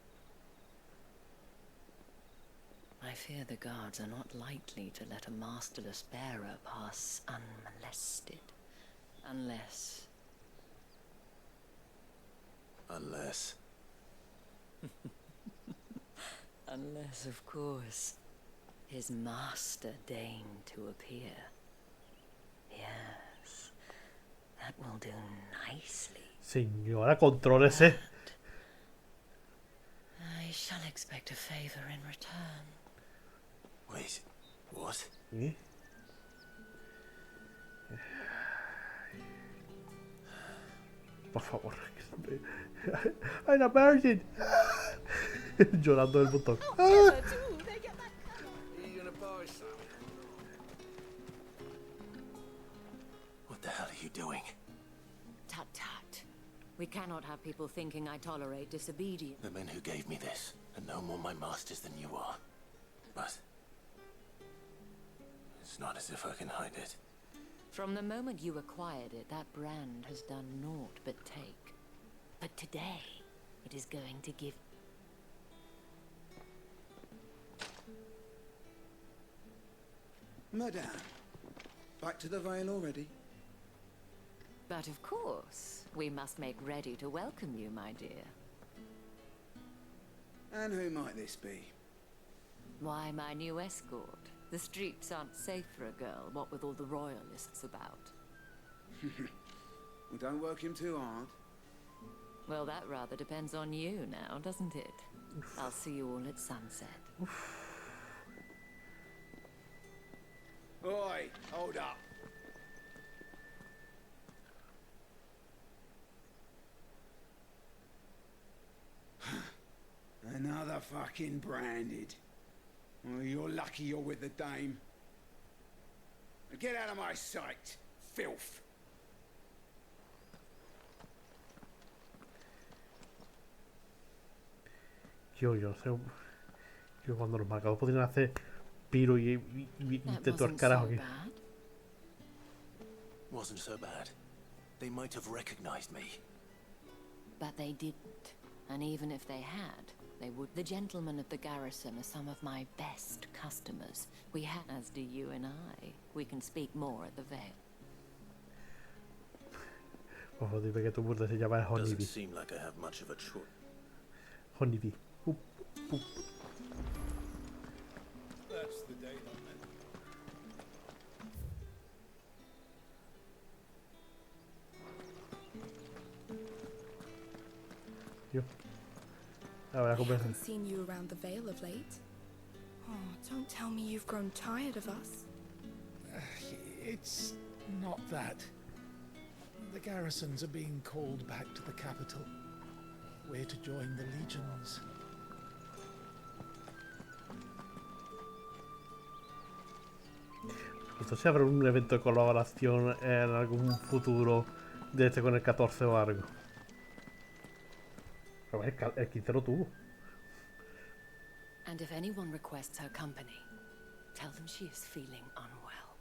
I fear the guards are not likely to let a masterless bearer pass unmolested. Unless... Unless, of course, his master deigned to appear. Yes, that will do nicely. Señora, contrólese. I shall expect a favor in return. Wait, what? ¿Eh? Por favor. I'm a virgin. Llorando del botón. You gonna buy some? What the hell are you doing? Tut tut. We cannot have people thinking I tolerate disobedience. The men who gave me this are no more my masters than you are. But... it's not as if I can hide it. From the moment you acquired it, that brand has done naught but take. But today, it is going to give... Madame, back to the Vale already? But of course, we must make ready to welcome you, my dear. And who might this be? Why, my new escort. The streets aren't safe for a girl, what with all the royalists about. Well, don't work him too hard. Well, that rather depends on you now, doesn't it? I'll see you all at sunset. Oi, hold up. Another fucking branded. Well, you're lucky you're with the dame. Now get out of my sight, filth. Yo no sé. Yo cuando los marcadores podrían hacer piro y te todo el carajo aquí. Wasn't so bad. They might have recognized me. But they didn't. And even if they had, they would. The gentlemen of the garrison are some of my best customers. We have, as do you and I. We can speak more at the Vale. Ojo, dime que tu burda se llama Doesn't Honeybee. seem like I have much of a choice. Honeybee. That's the day, then. Yo. A ver, la I conversación. haven't seen you around the Vale of late. Oh, don't tell me you've grown tired of us. It's not that. The garrisons are being called back to the capital. We're to join the legions. Entonces habrá un evento de colaboración en algún futuro de este con el 14 o algo. Pero el 15 lo tuvo. And if anyone requests her company, tell them she is feeling unwell.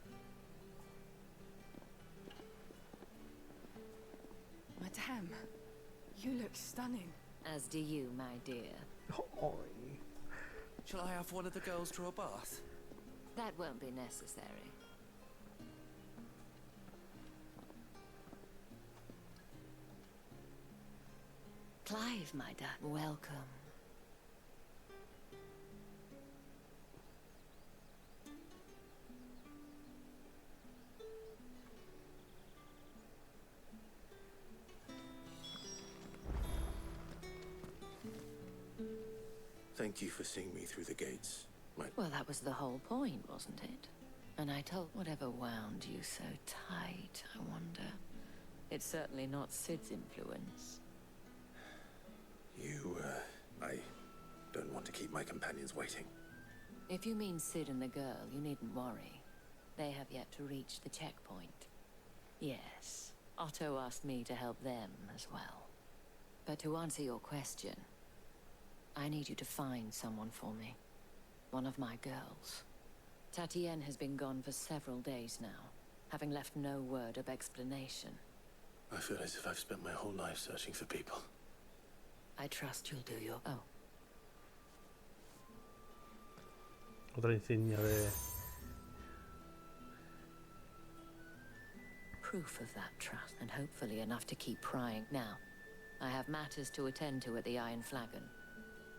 Madame, you look stunning. As do you, my dear. Shall I have one of the girls draw a bath? That won't be necessary. Clive, my dad, welcome. Thank you for seeing me through the gates. Well, that was the whole point, wasn't it? And I told whatever wound you so tight, I wonder. It's certainly not Sid's influence. I don't want to keep my companions waiting. If you mean Sid and the girl, you needn't worry. They have yet to reach the checkpoint. Yes, Otto asked me to help them as well. But to answer your question, I need you to find someone for me. One of my girls. Tatienne has been gone for several days now, having left no word of explanation. I feel as if I've spent my whole life searching for people. I trust you'll do your... Oh. Otra insignia de... Proof of that trust, and hopefully enough to keep prying. Now, I have matters to attend to at the Iron Flagon.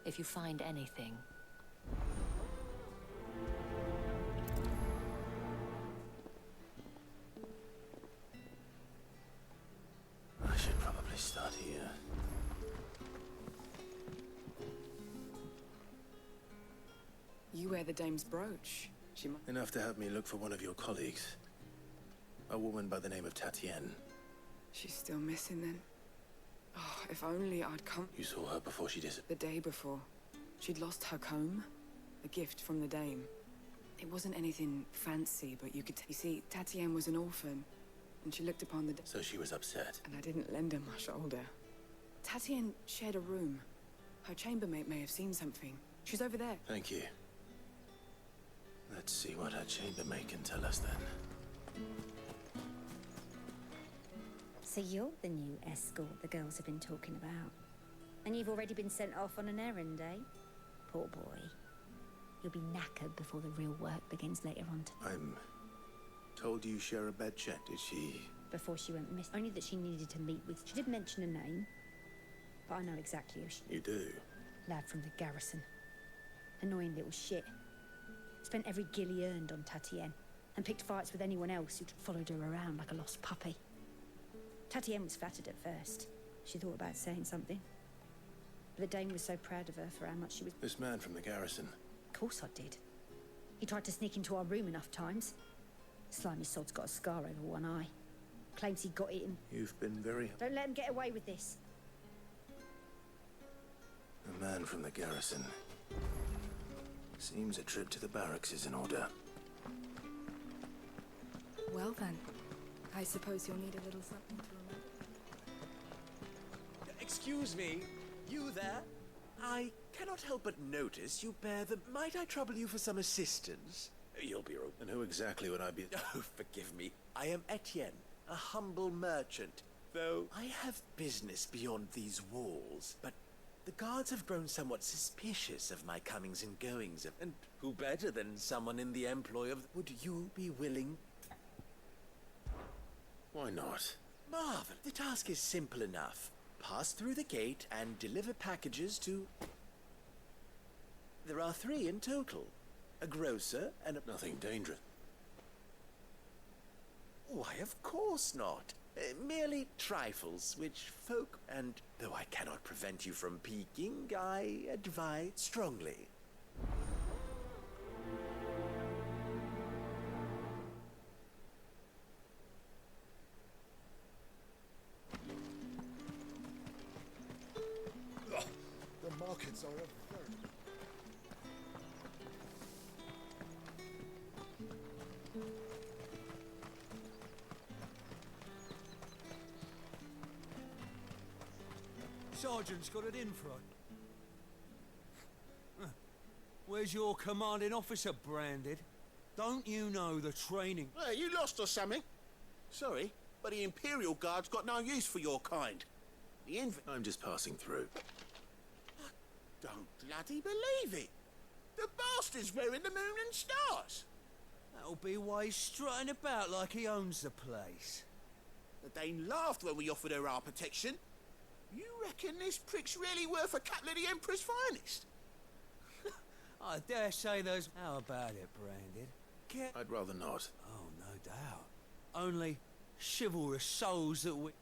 If you find anything... I should probably start here. You wear the dame's brooch. She might... Enough to have me look for one of your colleagues. A woman by the name of Tatienne. She's still missing then. Oh, if only I'd come... You saw her before she disappeared? The day before. She'd lost her comb. A gift from the dame. It wasn't anything fancy, but you could... You see, Tatienne was an orphan. And she looked upon the... So she was upset. And I didn't lend her my shoulder. Tatienne shared a room. Her chambermaid may have seen something. She's over there. Thank you. Let's see what her chambermaid can tell us then. So you're the new escort the girls have been talking about. And you've already been sent off on an errand, eh? Poor boy. You'll be knackered before the real work begins later on tonight. I'm told you share a bed chat. Did she... Before she went missing. Only that she needed to meet with... She did mention a name. But I know exactly who she... You do? Lad from the garrison. Annoying little shit. Spent every guil he earned on Tatienne. And picked fights with anyone else who'd followed her around like a lost puppy. Tatienne was flattered at first. She thought about saying something. But the dame was so proud of her for how much she was... This man from the garrison. Of course I did. He tried to sneak into our room enough times. Slimy sod's got a scar over one eye. Claims he got it in... You've been very... Don't let him get away with this. A man from the garrison. Seems a trip to the barracks is in order. Well then, I suppose you'll need a little something to remember. Excuse me, you there? I cannot help but notice you bear the... Might I trouble you for some assistance? You'll be right. And who exactly would I be? Oh, forgive me. I am Etienne, a humble merchant. Though I have business beyond these walls, but the guards have grown somewhat suspicious of my comings and goings, and who better than someone in the employ of... Would you be willing? Why not? Marvel, the task is simple enough. Pass through the gate and deliver packages to... There are 3 in total. A grocer and a... Nothing dangerous. Why, of course not. Merely trifles, which folk... And though I cannot prevent you from peeking, I advise strongly. The markets are everywhere. Sergeant's got it in front. Where's your commanding officer branded? Don't you know the training? Hey, you lost or something? Sorry, but the Imperial Guard's got no use for your kind. I'm just passing through. I don't bloody believe it. The bastard's wearing the moon and stars. That'll be why he's strutting about like he owns the place. The Dane laughed when we offered her our protection. You reckon this prick's really worth a couple of the Emperor's finest? I dare say there's... How about it, branded? I'd rather not. Oh, no doubt. Only chivalrous souls that we...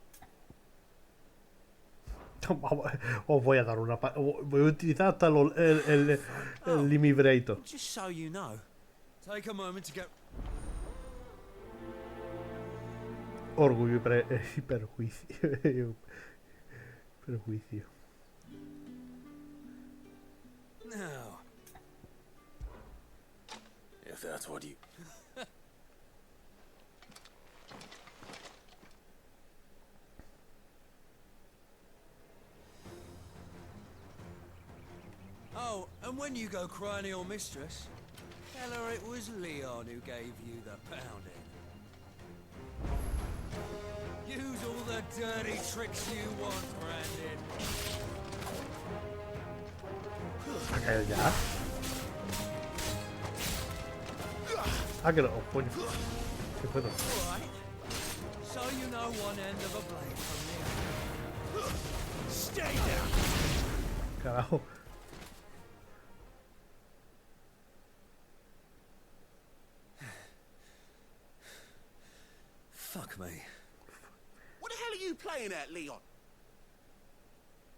Os voy a dar una... Voy a utilizar hasta el limibrator. Just so you know, take a moment to get... Orgullo y perjuicio. Perjuicio. Now... If that's what you... Oh, and when you go crying to your mistress, tell her it was Leon who gave you the pounding. Use all the dirty tricks you want, Brandon. ¿A ya? Ah, que no, coño. ¿Qué pedo? Alright. So you know one end of a blade from the other. Stay down! Carajo. Fuck me. What the hell are you playing at, Leon?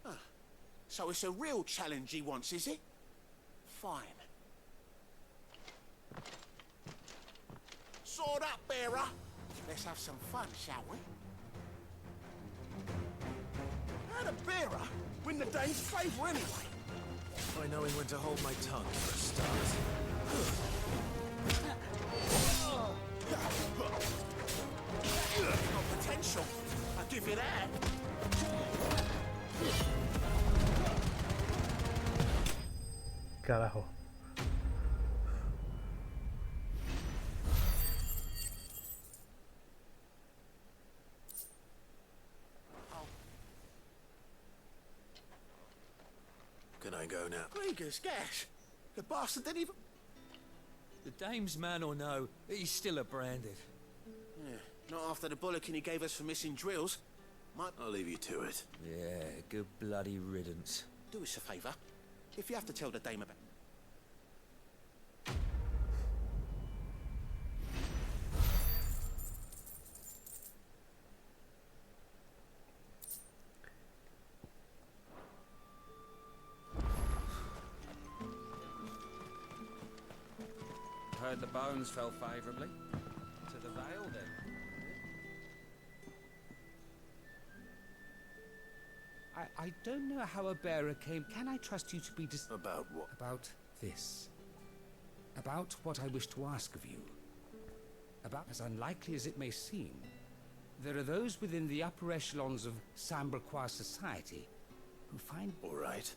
Huh. So it's a real challenge he wants, is it? Fine. Sword up, bearer. Let's have some fun, shall we? How'd a bearer win the Dane's favour anyway? By knowing when to hold my tongue for a start. Got potential. I'll give you that. Carajo. Can I go now? Krieger's gas. The bastard didn't even... The dame's man or no, he's still a branded. Yeah, not after the bollocking he gave us for missing drills. I'll leave you to it. Yeah, good bloody riddance. Do us a favour. If you have to tell the dame about... Heard the bones fell favourably. To the Vale, then. I don't know how a bearer came. Can I trust you to be About what? About this. About what I wish to ask of you. About as unlikely as it may seem, there are those within the upper echelons of Samberquois society who find... All right.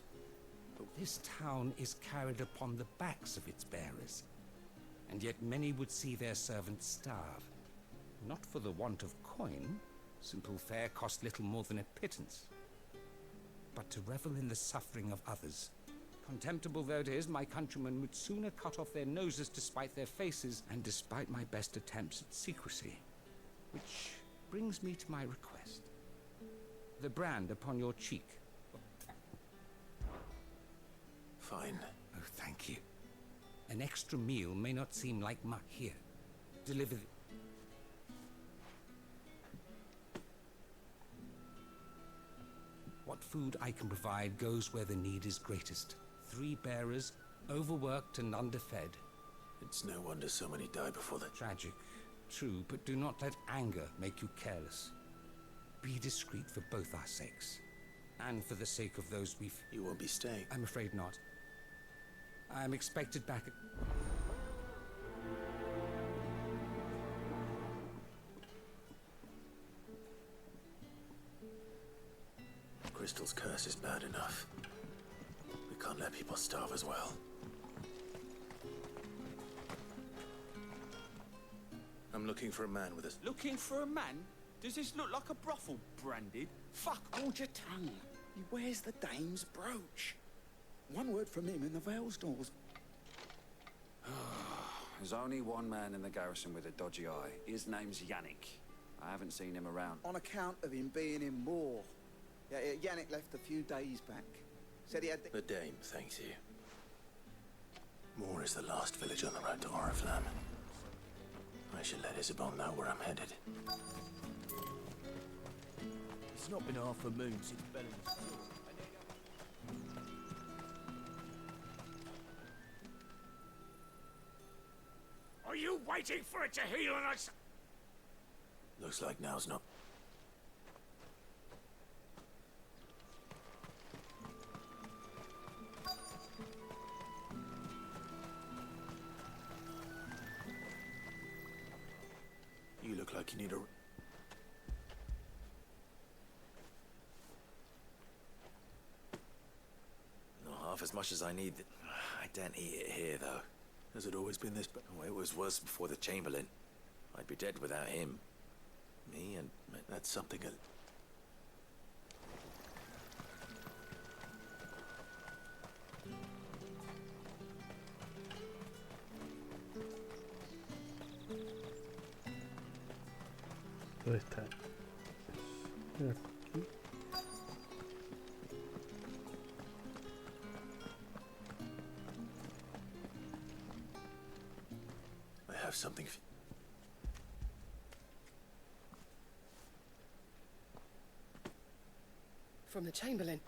This town is carried upon the backs of its bearers, and yet many would see their servants starve. Not for the want of coin, simple fare cost little more than a pittance, but to revel in the suffering of others. Contemptible though it is, my countrymen would sooner cut off their noses to spite their faces, and despite my best attempts at secrecy. Which brings me to my request. The brand upon your cheek. Fine. Oh, thank you. An extra meal may not seem like much here. Deliver the... What food I can provide goes where the need is greatest. 3 bearers, overworked and underfed. It's no wonder so many die before the... Tragic, true, but do not let anger make you careless. Be discreet for both our sakes, and for the sake of those we've... You won't be staying? I'm afraid not. I am expected back at... Crystal's curse is bad enough. We can't let people starve as well. I'm looking for a man with a... Looking for a man? Does this look like a brothel branded? Fuck, hold your tongue. He wears the dame's brooch. One word from him and the Vale's doors. There's only one man in the garrison with a dodgy eye. His name's Yannick. I haven't seen him around. On account of him being in Moor. Yeah, Yannick left a few days back. Said he had The dame thanks you. Moor is the last village on the road to Hora. I should let Isabel know where I'm headed. It's not been half a moon since Bellen's Are you waiting for it to heal on us? Looks like now's not... You look like you need a... Not half as much as I need. I don't eat it here, though. Has it always been this bad? Oh, it was worse before the Chamberlain. I'd be dead without him. Me and... That's something... ¿Dónde está? Aquí. I have something... From the Chamberlain.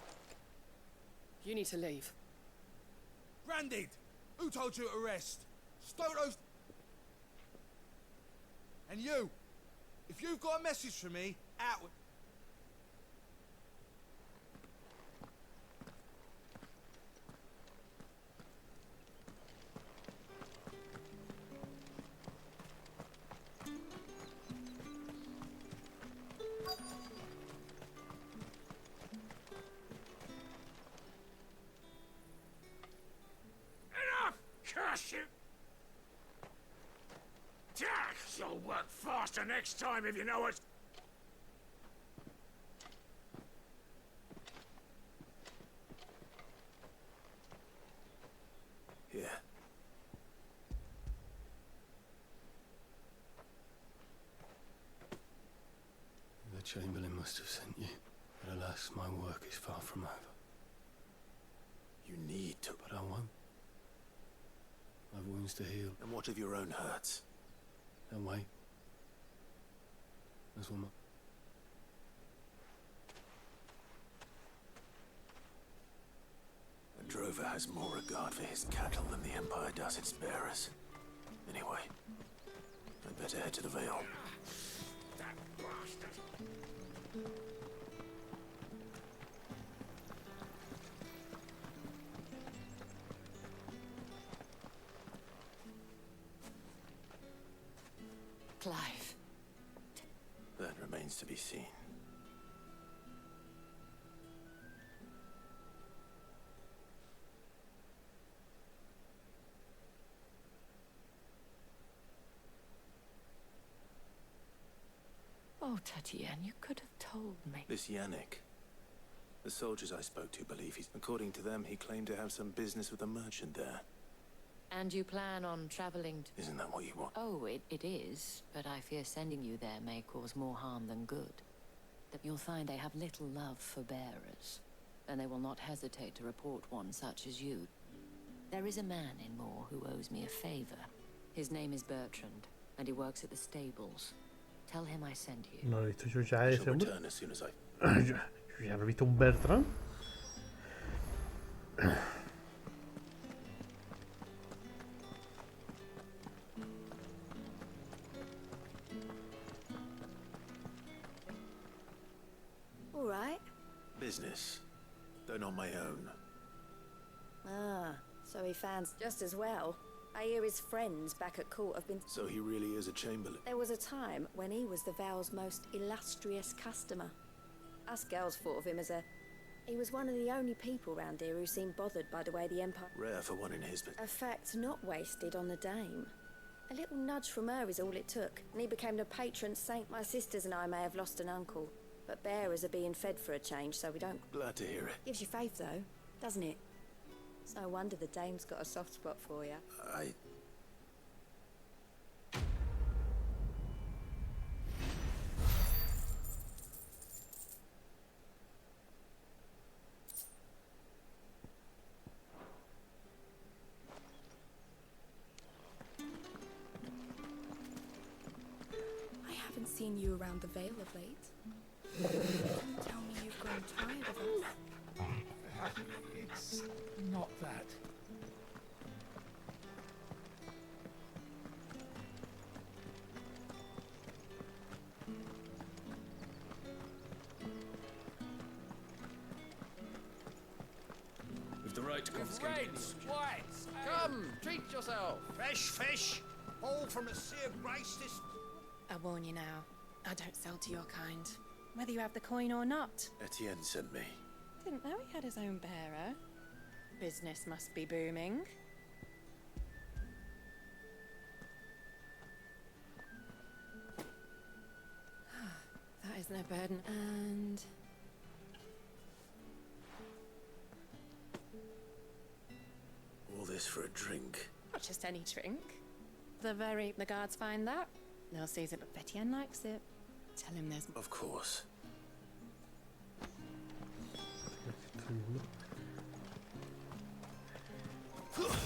You need to leave. Branded! Who told you to rest? Stotos... And you! If you've got a message for me, out with... Enough! Curse you! You'll work faster next time if you know it. Here. The Chamberlain must have sent you, but alas, my work is far from over. You need to... But I won't. I've wounds to heal. And what of your own hurts? Don't wait. As will my... A drover has more regard for his cattle than the Empire does its bearers. Anyway, I'd better head to the Vale. That bastard! Clive. That remains to be seen. Oh, Tatienne, you could have told me. This Yannick. The soldiers I spoke to believe he's... According to them, he claimed to have some business with a merchant there. And you plan on traveling to... Isn't that what you want? Oh, it is, but I fear sending you there may cause more harm than good. That you'll find they have little love for bearers, and they will not hesitate to report one such as you. There is a man in Moore who owes me a favor. His name is Bertrand, and he works at the stables. Tell him I sent you. No lo he visto yo ya ese hombre. Return as soon as I... yo ya no he visto un Bertrand. All right. Business. Though not my own. Ah, so he found just as well. I hear his friends back at court have been... So he really is a chamberlain? There was a time when he was the Vale's most illustrious customer. Us girls thought of him as a... He was one of the only people round here who seemed bothered by the way the Empire... Rare for one in his... A fact not wasted on the dame. A little nudge from her is all it took, and he became the patron saint. My sisters and I may have lost an uncle, but bearers are being fed for a change, so we don't... Glad to hear it. Gives you faith, though, doesn't it? It's no wonder the dame's got a soft spot for you. I haven't seen you around the Vale of late. Tell me you've grown tired of us. It's not that. With the right to confiscate... Reds, whites, come, treat yourself. Fresh fish, all from the Sea of Grace this... I warn you now, I don't sell to your kind, whether you have the coin or not. Etienne sent me. Didn't know he had his own bearer. Business must be booming. That is no burden, and... All this for a drink. Not just any drink. The guards find that. They'll seize it, but Etienne likes it. Tell him there's... Of course.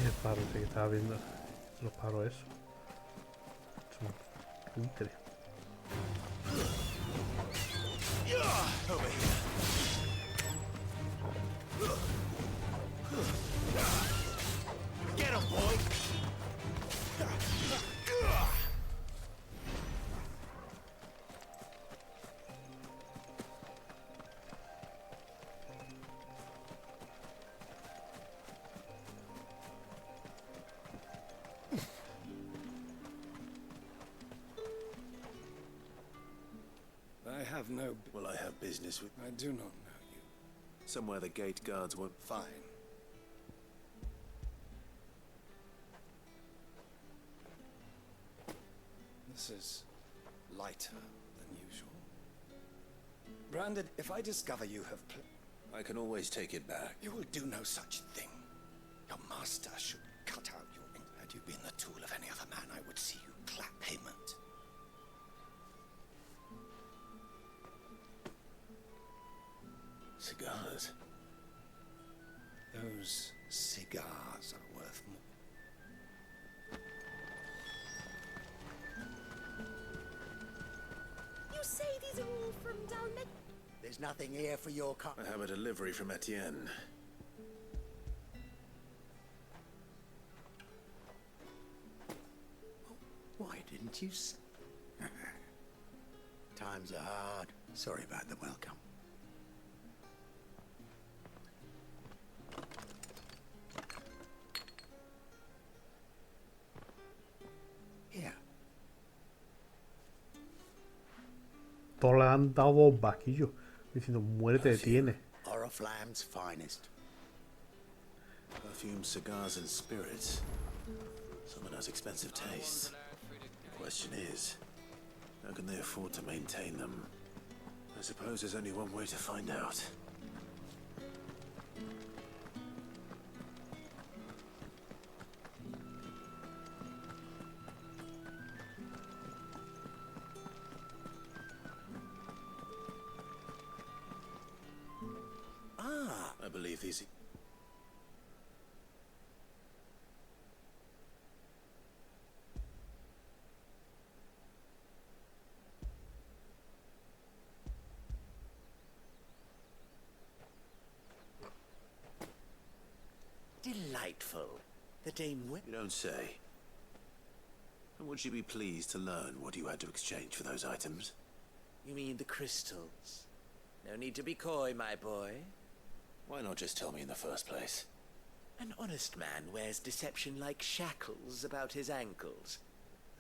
El paro ese que estaba viendo. Los paros eso. Son increíbles. Over here. Get him, boy. I have no... Well, I have business with... I do not know you. Somewhere the gate guards won't... Fine. This is lighter than usual. Branded, if I discover you have... I can always take it back. You will do no such thing. Your master should cut out your... Had you been the tool of any other man, I would see you clap payment. Cigars. Those cigars are worth more. You say these are all from Dalmet? There's nothing here for your cut. I have a delivery from Etienne. Why didn't you say? Times are hard. Sorry about the welcome. Here. todos le han dado bombaquillos diciendo muérete, detiene. Hora Flam's finest. Perfume, cigars, and spirits. Someone has expensive tastes. The question is, how can they afford to maintain them? I suppose there's only one way to find out. I believe these... Delightful. The dame You don't say. And would she be pleased to learn what you had to exchange for those items? You mean the crystals? No need to be coy, my boy. Why not just tell me in the first place? An honest man wears deception like shackles about his ankles.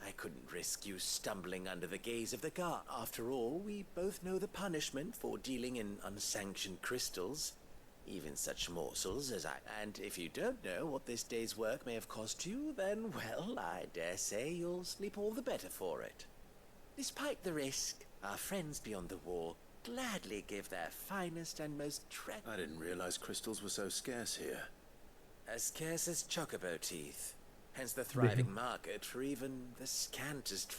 I couldn't risk you stumbling under the gaze of the guard. After all, we both know the punishment for dealing in unsanctioned crystals. Even such morsels as I... And if you don't know what this day's work may have cost you, then, well, I dare say you'll sleep all the better for it. Despite the risk, our friends beyond the wall gladly give their finest and most I didn't realize crystals were so scarce here. As scarce as chocobo teeth. Hence the thriving market for even the scantest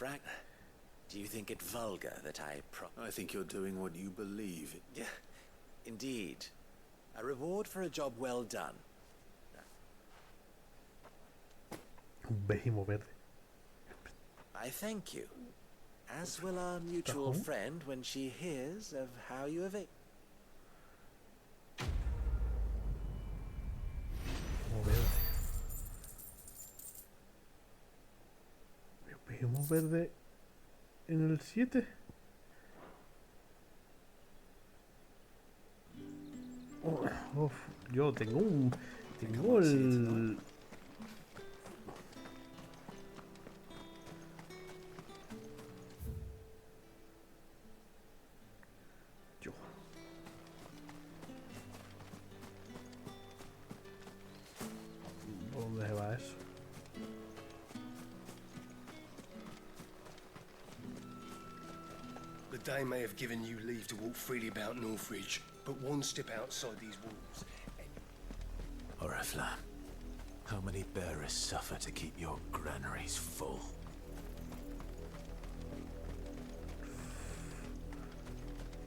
Do you think it vulgar that I think you're doing what you believe. Yeah, indeed. A reward for a job well done. Un behemoth verde. I thank you. As will our mutual friend when she hears of how you have it. Behemoth verde en el 7. Yo tengo un... Tengo el... ¿Dónde se va eso? The day may have given you leave to walk freely about Northridge, but one step outside these walls and... Hora Flam, how many bearers suffer to keep your granaries full?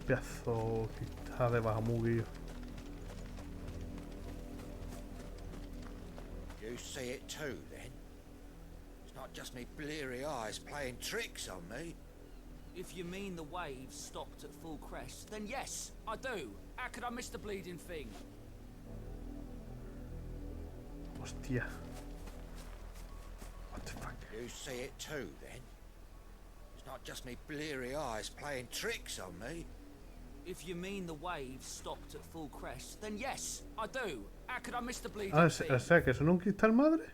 Pedazo que está de bajamuguillo. You see it too, then? It's not just me bleary eyes playing tricks on me. If you mean the waves stopped at full crest, then yes, I do. How could I miss the bleeding thing? Hostia. What the fuck? You see it too, then? It's not just me bleary eyes playing tricks on me. If you mean the waves stopped at full crest, then yes, I do. How could I miss the bleeding thing? O sea, que son un cristal madre.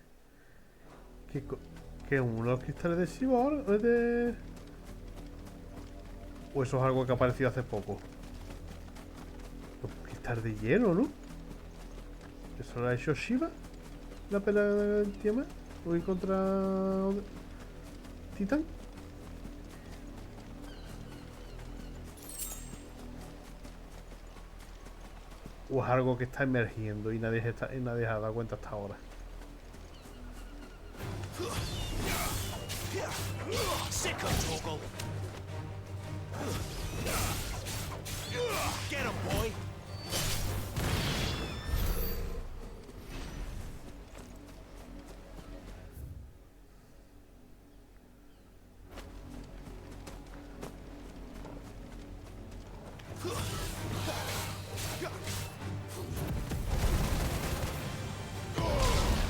Que uno de los cristales de Cyborg es de... O eso es algo que ha aparecido hace poco. Los cristales de hielo, ¿no? ¿Eso lo ha hecho Shiva? ¿La pelea del Tiamat? ¿O contra Titán? ¿O es algo que está emergiendo y nadie se ha dado cuenta hasta ahora? Get him, boy!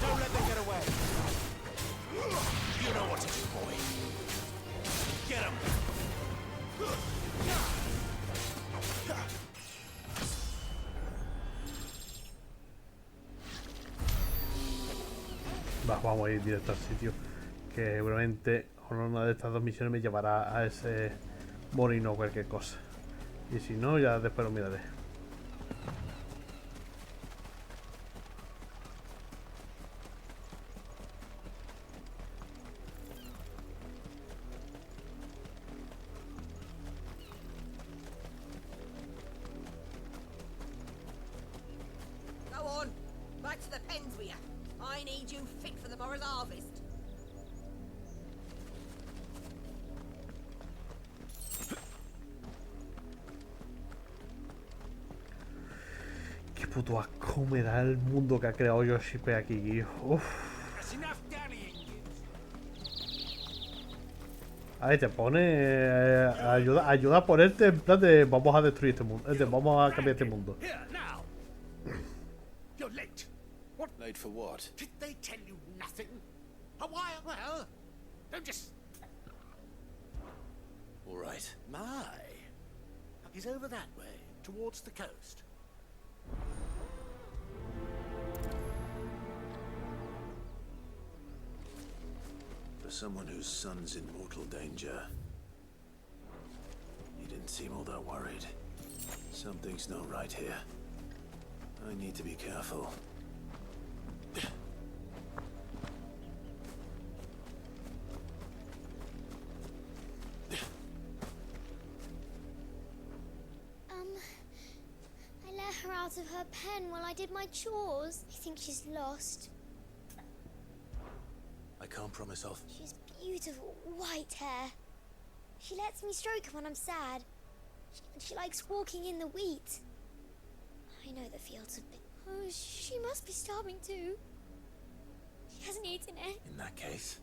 Don't let them get away! You know what to do, boy! Get him! Vamos a ir directo al sitio, que seguramente una de estas dos misiones me llevará a ese morirnos o cualquier cosa. Y si no, ya después lo miraré. Go on, back to the pens with you. I need you fit for the morrow's harvest. Qué puto asco me da el mundo que ha creado Yoshi aquí. Uff. Ahí te pone ayuda a ponerte en plan de vamos a destruir este mundo, vamos a cambiar este mundo. You're late. What? Late for what? Did they tell you nothing? A while, well, don't just... All right. My. He's over that way, towards the coast. For someone whose son's in mortal danger, he didn't seem all that worried. Something's not right here. I need to be careful. I let her out of her pen while I did my chores. I think she's lost. I can't promise I'll... She's beautiful white hair. She lets me stroke her when I'm sad. She likes walking in the wheat. I know the fields have been... Oh, she must be starving too. She hasn't eaten it. In that case...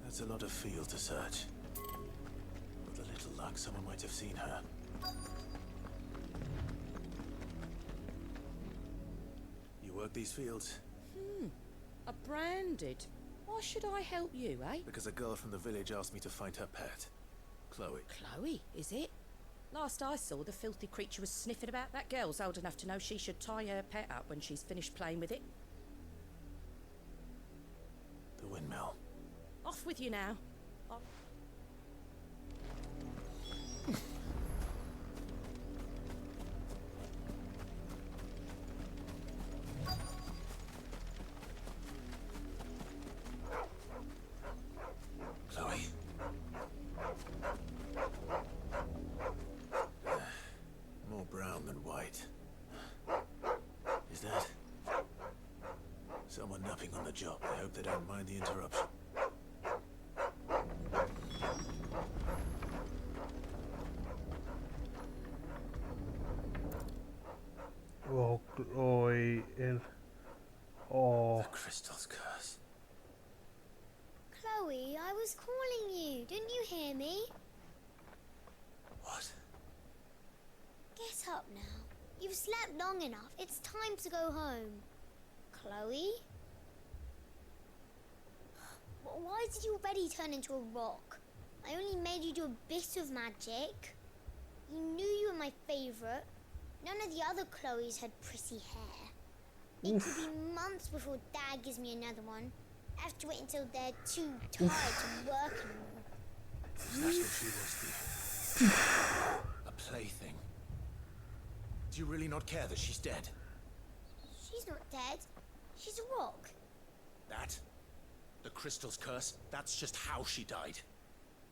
That's a lot of field to search. With a little luck, someone might have seen her. You work these fields? A branded. Why should I help you, eh? Because a girl from the village asked me to find her pet. Chloe. Chloe, is it? Last I saw, the filthy creature was sniffing about that girl's old enough to know she should tie her pet up when she's finished playing with it. The windmill. Off with you now. Chloe. More brown than white. Is that... someone napping on the job? I hope they don't mind the interruption. Oh, Chloe, The crystal's curse. Chloe, I was calling you. Didn't you hear me? What? Get up now. You've slept long enough. It's time to go home. Chloe? Why did you already turn into a rock? I only made you do a bit of magic. You knew you were my favourite. None of the other Chloes had pretty hair. It could be months before Dad gives me another one. I have to wait until they're too tired to work anymore. That's what she was, a plaything. Do you really not care that she's dead? She's not dead. She's a rock. That? The crystal's curse? That's just how she died.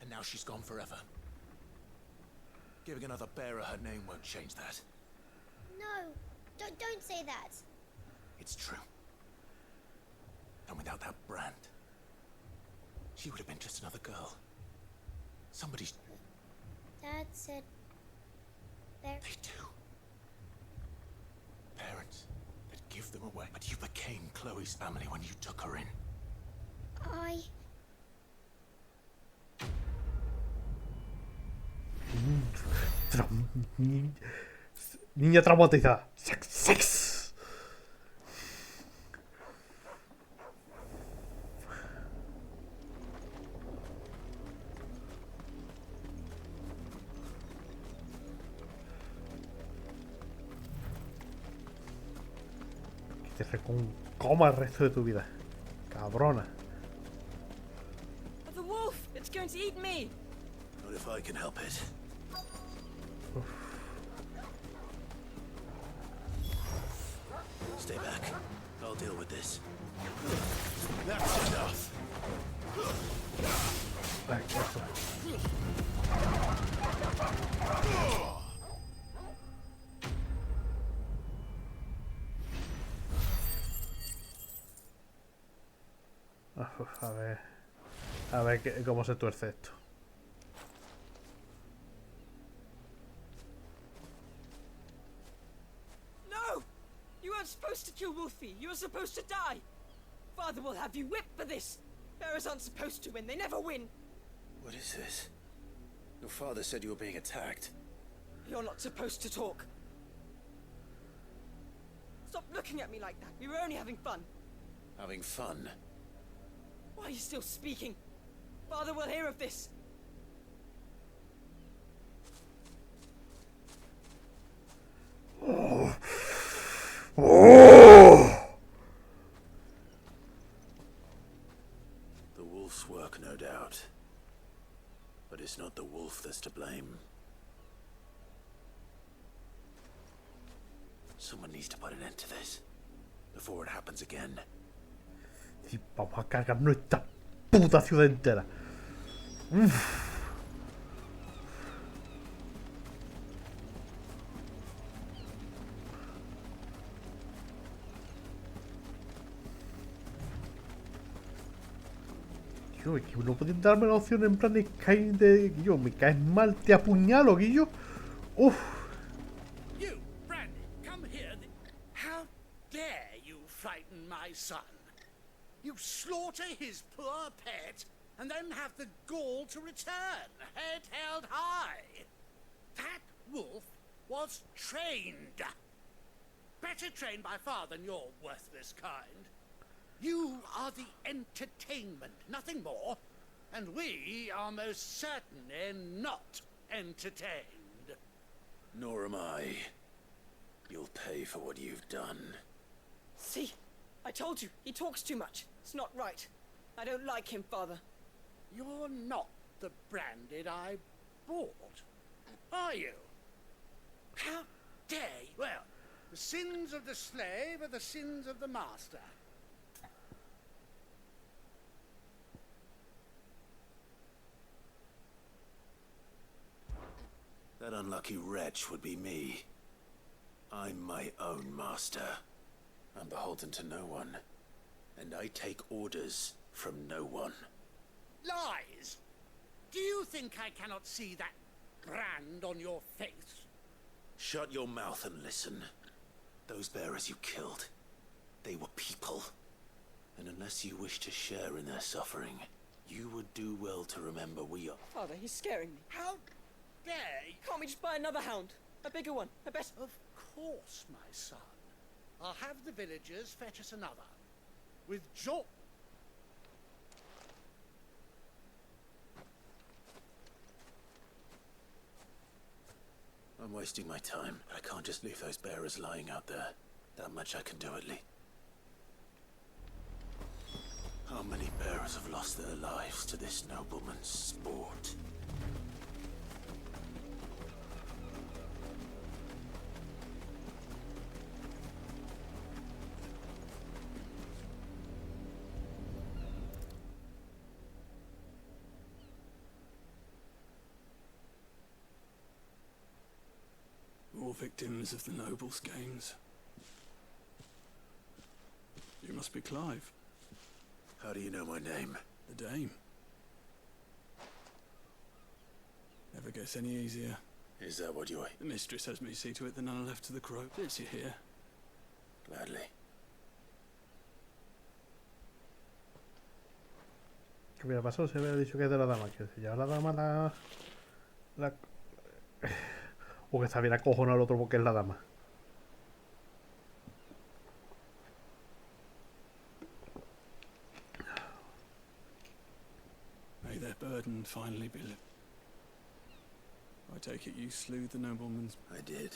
And now she's gone forever. Giving another bearer her name won't change that. No, don't say that. It's true. And without that brand, she would have been just another girl. Somebody's... Dad said... They do. Parents that give them away. But you became Chloe's family when you took her in. Niña traumatizada. Sex. Que te con coma el resto de tu vida. Cabrona. The wolf! It's going to eat me! What if I can help it? Stay back. I'll deal with this. That's enough. Back, eso. A ver cómo se tuerce esto. No! You weren't supposed to kill Wolfie. You were supposed to die. Father will have you whipped for this. Bearers aren't supposed to win. They never win. What is this? Your father said you were being attacked. You're not supposed to talk. Stop looking at me like that. We were only having fun. Having fun? Why are you still speaking? Father will hear of this. The wolf's work, no doubt. But it's not the wolf that's to blame. Someone needs to put an end to this before it happens again. Y vamos a cargarnos esta puta ciudad entera. Tío, es que no podían darme la opción en plan de caer de... Guillo, me caes mal, te apuñalo, Guillo. Uff. You, Brandy, come here. How dare you frighten my son? You slaughter his poor pet, and then have the gall to return, head held high. That wolf was trained. Better trained by far than your worthless kind. You are the entertainment, nothing more. And we are most certainly not entertained. Nor am I. You'll pay for what you've done. See? I told you, he talks too much. It's not right. I don't like him, Father. You're not the Branded I bought, are you? How dare you? Well, the sins of the slave are the sins of the master. That unlucky wretch would be me. I'm my own master. I'm beholden to no one. And I take orders from no one. Lies! Do you think I cannot see that brand on your face? Shut your mouth and listen. Those bearers you killed, they were people. And unless you wish to share in their suffering, you would do well to remember we are... Father, he's scaring me. How dare you? Can't we just buy another hound? A bigger one, a better... Of course, my son. I'll have the villagers fetch us another. With joy. I'm wasting my time. I can't just leave those bearers lying out there. That much I can do at least. How many bearers have lost their lives to this nobleman's sport? All victims of the nobles' games. You must be Clive. How do you know my name? The Dame. Never gets any easier. Is that what you're... The mistress has me see to it that none are left to the crow. It's you here. Gladly. ¿Qué hubiera pasado si hubiera dicho que es de la dama? Que se lleva la dama la... O que está bien acojonado al otro porque es la dama. May their burden finally be lifted. I take it you slew the nobleman's... I did.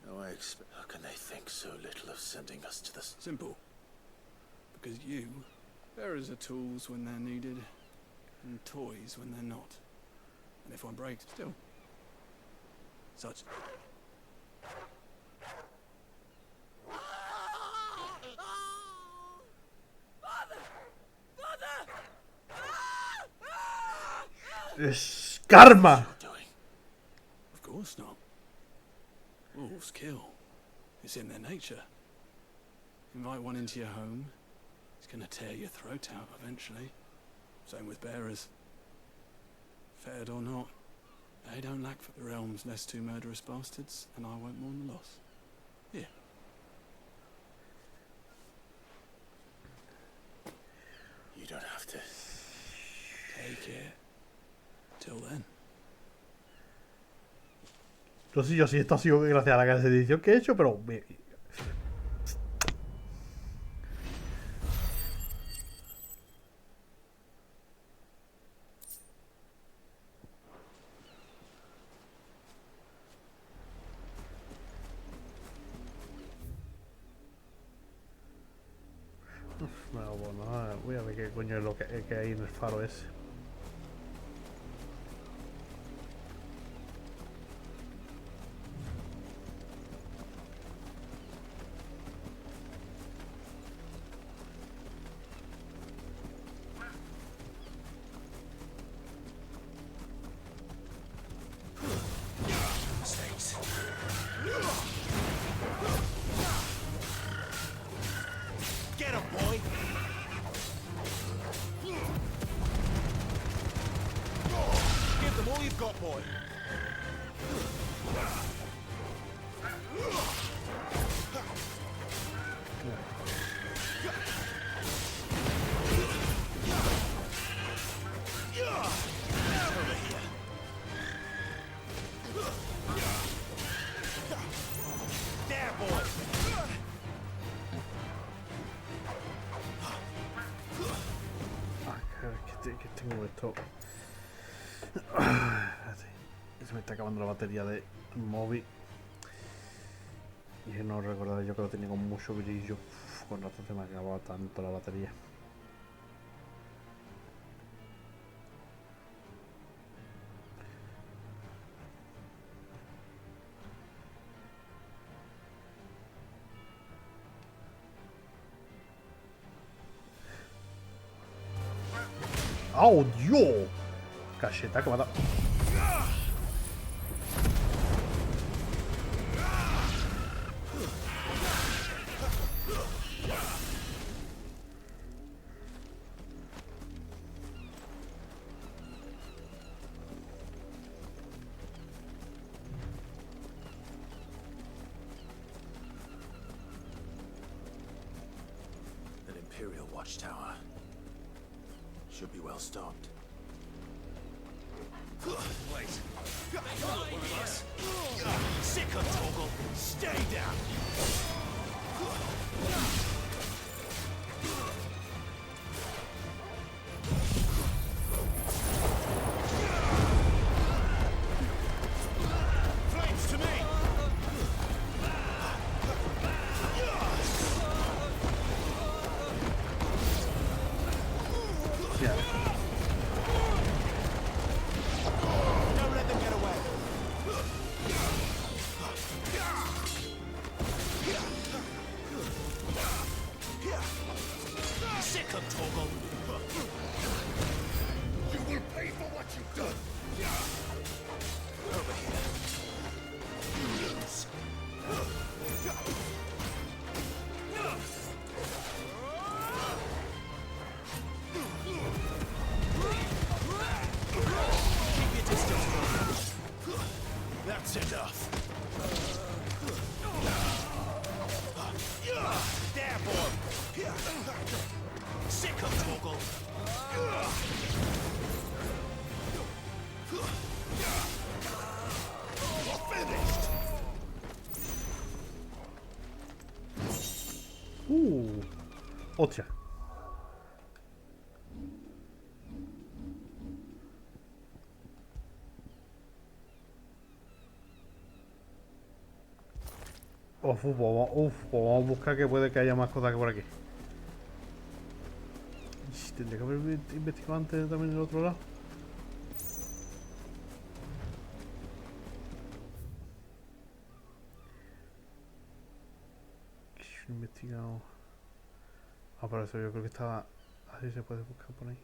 How can they think so little of sending us to this? Simple. Because you, bearers are tools when they're needed, and toys when they're not. And if one breaks, still. Such. Es karma. Of course not. Wolves kill. It's in their nature. Invite one into your home, it's gonna tear your throat out eventually. Same with bearers. Fed or not, they don't lack for the realm's less two murderous bastards, and I won't mourn the loss. Here. You don't have to. Take it. Till then. No sé yo si esto ha sido gracias a la clase de edición que he hecho, pero... No, bueno, voy a ver qué coño es lo que hay en el faro ese. Get him, boy! Give them all you've got, boy! Over here. There, boy! Que tengo esto. Espérate, se me está acabando la batería de móvil. Y no recordaba yo que lo tenía con mucho brillo. Con razón se me acababa tanto la batería. ¡Oh, Dios! Cacheta que me ha dado. An Imperial watchtower. Should be well stocked. Wait. Sick of Toggle. Stay down. Flames to me. Yeah. Don't let them get away. Sick of Toggle. You will pay for what you've done. Over here. Keep your distance. That's enough. There, boy. Sick of Toggle. Finished. Hostia. Pues vamos a buscar que puede que haya más cosas que por aquí. Tendría que haber investigado antes también el otro lado. Investigado. Ah, por eso yo creo que estaba. Así se puede buscar por ahí.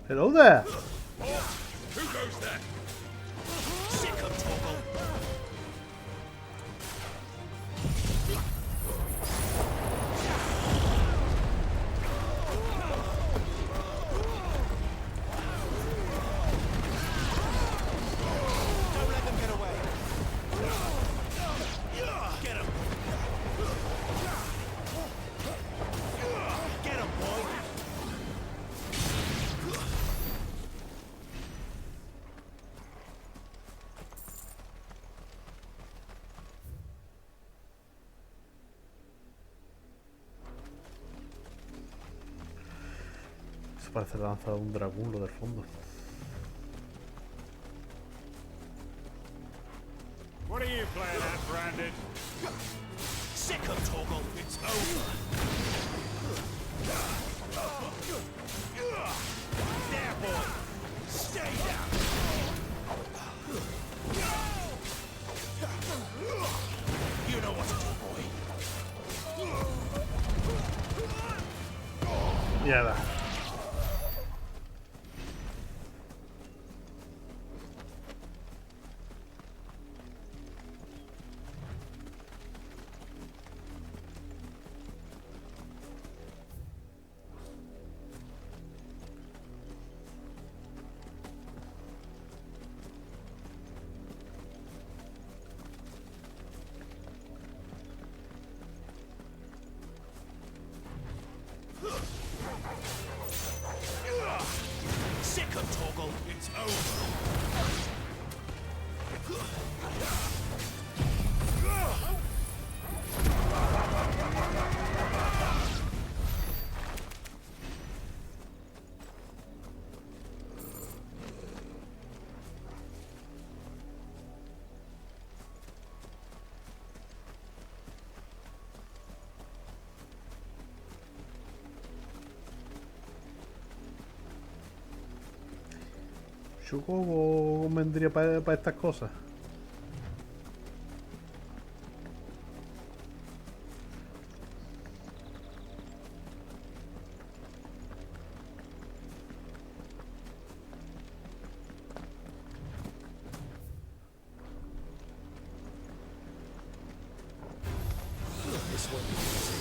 Hello there! Who goes there? Sick of Toggle. Don't let them get away. Get him. Get him, boy. Eso parece la lanza de un dragón, lo del fondo. What are you playing at, Brandon? Sick of Toggle. It's over. There, boy. Stay down. You know what to do, boy. Mierda. Sick of Toggle. It's over. ¿Cómo vendría para estas cosas? This won't be easy.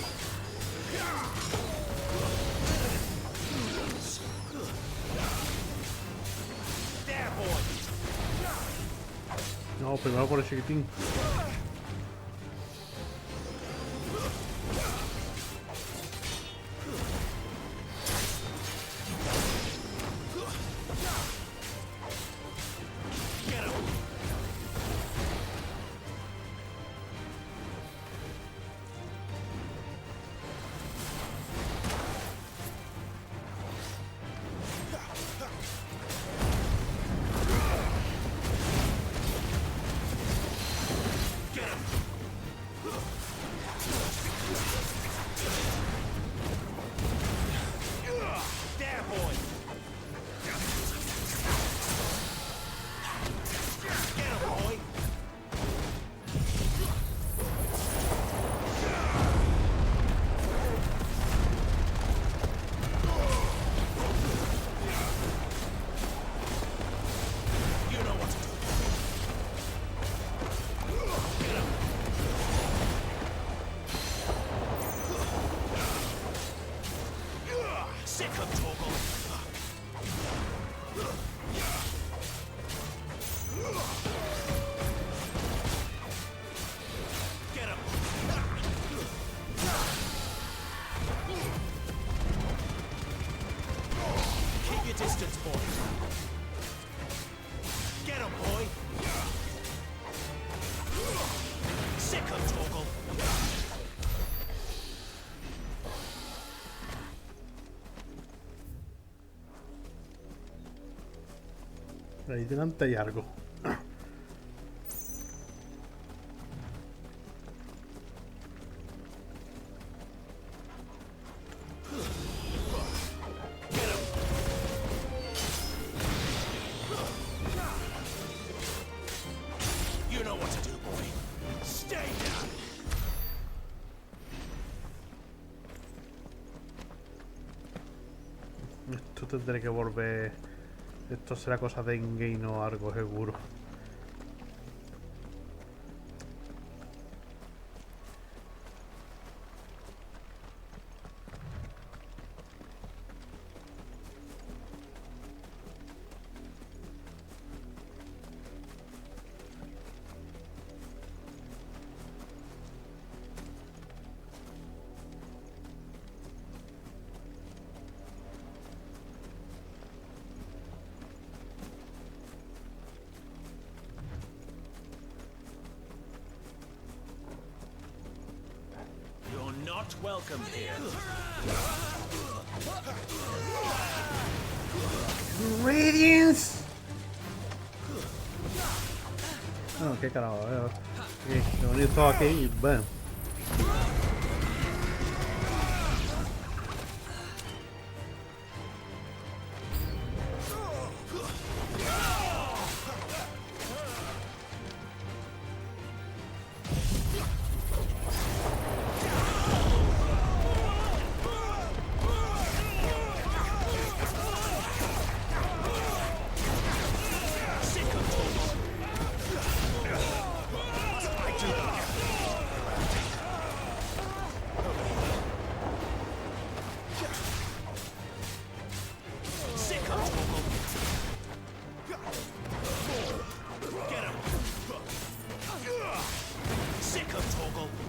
There, boy. No, primero por el chiquitín. Ahí delante hay algo. You know what to do, boy. Stay down. Esto tendré que volver. Esto será cosa de in-game o algo seguro. You're not welcome here. Radiance. No, qué carajo. Me uní todo aquí y bam.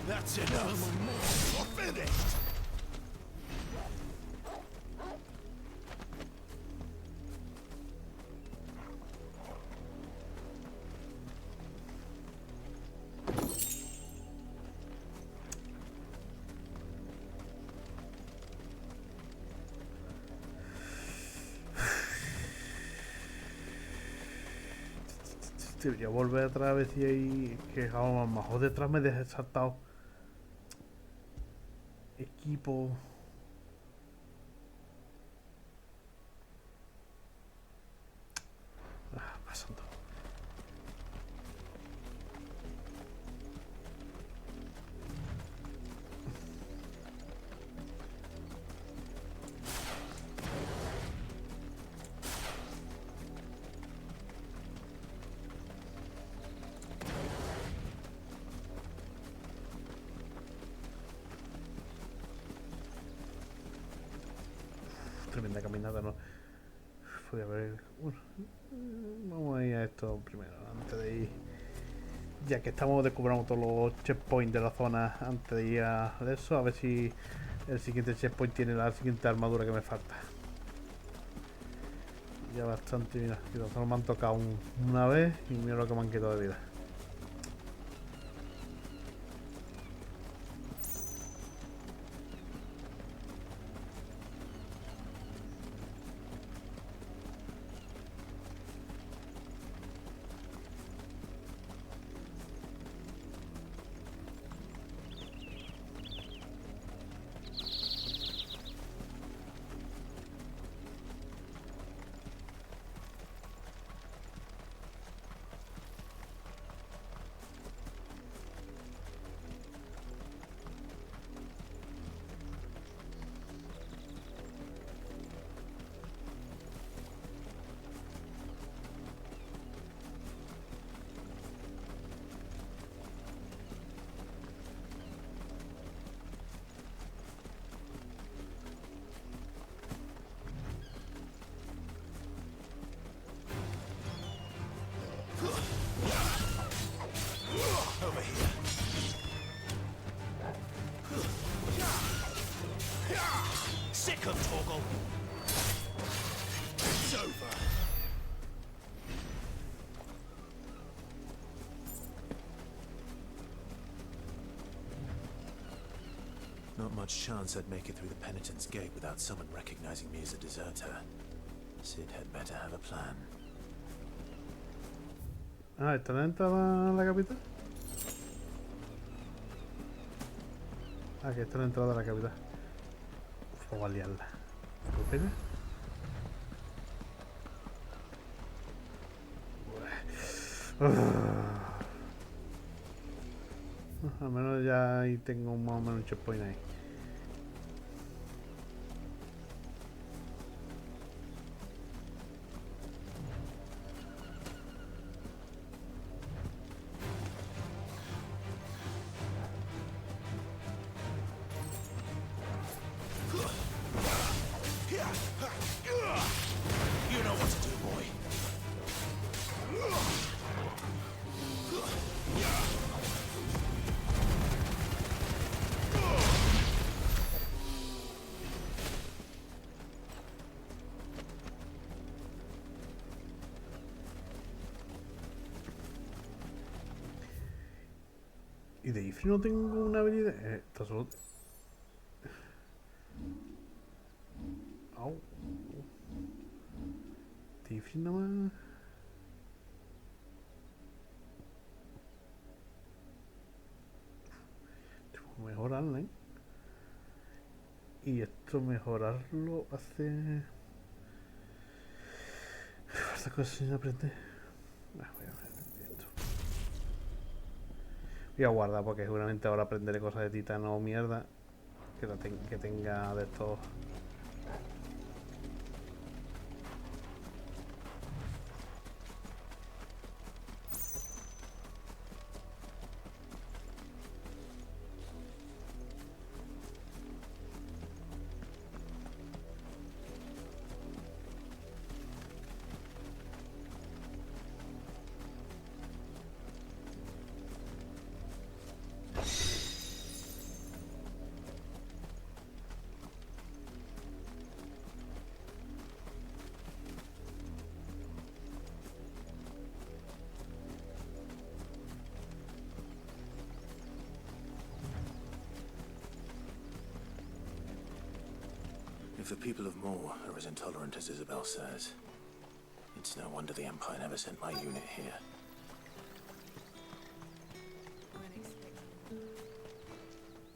That's enough. You're finished. Debería volver otra vez y ahí que a lo mejor detrás me deja saltado equipo. Pasando. Tremenda caminata, ¿no? Voy a ver. Vamos a ir a esto primero, antes de ir. Ya que estamos descubriendo todos los checkpoints de la zona, antes de ir a eso, a ver si el siguiente checkpoint tiene la siguiente armadura que me falta. Ya bastante, mira, solo me han tocado una vez y mira lo que me han quitado de vida. Over here. Sick of Torgal. It's over. Not much chance I'd make it through the Penitent's Gate without someone recognizing me as a deserter. Sid had better have a plan. Ah, ¿está en la entrada a la capital? Ah, que está en la entrada a la capital. Uf, va a liarla. ¿Qué pena? Al menos ya ahí tengo más o menos un checkpoint ahí. You know what to do, boy. Y de Ifri no tengo una habilidad. Está solo. Au. De Ifri nada más. Tengo que mejorarla, ¿eh? Y esto mejorarlo hace. Estas cosas sin aprender. Voy a ver esto. Voy a guardar porque seguramente ahora aprenderé cosas de titano o mierda que tenga de estos. If the people of Moor are as intolerant as Isabel says, it's no wonder the Empire never sent my unit here.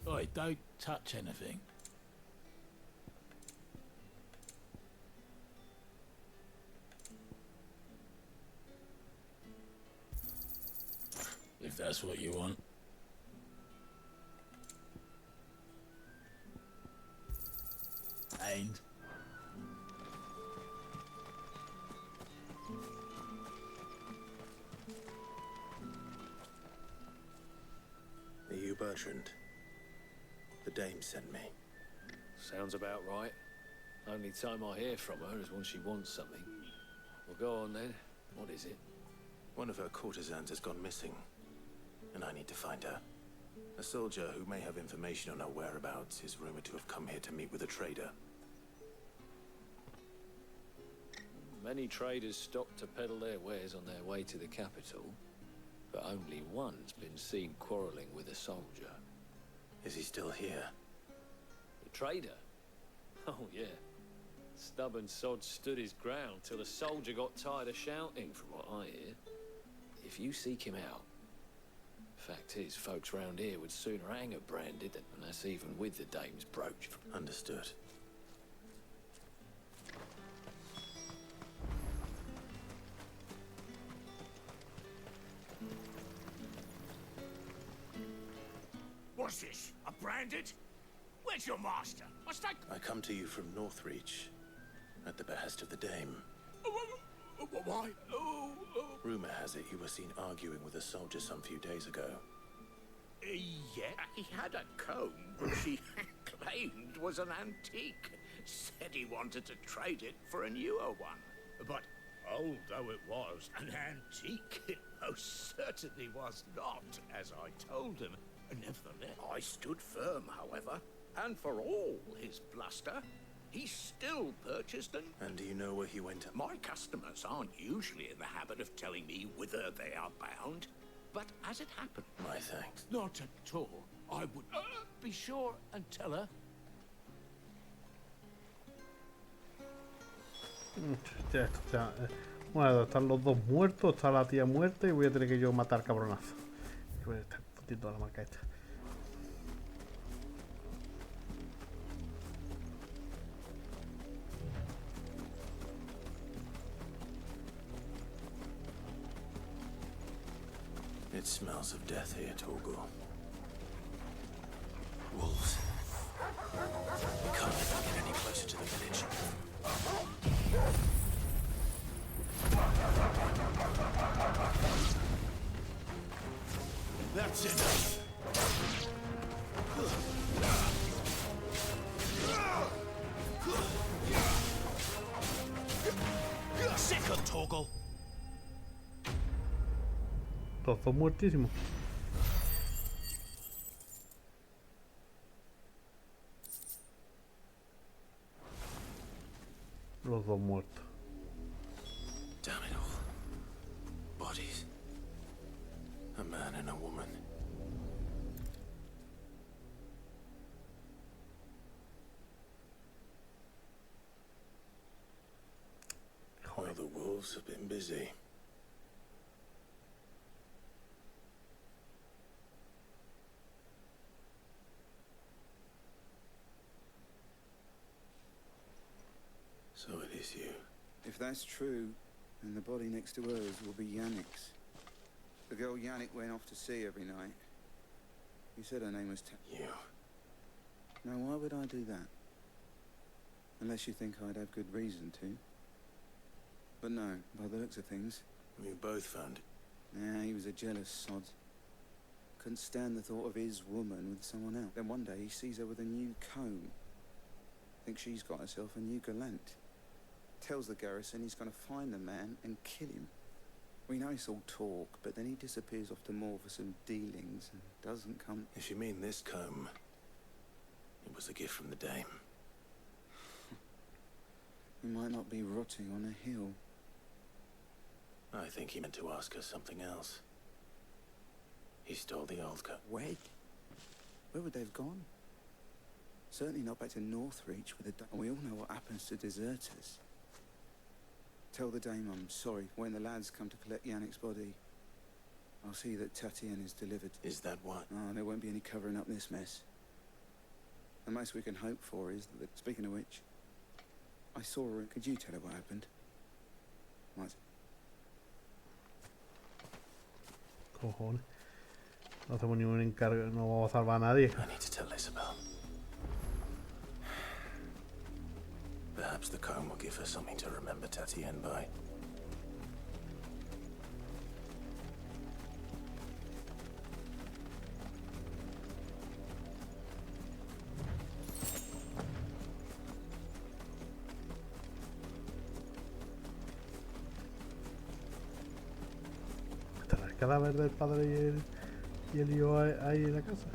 Oi, don't touch anything. If that's what you want. And Are you Bertrand? The dame sent me. Sounds about right. Only time I hear from her is when she wants something. Well, go on then. What is it? One of her courtesans has gone missing, and I need to find her. A soldier who may have information on her whereabouts is rumored to have come here to meet with a trader. Many traders stop to peddle their wares on their way to the capital, but only one's been seen quarrelling with a soldier. Is he still here? The trader? Oh, yeah. Stubborn sod stood his ground till the soldier got tired of shouting, from what I hear. If you seek him out, fact is, folks round here would sooner hang a branded, and that's even with the dame's brooch. Understood. what's this? A branded? Where's your master? I come to you from Northreach, at the behest of the dame. Why? Rumor has it you were seen arguing with a soldier some few days ago. Yeah, he had a comb which he claimed was an antique. Said he wanted to trade it for a newer one. But old though it was, an antique it most certainly was not, as I told him. Nevertheless, I stood firm, however, and for all his bluster, he still purchased an... And do you know where he went? My customers aren't usually in the habit of telling me whither they are bound, but as it happened... My thanks. Not at all. I would be sure and tell her. Bueno, están los dos muertos, está la tía muerta y voy a tener que yo matar cabronazo. Que voy a estar toda la marca esta. It smells of death here, Torgal. Wolves. We can't let them get any closer to the village. That's enough. Sick of Torgal. Los dos muertísimos. Los dos muertos. Damn it all. Bodies. A man and a woman. Well, the wolves have been busy. So it is you. If that's true, then the body next to hers will be Yannick's. The girl Yannick went off to see every night. You said her name was You. Now, why would I do that? Unless you think I'd have good reason to. But no, by the looks of things. We both found it. Yeah, he was a jealous sod. Couldn't stand the thought of his woman with someone else. Then one day he sees her with a new comb. Thinks she's got herself a new gallant. Tells the garrison he's going to find the man and kill him. We know it's all talk, but then he disappears off to Moor for some dealings and doesn't come. If you mean this comb, it was a gift from the dame. He might not be rotting on a hill. I think he meant to ask her something else. He stole the old comb. Where? Where would they have gone? Certainly not back to Northreach with a... We all know what happens to deserters. Tell the dame I'm sorry. When the lads come to collect Yannick's body, I'll see that Tatienne is delivered. Is that what? Oh, there won't be any covering up this mess. The most we can hope for is that... Speaking of which, I saw her... Could you tell her what happened? Right. Cojones. No hacemos ningún encargo, no vamos a salvar a nadie. I need to tell Isabel. Perhaps the comb will give her something to remember Tatienne by. ¿Estará el cadáver del padre y el hijo ahí en la casa?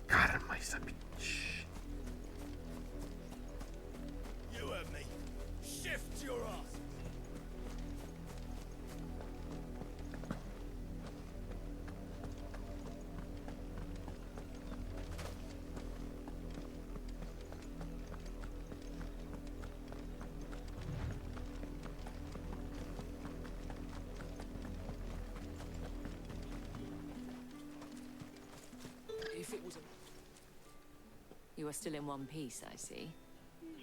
Karma is a bitch. You heard me. Shift your ass. If it was a... You are still in one piece, I see.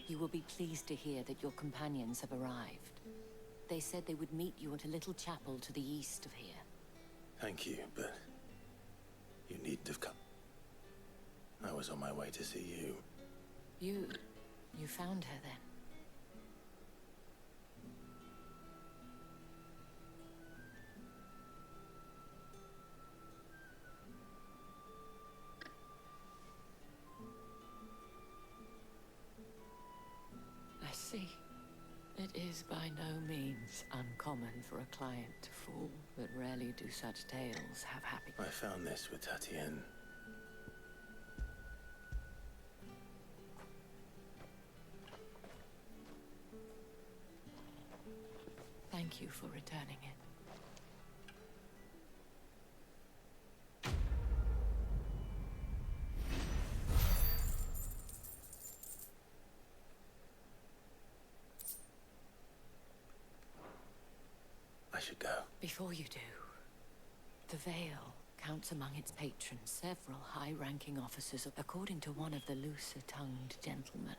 You will be pleased to hear that your companions have arrived. They said they would meet you at a little chapel to the east of here. Thank you, but you needn't have come. I was on my way to see you. You found her then? I see. It is by no means uncommon for a client to fall, but rarely do such tales have happy. I found this with Tatienne. Thank you for returning it. should go. Before you do, the Vale counts among its patrons several high-ranking officers, according to one of the looser-tongued gentlemen.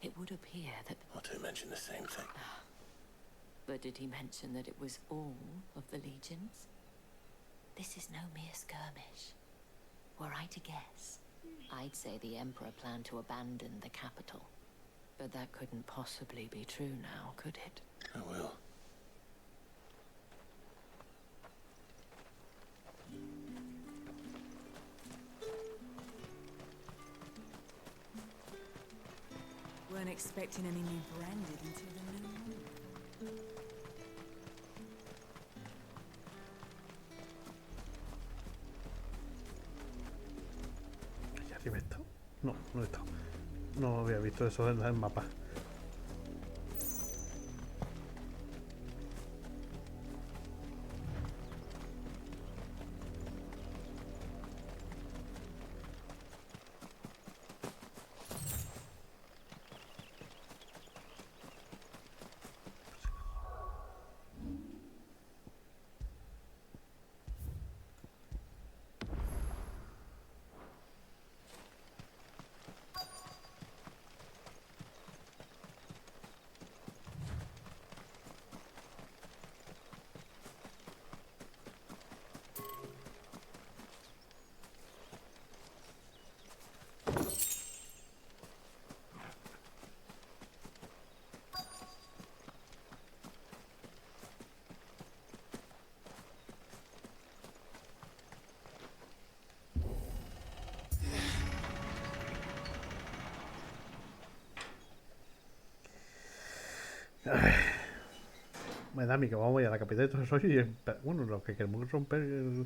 It would appear that... Otto mentioned the same thing. But did he mention that it was all of the legions? This is no mere skirmish. Were I to guess, I'd say the Emperor planned to abandon the capital. But that couldn't possibly be true now, could it? I will. Weren't expecting any new branded until the new moon. ¿Ya arriba he estado? No, no he estado. No había visto eso en el mapa. Me da a mí que vamos a ir a la capital de todo eso y bueno, lo que queremos romper el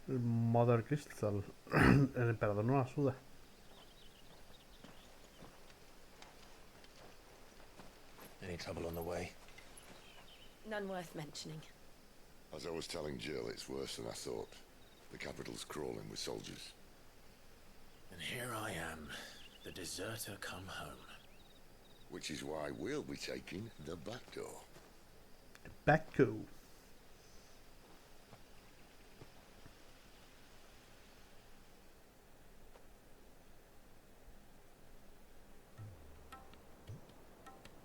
Mother Crystal. El emperador no la suda. Any trouble on the way? None worth mentioning. As I was telling Jill, it's worse than I thought. The capital's crawling with soldiers. And here I am, the deserter come home. Which is why we'll be taking the back door. The back door.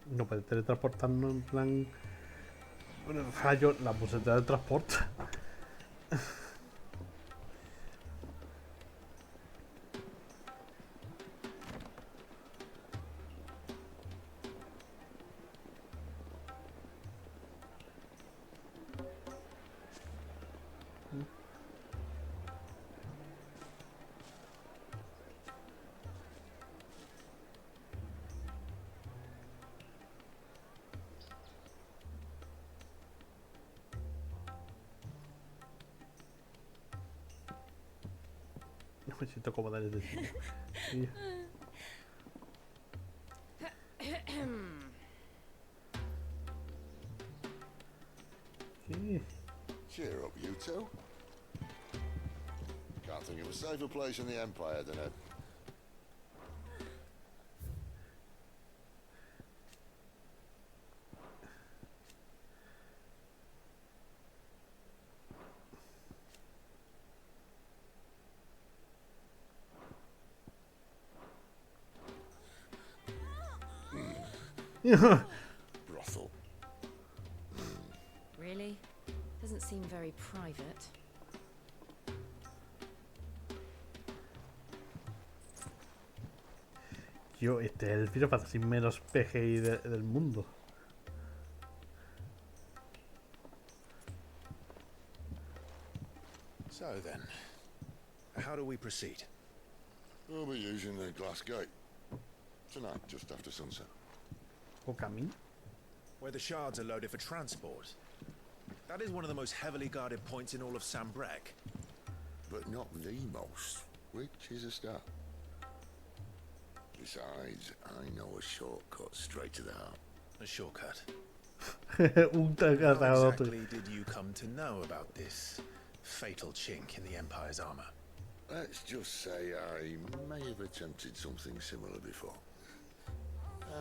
No puede teletransportarnos en plan... Bueno, fallo, la puse teletransporta. Me siento cómoda desde el sitio. Sí. ¿Qué? Cheer up, you two. Can't think of a safer place in the Empire than a... brothel. Really? Doesn't seem very private. Yo, este es el Final Fantasy menos PGI del mundo. So then, how do we proceed? We'll be using the glass gate. Tonight, just after sunset. Where the shards are loaded for transport. That is one of the most heavily guarded points in all of Sambrek. But not the most, which is a start. Besides, I know a shortcut straight to the heart. A shortcut? Un How cagado. exactly did you come to know about this fatal chink in the Empire's armor? Let's just say I may have attempted something similar before.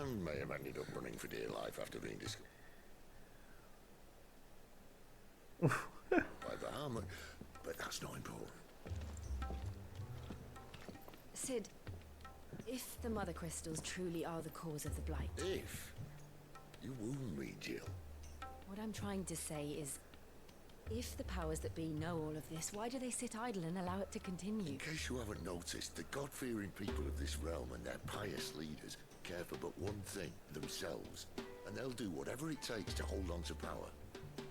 And may have ended up running for dear life after being discovered. by the armor, but that's not important. Sid, if the mother crystals truly are the cause of the blight... If? You wound me, Jill. What I'm trying to say is, if the powers that be know all of this, why do they sit idle and allow it to continue? In case you haven't noticed, the God-fearing people of this realm and their pious leaders care for but one thing, themselves. And they'll do whatever it takes to hold on to power.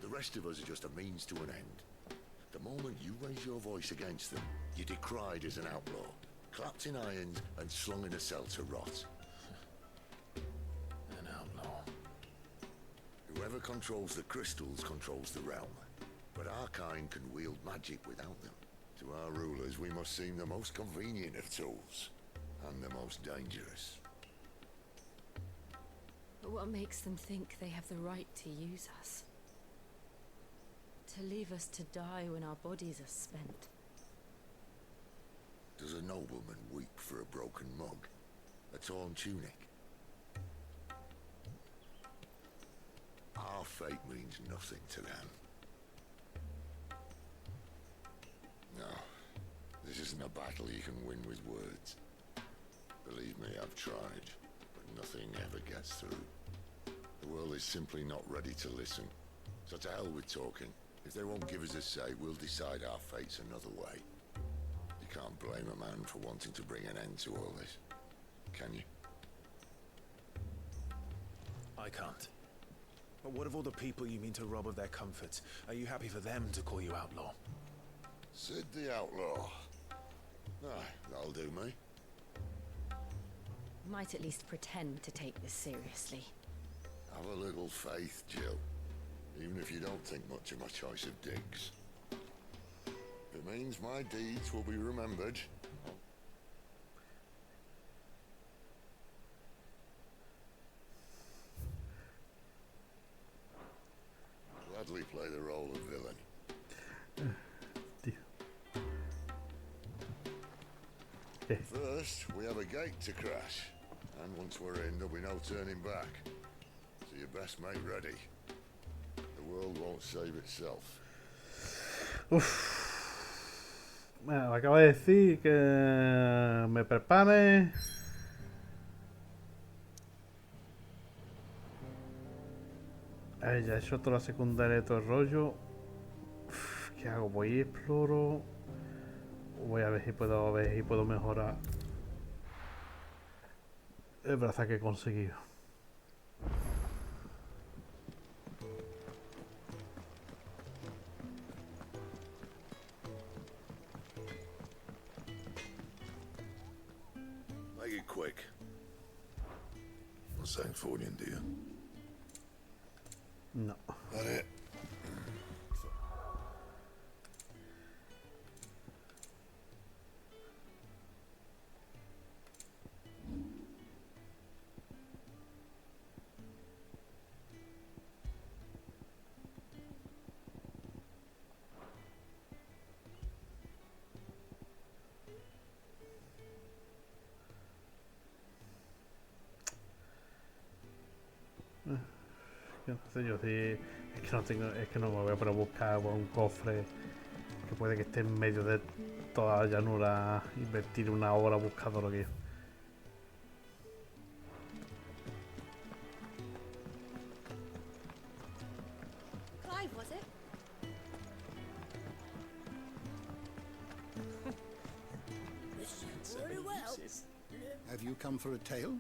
The rest of us are just a means to an end. The moment you raise your voice against them, you're decried as an outlaw, clapped in irons and slung in a cell to rot. An outlaw. Whoever controls the crystals controls the realm. But our kind can wield magic without them. To our rulers, we must seem the most convenient of tools, and the most dangerous. But what makes them think they have the right to use us? To leave us to die when our bodies are spent? Does a nobleman weep for a broken mug? A torn tunic? Our fate means nothing to them. No, this isn't a battle you can win with words. Believe me, I've tried, but nothing ever gets through. The world is simply not ready to listen. So to hell with talking. If they won't give us a say, we'll decide our fates another way. You can't blame a man for wanting to bring an end to all this, can you? I can't. But what of all the people you mean to rob of their comforts? Are you happy for them to call you outlaw? Sid the Outlaw. Ah, that'll do me. Might at least pretend to take this seriously. Have a little faith, Jill. Even if you don't think much of my choice of digs. If it means my deeds will be remembered. I'll gladly play the role of villain. First, we have a gate to crash. And once we're in, there'll be no turning back. So you best make ready. The world won't save itself. Bueno, acaba de decir que me prepare. Ya he hecho toda la secundaria de todo el rollo. ¿Qué hago? Voy y exploro. Voy a ver si puedo mejorar el brazo que he conseguido. Make it quick. Not saying Fordian, do you? No. That it? Entonces yo sí, es que no me voy a poner a buscar un cofre que puede que esté en medio de toda la llanura, invertir una hora buscando lo que yo. Clive, was it? Very well. Have you come for a tale?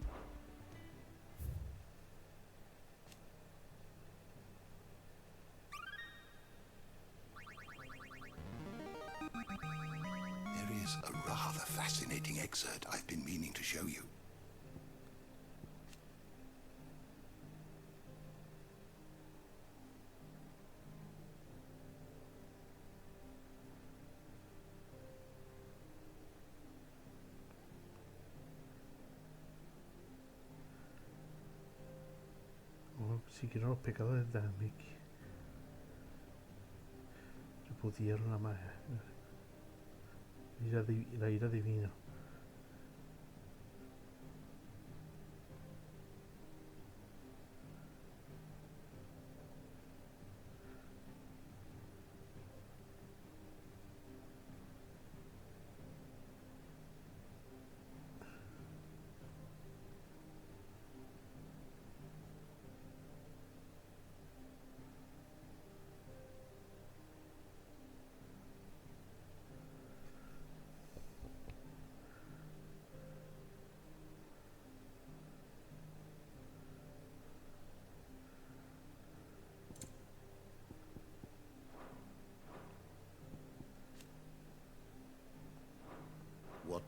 There is a rather fascinating excerpt I've been meaning to show you. Si quiero los pecados de Miki. Repudieron la magia. La ira divina.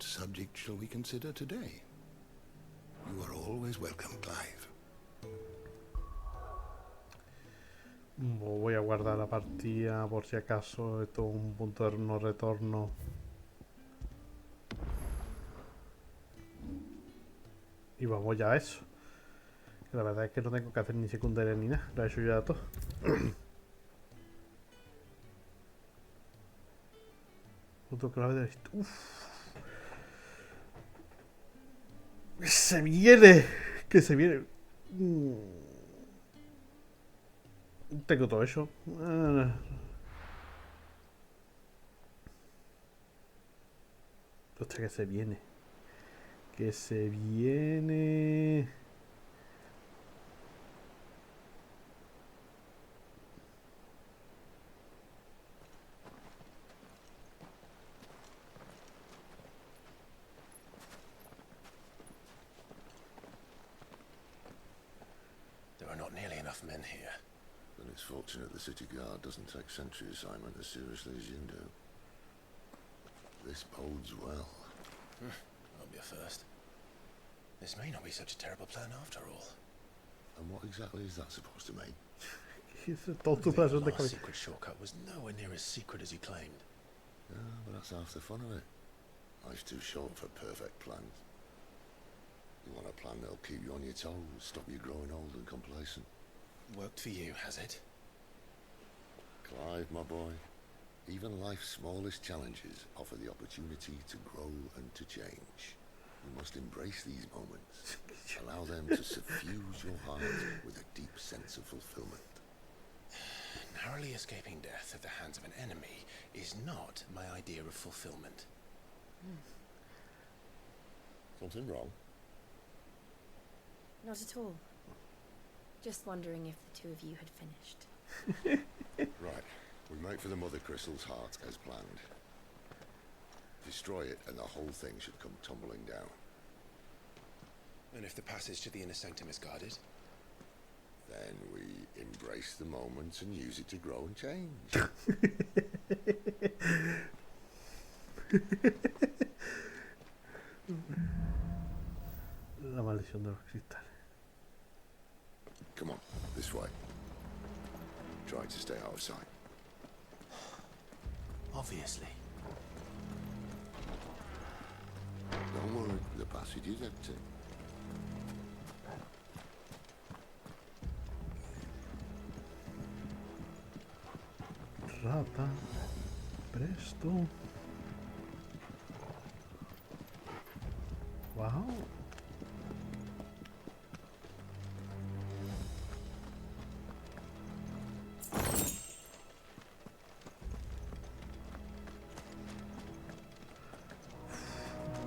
What subject shall we consider today? You are always welcome, Clive. Voy a guardar la partida por si acaso esto es un punto de no retorno. Y vamos ya a eso. Que la verdad es que no tengo que hacer ni secundaria ni nada. Lo he hecho ya todo. Punto clave de la historia. Uff. Que se viene. Que se viene. Tengo todo eso. Hostia, que se viene. Que se viene. There are not nearly enough men here. Then it's fortunate the city guard doesn't take sentry assignment as seriously as you do. This bodes well. That'll be a first. This may not be such a terrible plan after all. And what exactly is that supposed to mean? The last secret shortcut was nowhere near as secret as you claimed. Yeah, but that's half the fun of it. Life's too short for perfect plans. You want a plan that'll keep you on your toes, stop you growing old and complacent. Worked for you, has it? Clive, my boy, even life's smallest challenges offer the opportunity to grow and to change. You must embrace these moments. Allow them to suffuse your heart with a deep sense of fulfillment. Narrowly escaping death at the hands of an enemy is not my idea of fulfillment. Something wrong? Not at all. Just wondering if the two of you had finished. Right. We make for the Mother Crystal's heart as planned. Destroy it and the whole thing should come tumbling down. And if the passage to the inner sanctum is guarded? Then we embrace the moment and use it to grow and change. La maldición de los cristales. Come on, this way. Try to stay out of sight. Obviously. Don't worry, the passage is empty. Rata. Presto. Wow.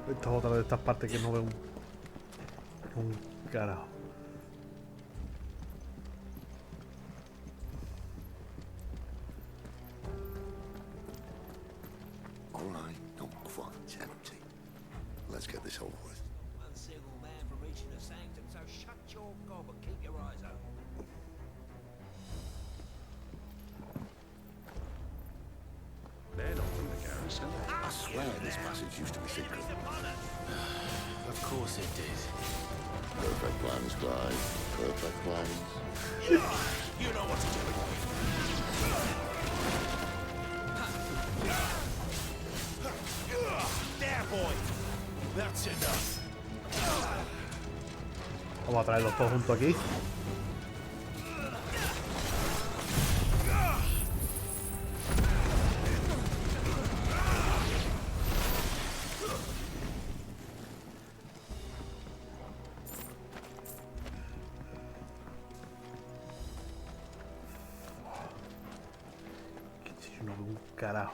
Esta es otra de estas partes que no veo un carajo. All right, not quite empty. Let's get this over with. One single man for reaching the sanctum, so shut your gob and keep your eyes open. They're not from the garrison. I swear this passage used to be secret. Of course it did. Perfect plans, Clive. Perfect plans. You know what to do. There, boy. That's enough. Vamos a traerlos todos juntos aquí. No veo un carajo.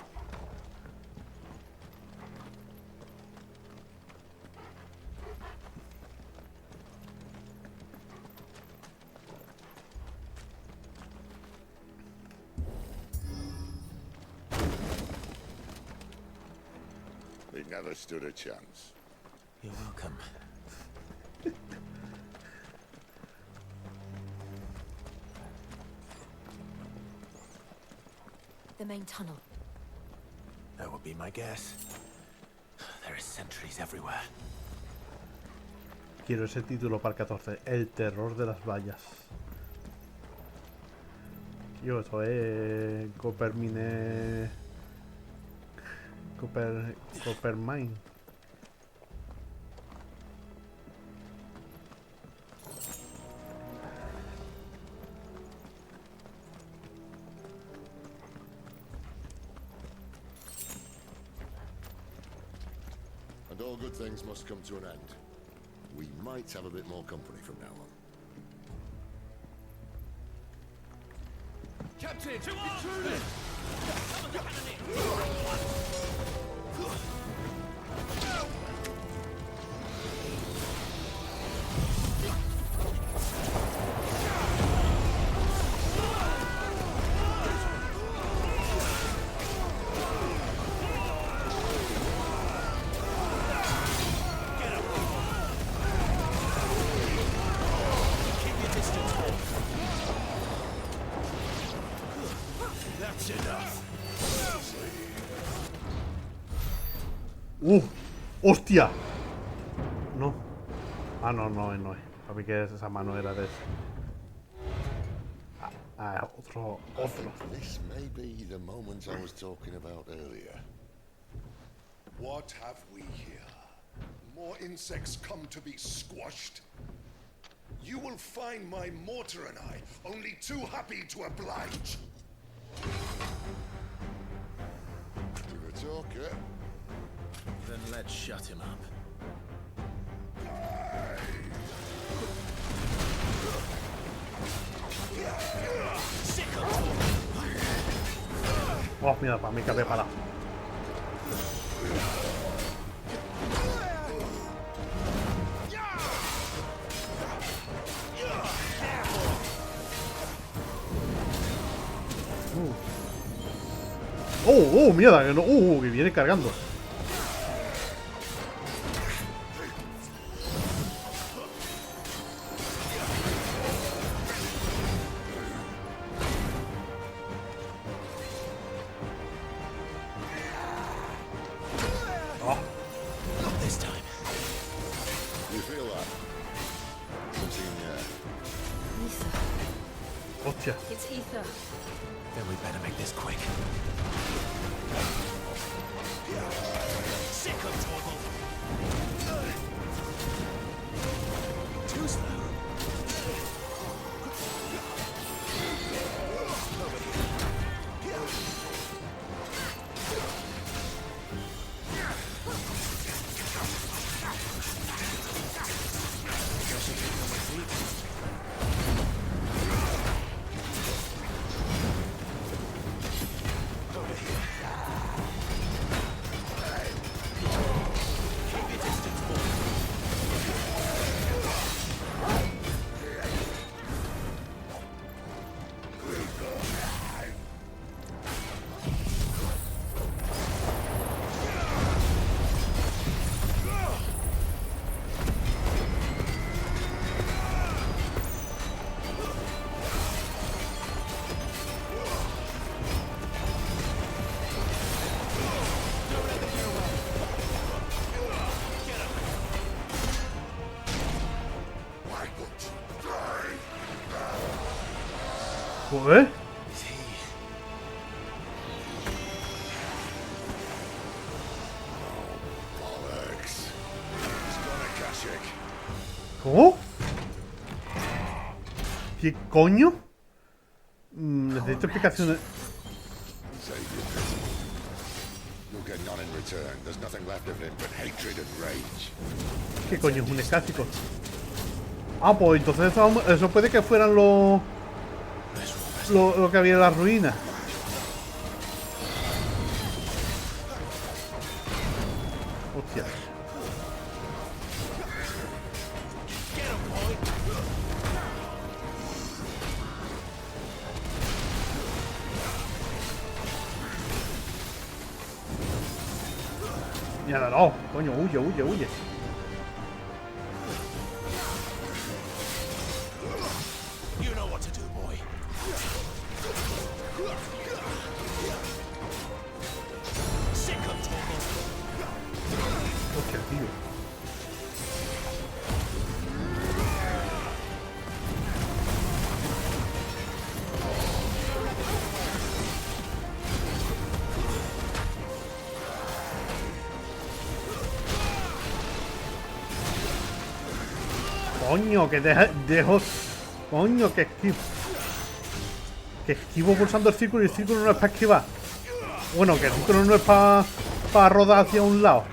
They never stood a chance. You're welcome. The main tunnel. That would be my guess. There are sentries everywhere. Quiero ese título para el 14. El terror de las vallas. Tío, eso es... Coppermine... Coppermine. And all good things must come to an end. We might have a bit more company from now on. Captain! Intruders! ¡Hostia! No. Ah, no, no es. Para mí que esa mano era de ese. Otro. This may be the moment I was talking about earlier. What have we here? More insects come to be squashed? You will find my mortar and I only too happy to oblige. Give a talker. Then let's shut him up. Oh, mira, para mí que había parado. Mierda, que no. Que viene cargando. Not this time. You feel that? Something, Hostia. It's ether. Then we better make this quick. Sick of trouble. Too slow. Joder. ¿Cómo? ¿Qué coño? Necesito explicaciones. ¿Qué coño es un estático? Ah, pues entonces eso puede que fueran lo que había en la ruina. Hostia. Ya no, coño, huye. You know what to do, boy. Sick of trouble. hostia, tío. Coño, que dejo... Coño, que esquivo. Que esquivo pulsando el círculo y el círculo no es para esquivar. Bueno, que el círculo no es para rodar hacia un lado.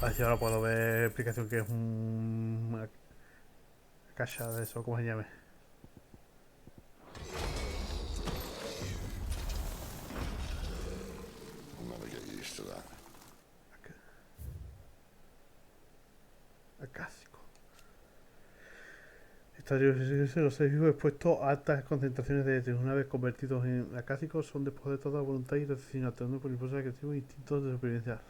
A ver si ahora puedo ver explicación que es una caja de eso, ¿cómo se llame? Acásico. Los seres vivos expuestos a altas concentraciones de éter, una vez convertidos en acásicos, son después de toda voluntad y asesinato, por impulso agresivo e instintos de supervivencia.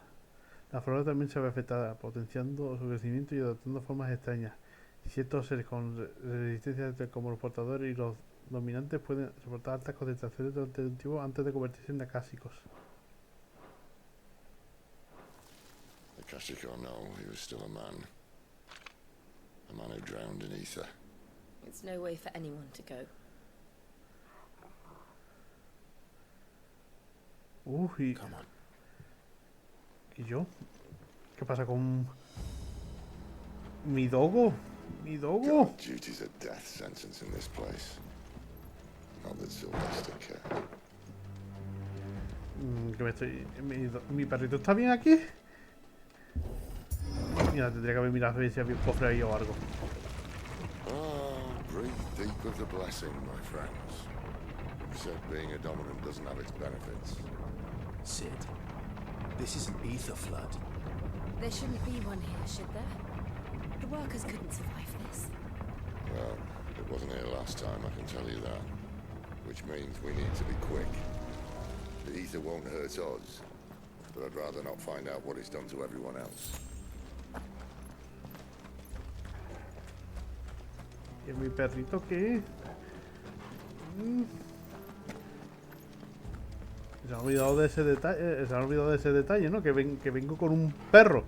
La flora también se ve afectada, potenciando su crecimiento y adoptando formas extrañas. Ciertos seres con resistencia como los portadores y los dominantes pueden soportar altas concentraciones durante un tiempo antes de convertirse en acásicos. Akashic or no, he was still a man. A man who drowned in ether. It's no way for anyone to go. Y... ¿Y yo? ¿Qué pasa con mi dogo? ¿Mi dogo? God, duty's a death sentence in this place. Not that Sylvester cared. ¿Qué me estoy... ¿Mi perrito está bien aquí? Mira, tendría que haber mirado a ver si había un cofre ahí o algo. Breathe deep of the blessing, my friends. You said being a dominant doesn't have its benefits. Sid, this is an ether flood. There shouldn't be one here, should there? The workers couldn't survive this. Well, it wasn't here last time, I can tell you that. Which means we need to be quick. The ether won't hurt us, but I'd rather not find out what it's done to everyone else. ¿Y mi perrito qué? Se ha olvidado de ese detalle, ¿no? Que vengo con un perro.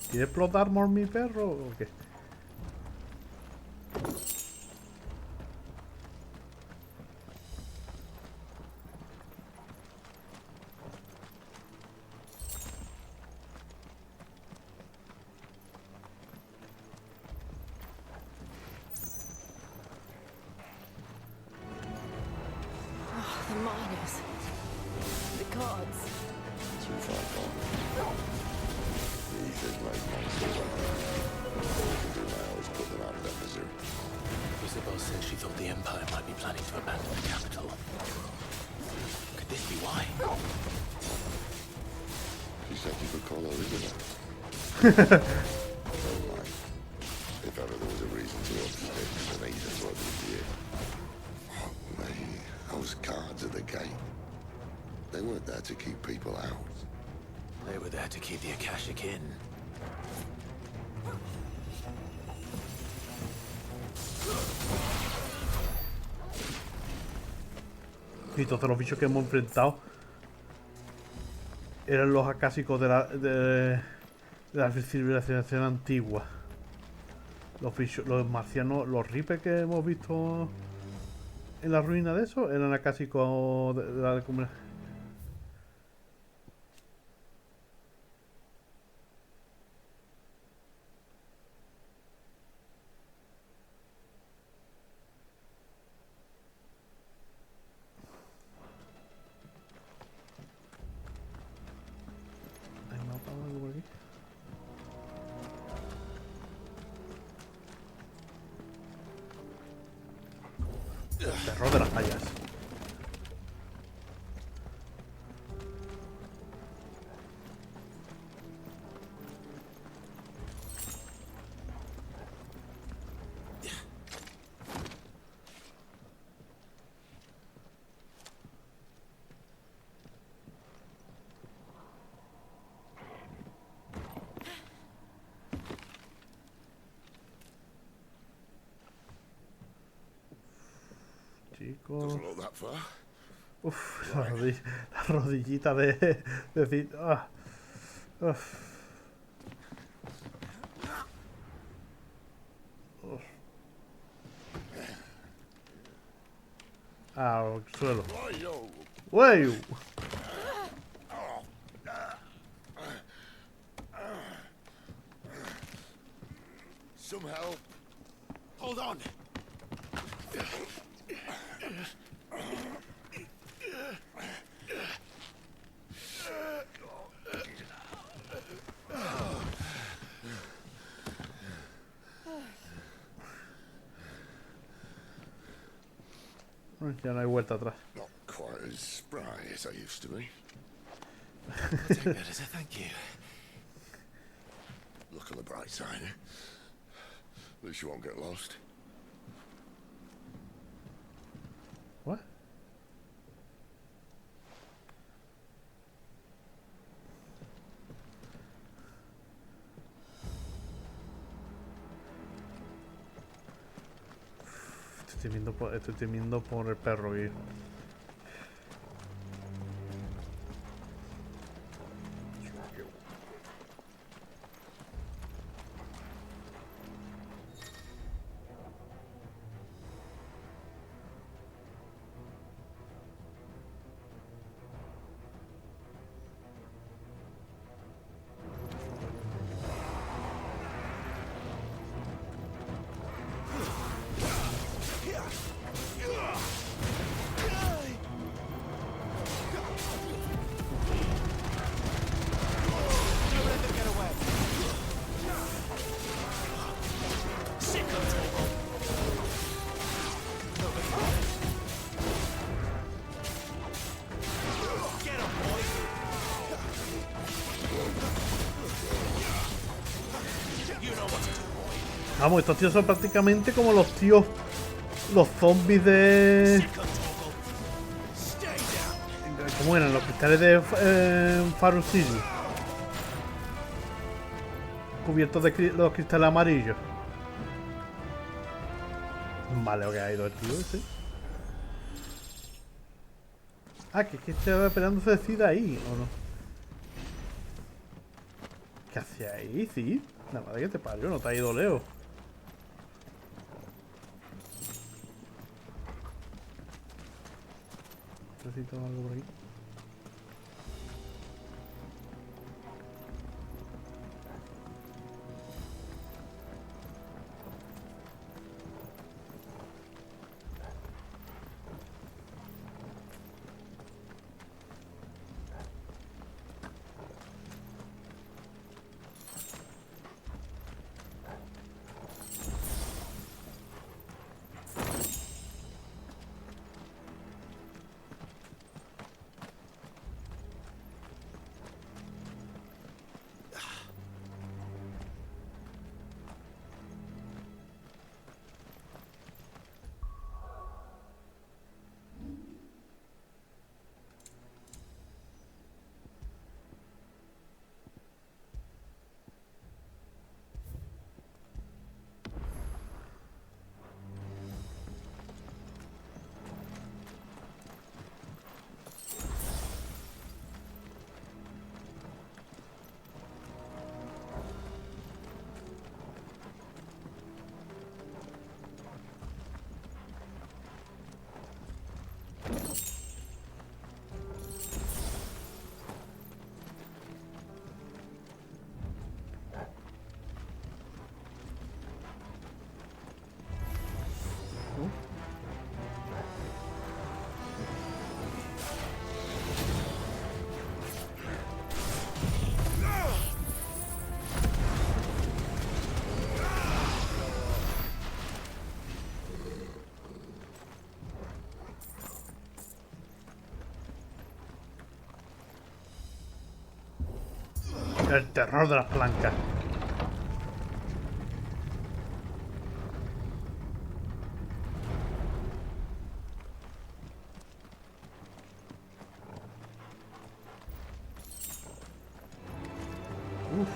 ¿Quiere explotar por mi perro o qué? The miners. The gods. Too far gone. The ether's made monsters of them. All we can do now is put them out of their misery. Isabel said she thought the Empire might be planning to abandon the capital. Could this be why? She said you could call her Isabel. Never mind. If ever there was a reason to upstick, then ether flood would be it. Those guards at the gate. They weren't there to keep people out. They were there to keep the Akashic in. Y todos los bichos que hemos enfrentado eran los acásicos de la civilización antigua. Los bichos, los marcianos, los ripes que hemos visto en la ruina de eso, eran acásicos de la comunidad. El terror de las fallas. Chicos. Uf, la rodillita de decir. Al suelo. ¡Wey! Some help. Hold on. Ya no hay vuelta atrás. Not quite as spry as I used to be. I'll take that as a thank you. Look on the bright side, eh? At least you won't get lost. What? Estoy temiendo por el perro, tío. Vamos, estos tíos son prácticamente como los tíos, los zombies de... ¿Cómo eran? Los cristales de Faro City. Cubiertos de los cristales amarillos. Vale, ok, ha ido el tío ese. Ah, que estaba esperando se decida ahí, ¿o no? ¿Qué hacía ahí, sí? La madre que te parió, no te ha ido Leo. Necesito algo por aquí. El terror de las palancas. Uf.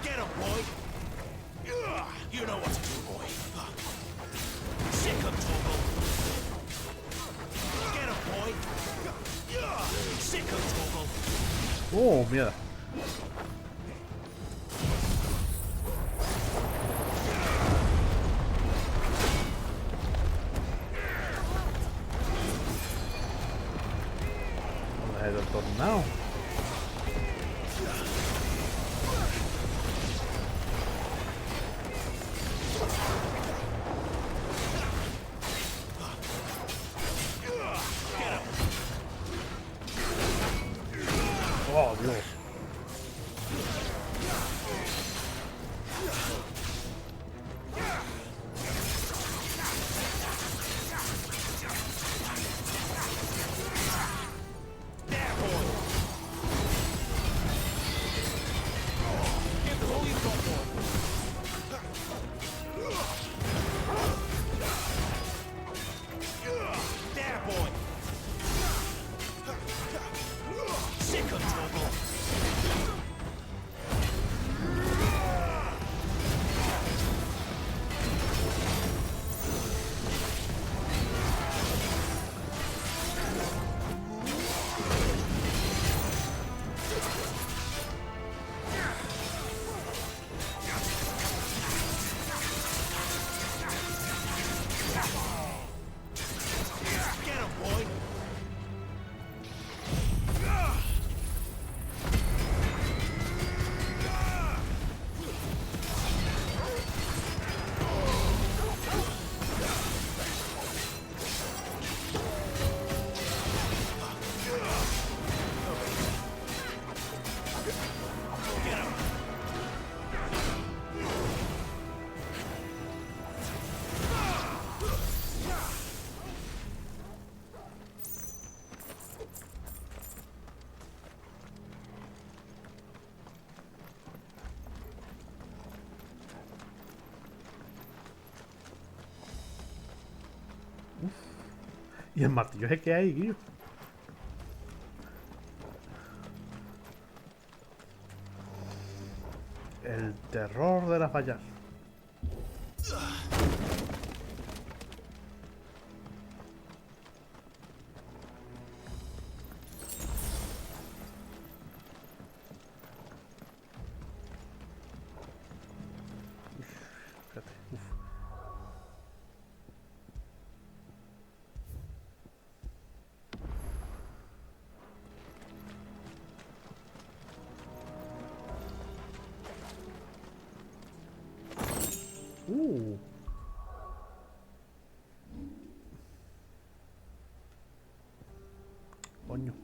Get him, boy! You know what to do, boy. Sick him, Torgal. Get him, boy! Sick him, Torgal. Oh, mierda. El tornado. Oh, Dios. Y el martillo ese que hay, tío. El terror de las vallas. Fíjate, uf. Coño.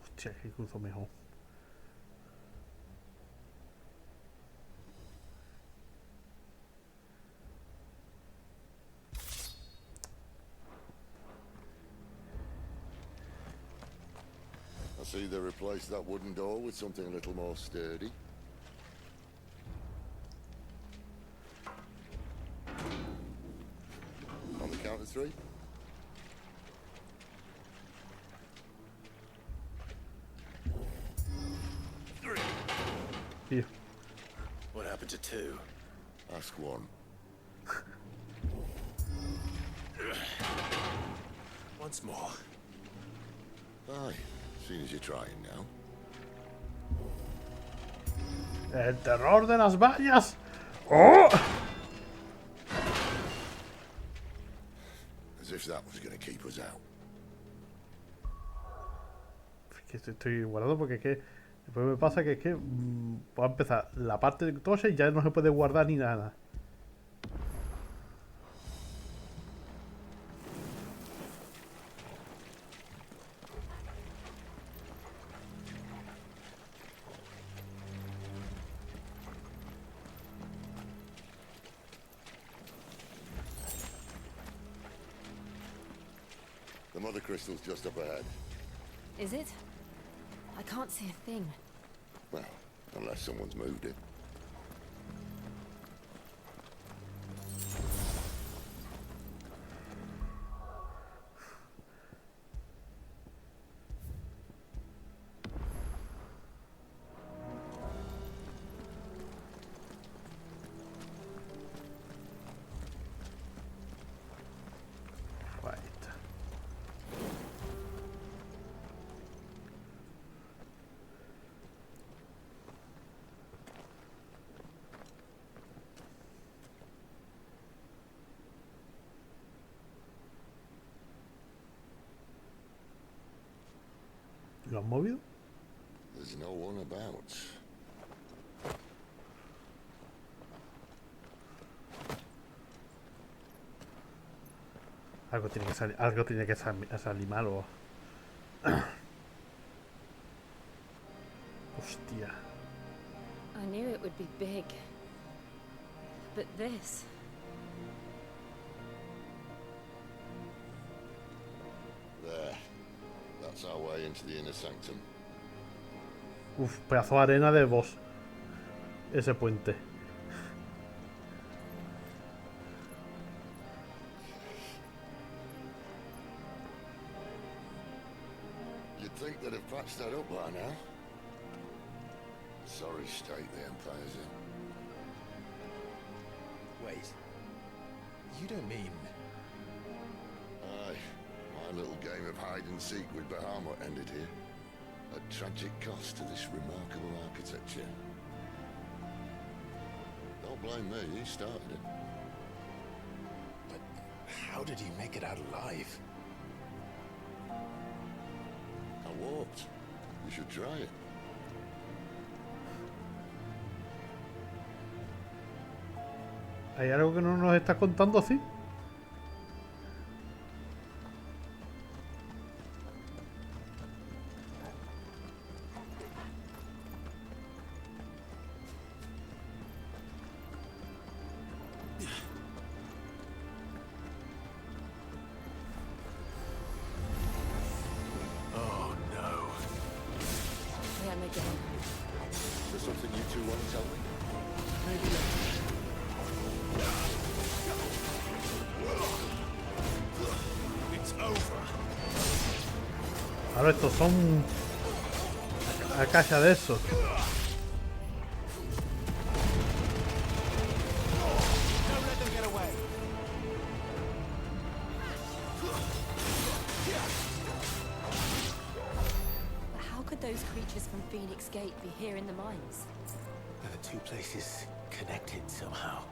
Hostia, que cruzo mejor. I see they replaced that wooden door with something a little more sturdy. On the count of three. Here. What happened to two? Ask one. Once more. Aye, seeing as you're trying now. El terror de las vallas. ¡Oh! As if that was going to keep us out. Es que estoy guardando porque es que después me pasa que es que va a empezar la parte de tocha y ya no se puede guardar ni nada. The mother crystal's just up ahead. Is it? I can't see a thing. Well, unless someone's moved it. ¿Lo han movido? There's no one about. Algo tiene que salir malo. Hostia. I knew it would be big. But this... There. That's our way into the inner sanctum. Uf, pedazo de arena de boss. Ese puente. You'd think they'd have patched that up by now. Sorry state the Empire's in. Wait. You don't mean... Aye. My little game of hide-and-seek with Bahamut ended here. At tragic cost to this remarkable architecture. Don't blame me, he started it. But how did he make it out alive? I warped. You should try it. ¿Hay algo que no nos está contando así? Oh no. Him again. Is there something you two want to tell me? Maybe later. It's over. Ahora estos son... a caja de esos. Don't let them get away. But how could those creatures from Phoenix Gate be here in the mines? Are the two places connected somehow?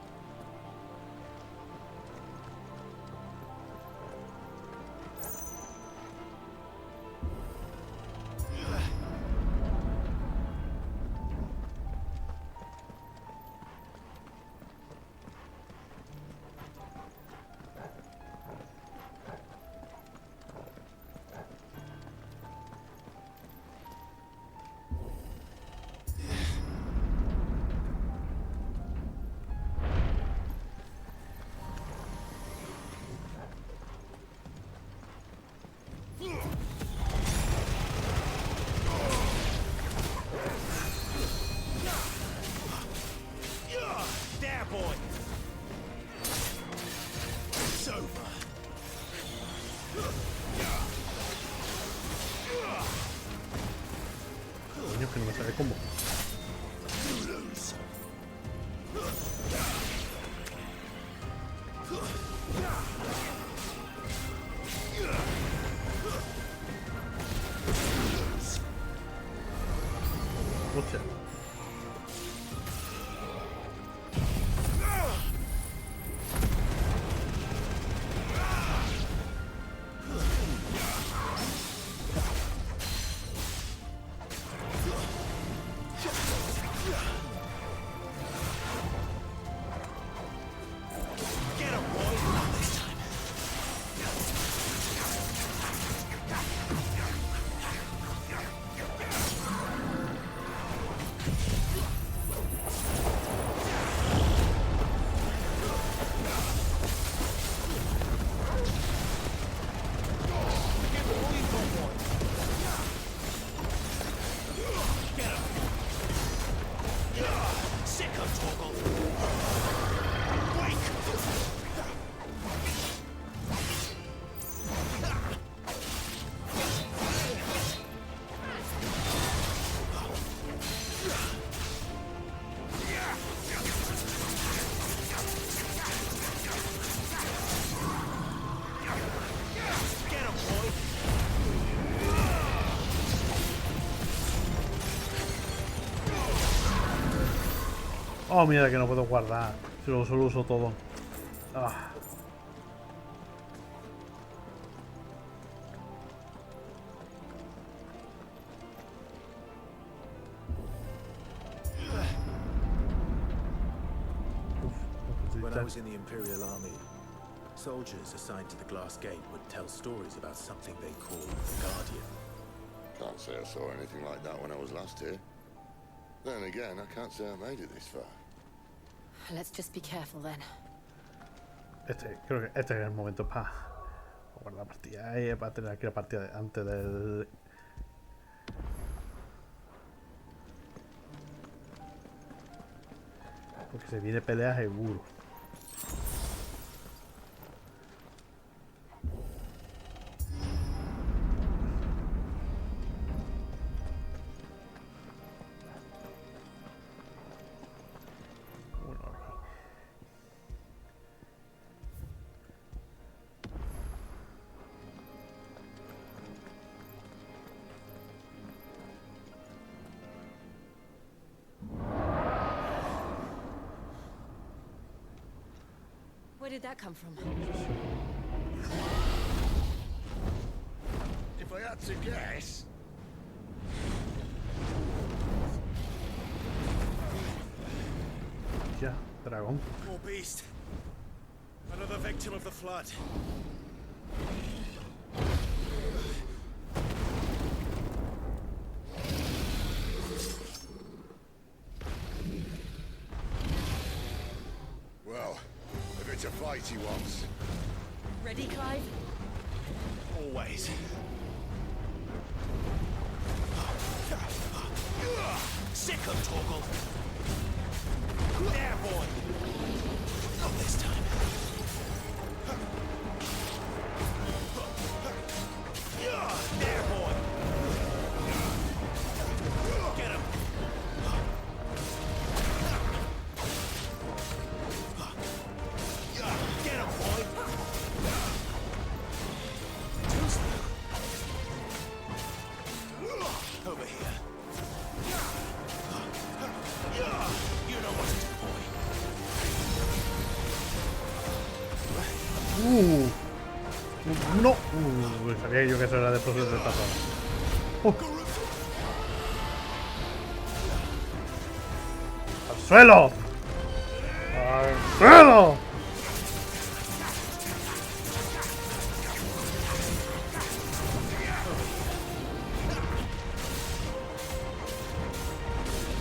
There, boy. It's over. Coño, que no me sale combo. Hostia. Oh, mira que no puedo guardar. Si lo solo uso todo. Ah. When I was in the Imperial Army, soldiers assigned to the Glass Gate would tell stories about something they called the Guardian. Can't say I saw anything like that when I was last here. Then again, I can't say I made it this far. Let's just be careful then. Creo que este es el momento para guardar la partida y para tener aquí la partida antes del... Porque se viene pelea seguro. Where did that come from? If I had to guess... Ya, dragón. Poor beast. Another victim of the flood. Well, if it's a fight he wants. Ready, Clive? Always. Sick of Torgal. There, boy. Not this time. There, boy. Get him. Get him, boy. Too slow. Over here. You know what to do, boy. No. Sabía yo que eso era de proceso de esta zona. ¡Al suelo! ¡Al suelo!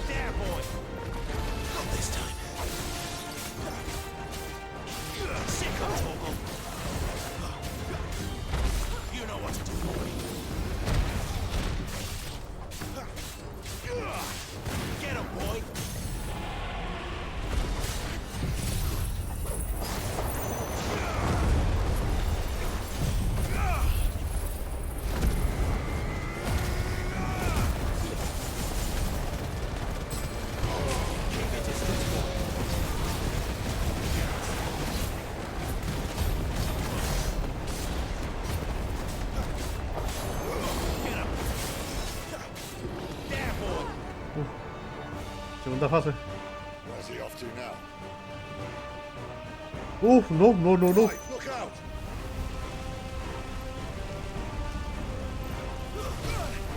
There, boy. Not this time. Sick of Torgal. You know what to do, boy. Get him, boy. Segunda fase. Where's he off to now? No, no, no, no. Hey, look out!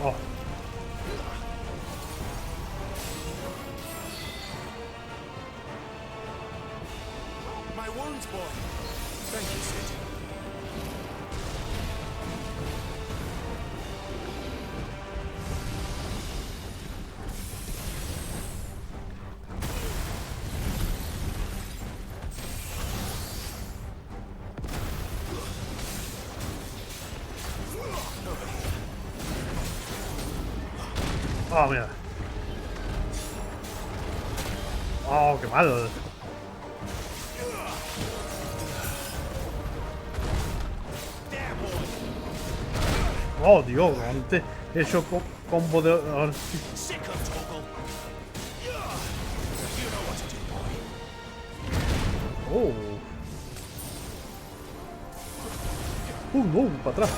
Oh. My wounds, boy. Thank you, Sid. Oh, mira. Oh, qué mal. Oh, Dios, antes he hecho combo de... ahora sí. Sick of Torgal. You know what to do, boy. Oh. No, para atrás.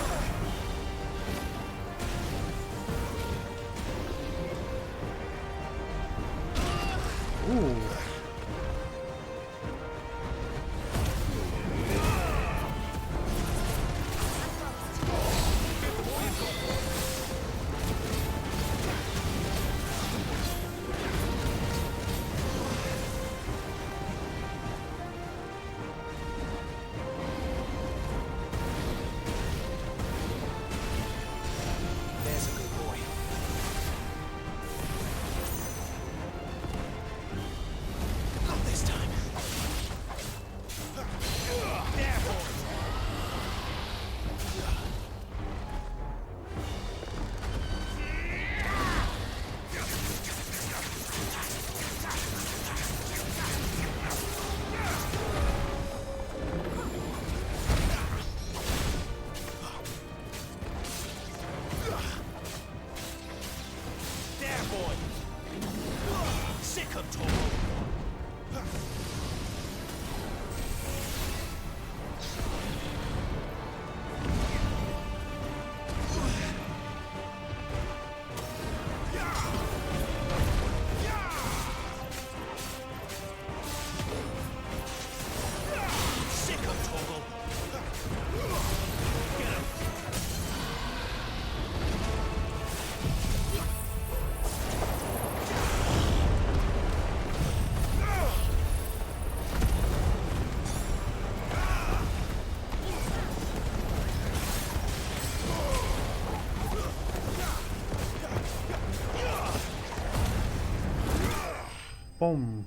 ¡Pum!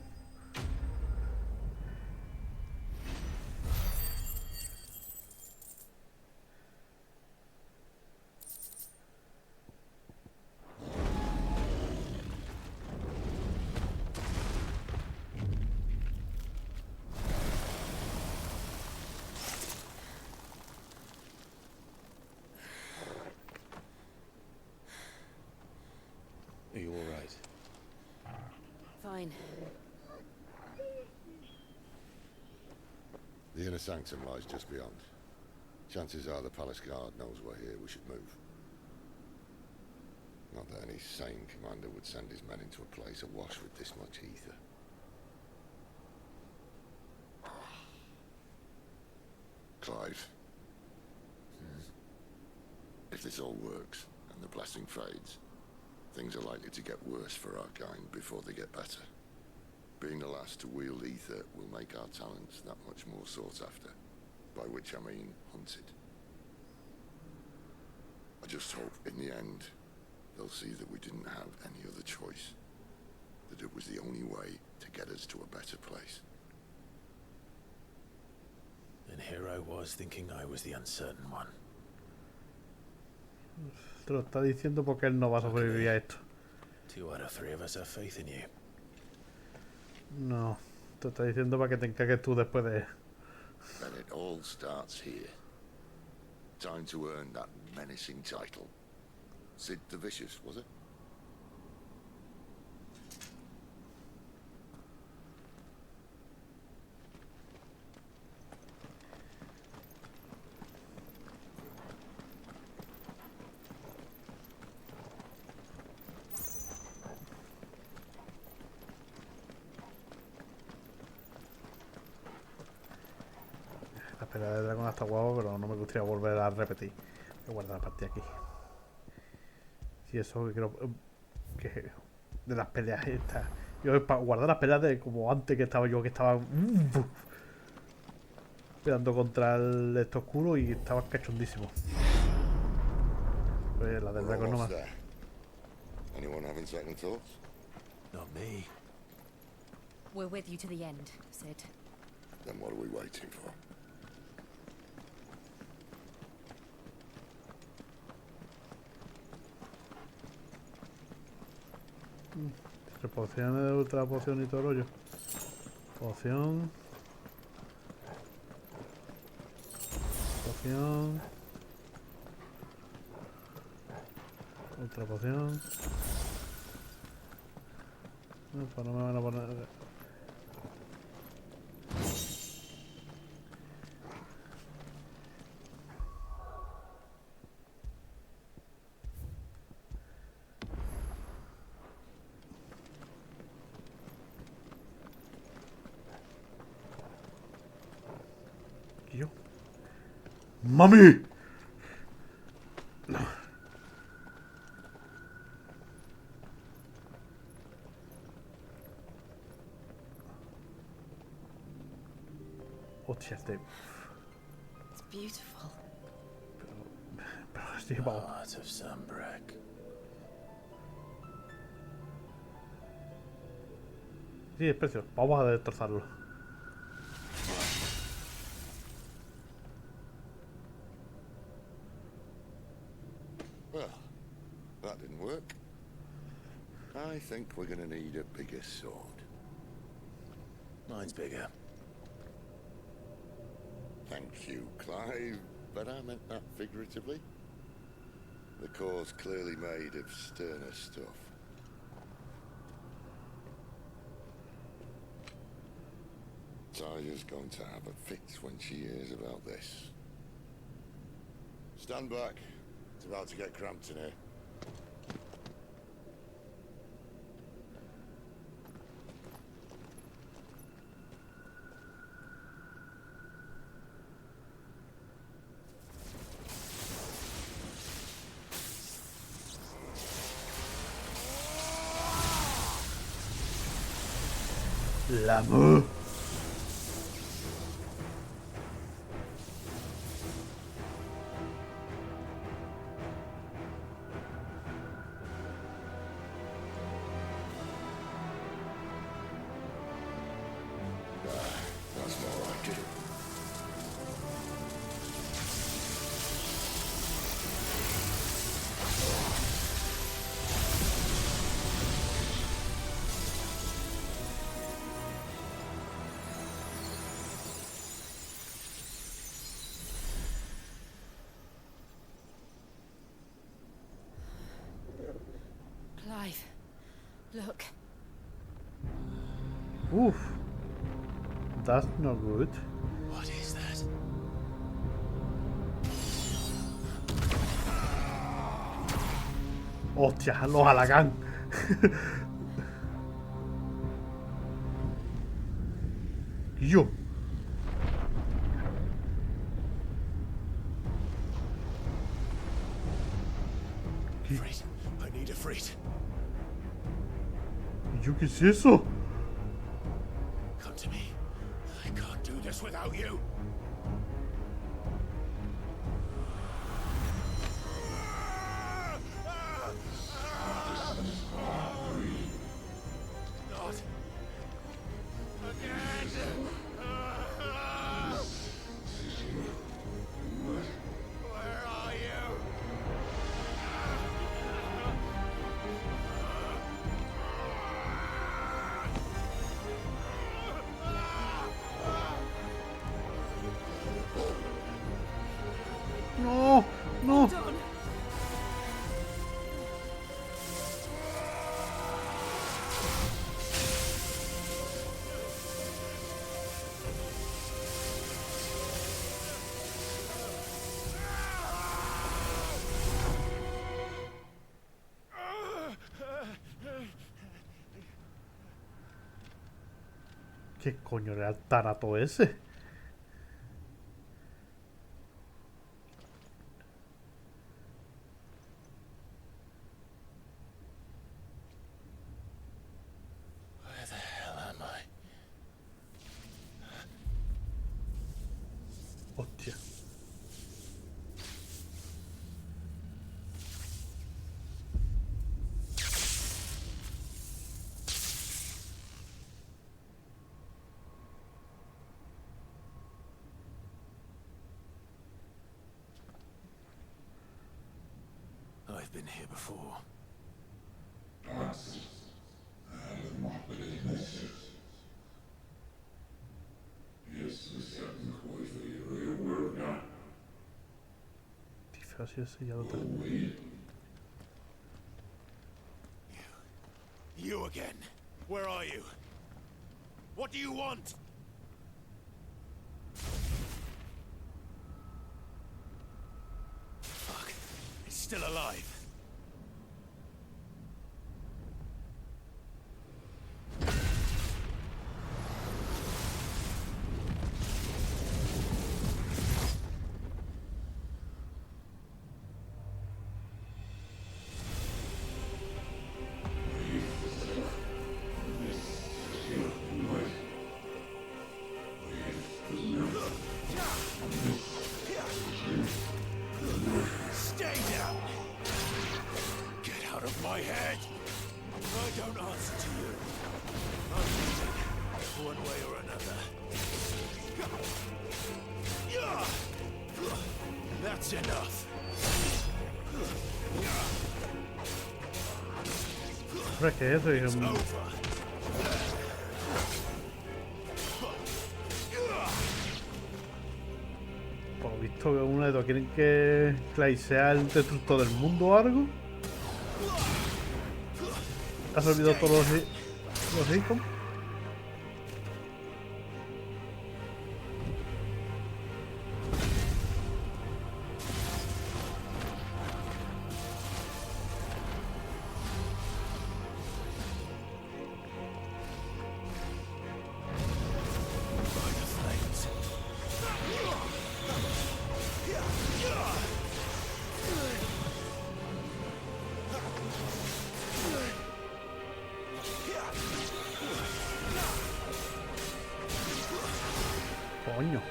Are you all right? Fine. The inner sanctum lies just beyond. Chances are the palace guard knows we're here. We should move. Not that any sane commander would send his men into a place awash with this much ether. Clive. If this all works, and the blessing fades, things are likely to get worse for our kind before they get better. Being the last to wield ether will make our talents that much more sought after. By which I mean hunted. I just hope, in the end, they'll see that we didn't have any other choice. That it was the only way to get us to a better place. And here I was thinking I was the uncertain one. Te lo está diciendo porque él no va a sobrevivir a esto. 2 out of 3 of us have faith in you. No, te está diciendo para que te encargues tú después de... And it all starts here. Time to earn that menacing title. Sid the Vicious, was it? La pelea de dragón está guapo, pero no me gustaría volver a repetir. Voy a guardar la partida aquí. Si eso que creo que de las peleas estas. Yo para guardar las peleas de como antes que estaba yo, que estaba peleando contra el esto oscuro y estaba cachondísimo. Pues la del dragón no más. Anyone having second thoughts? Not me. We're with you to the end, Sid. Then what are we waiting for? Tres pociones de ultra poción y todo el rollo. Poción. Poción. Ultra poción. No, pues no me van a poner. ¡Mami! Hostia, este... It's beautiful. Pero estoy llevado. Heart of Sunbreak. Sí, es precioso. Vamos a destrozarlo. Well, that didn't work. I think we're gonna need a bigger sword. Mine's bigger. Thank you, Clive, but I meant that figuratively. The core's clearly made of sterner stuff. Tyler's going to have a fit when she hears about this. Stand back. It's about to get cramped in here. L'amour. Oof. That's not good. What is that? Hostia, los halagán. Yo. Freight. I need a freight. ¿Yo qué es eso? Come to me. I can't do this without you. Not again. Where are you? No, no. ¿Qué coño era el tarato ese? Where the hell am I? Hostia. I've been here before. You again. Where are you? What do you want? Fuck. He's still alive. Stay down! Get out of my head! I don't answer to you. I'm leaving, one way or another. That's enough. Hombre, ¿qué es eso? It's over. Por lo visto, uno de dos quieren que Clay sea el destructor del mundo o algo. ¿Has olvidado todos los icons? Coño.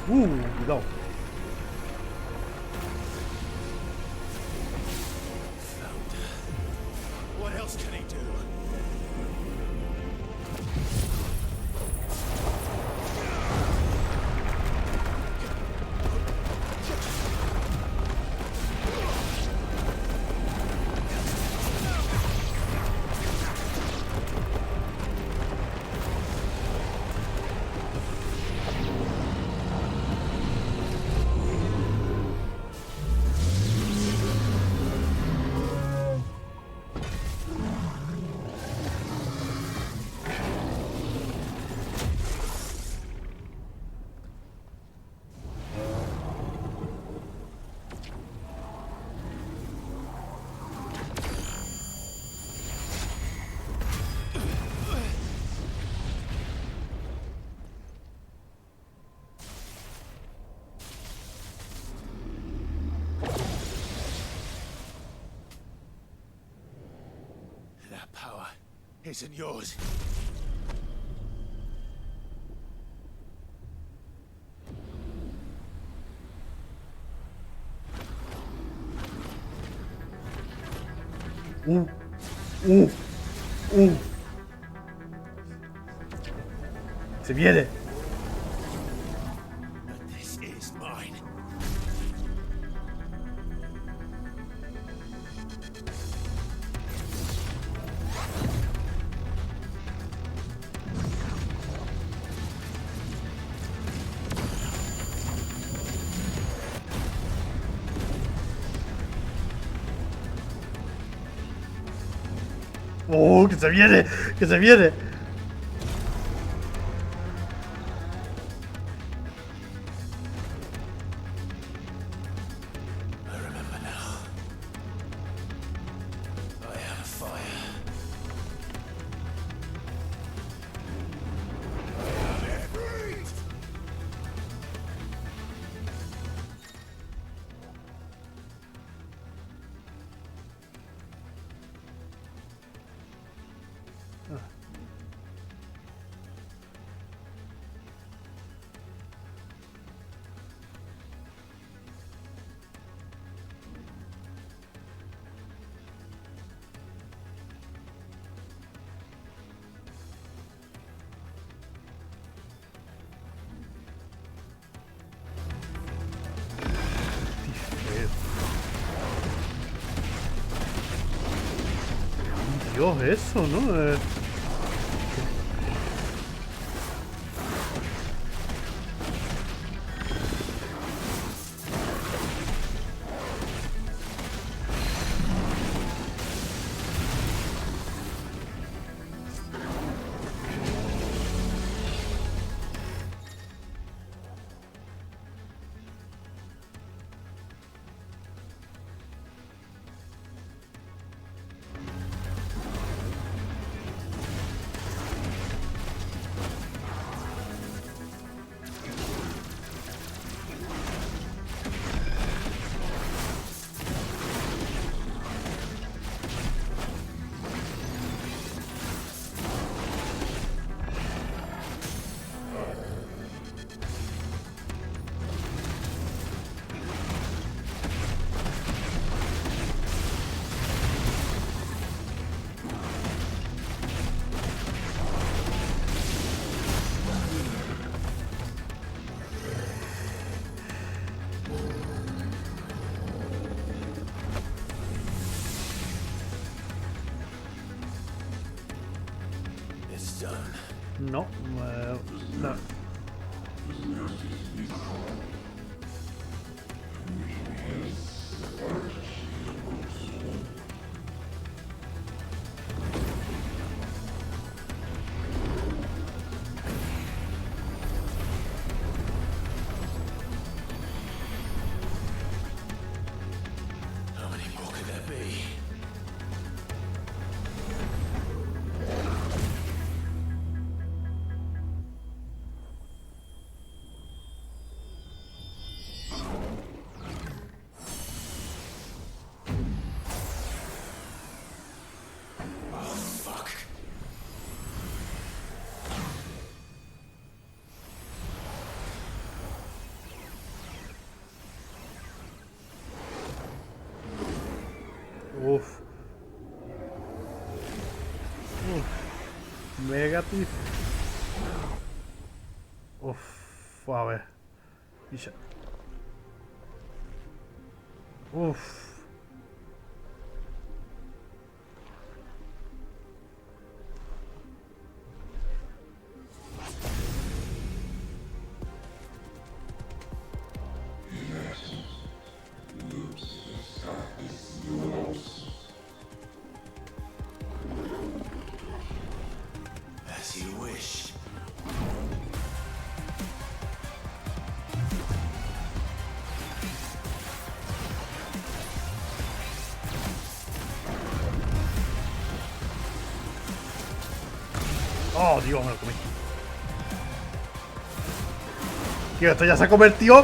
Cuidado. What else can he do? That power isn't yours. Se viene. But this is mine. ¡Oh, que se viene! ¡Que se viene! I remember now. I am fire. I am Ifrit! Dios, eso, ¿no? It's done. No, no. How many more could there be? Uf. Negative. Uf. A ver. Uf. As you wish. Oh, Dios, me lo comí. Tío, esto ya se ha convertido.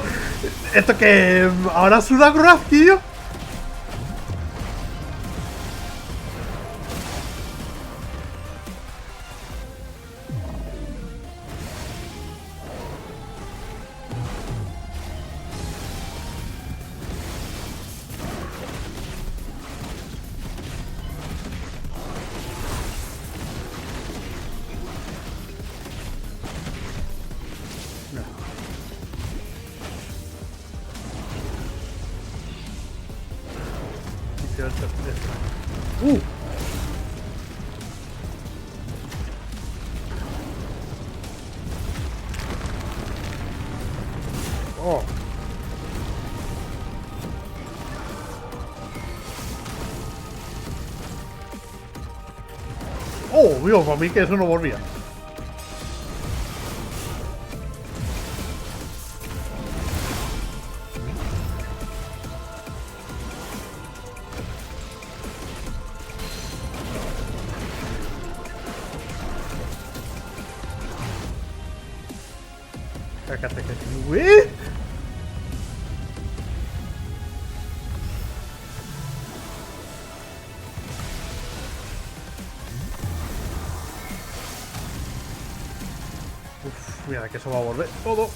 Esto que ahora es una graph, tío. quiero el Oh. Oh, Dios, para mí que eso no volvía. ¿Eh? Uf, mira que eso va a volver todo.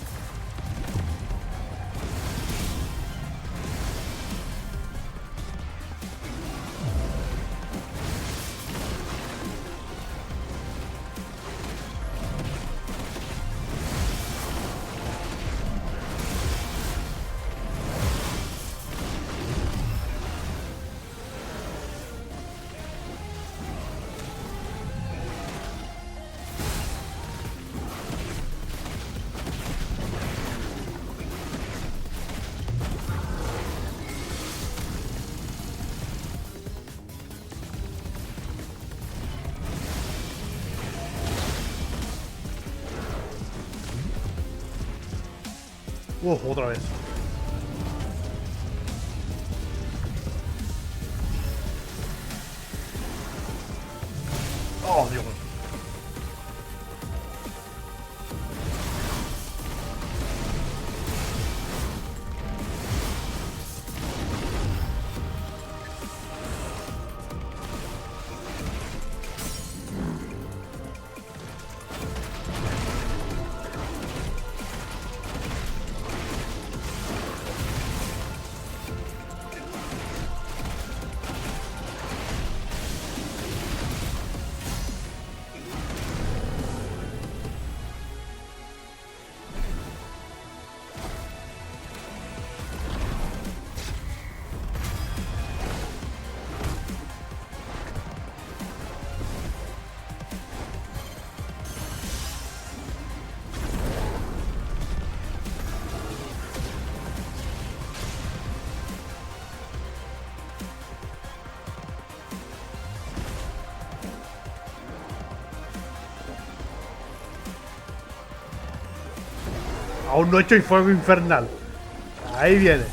Otra vez. Oh, Dios. Aún no he hecho el fuego infernal. Ahí viene.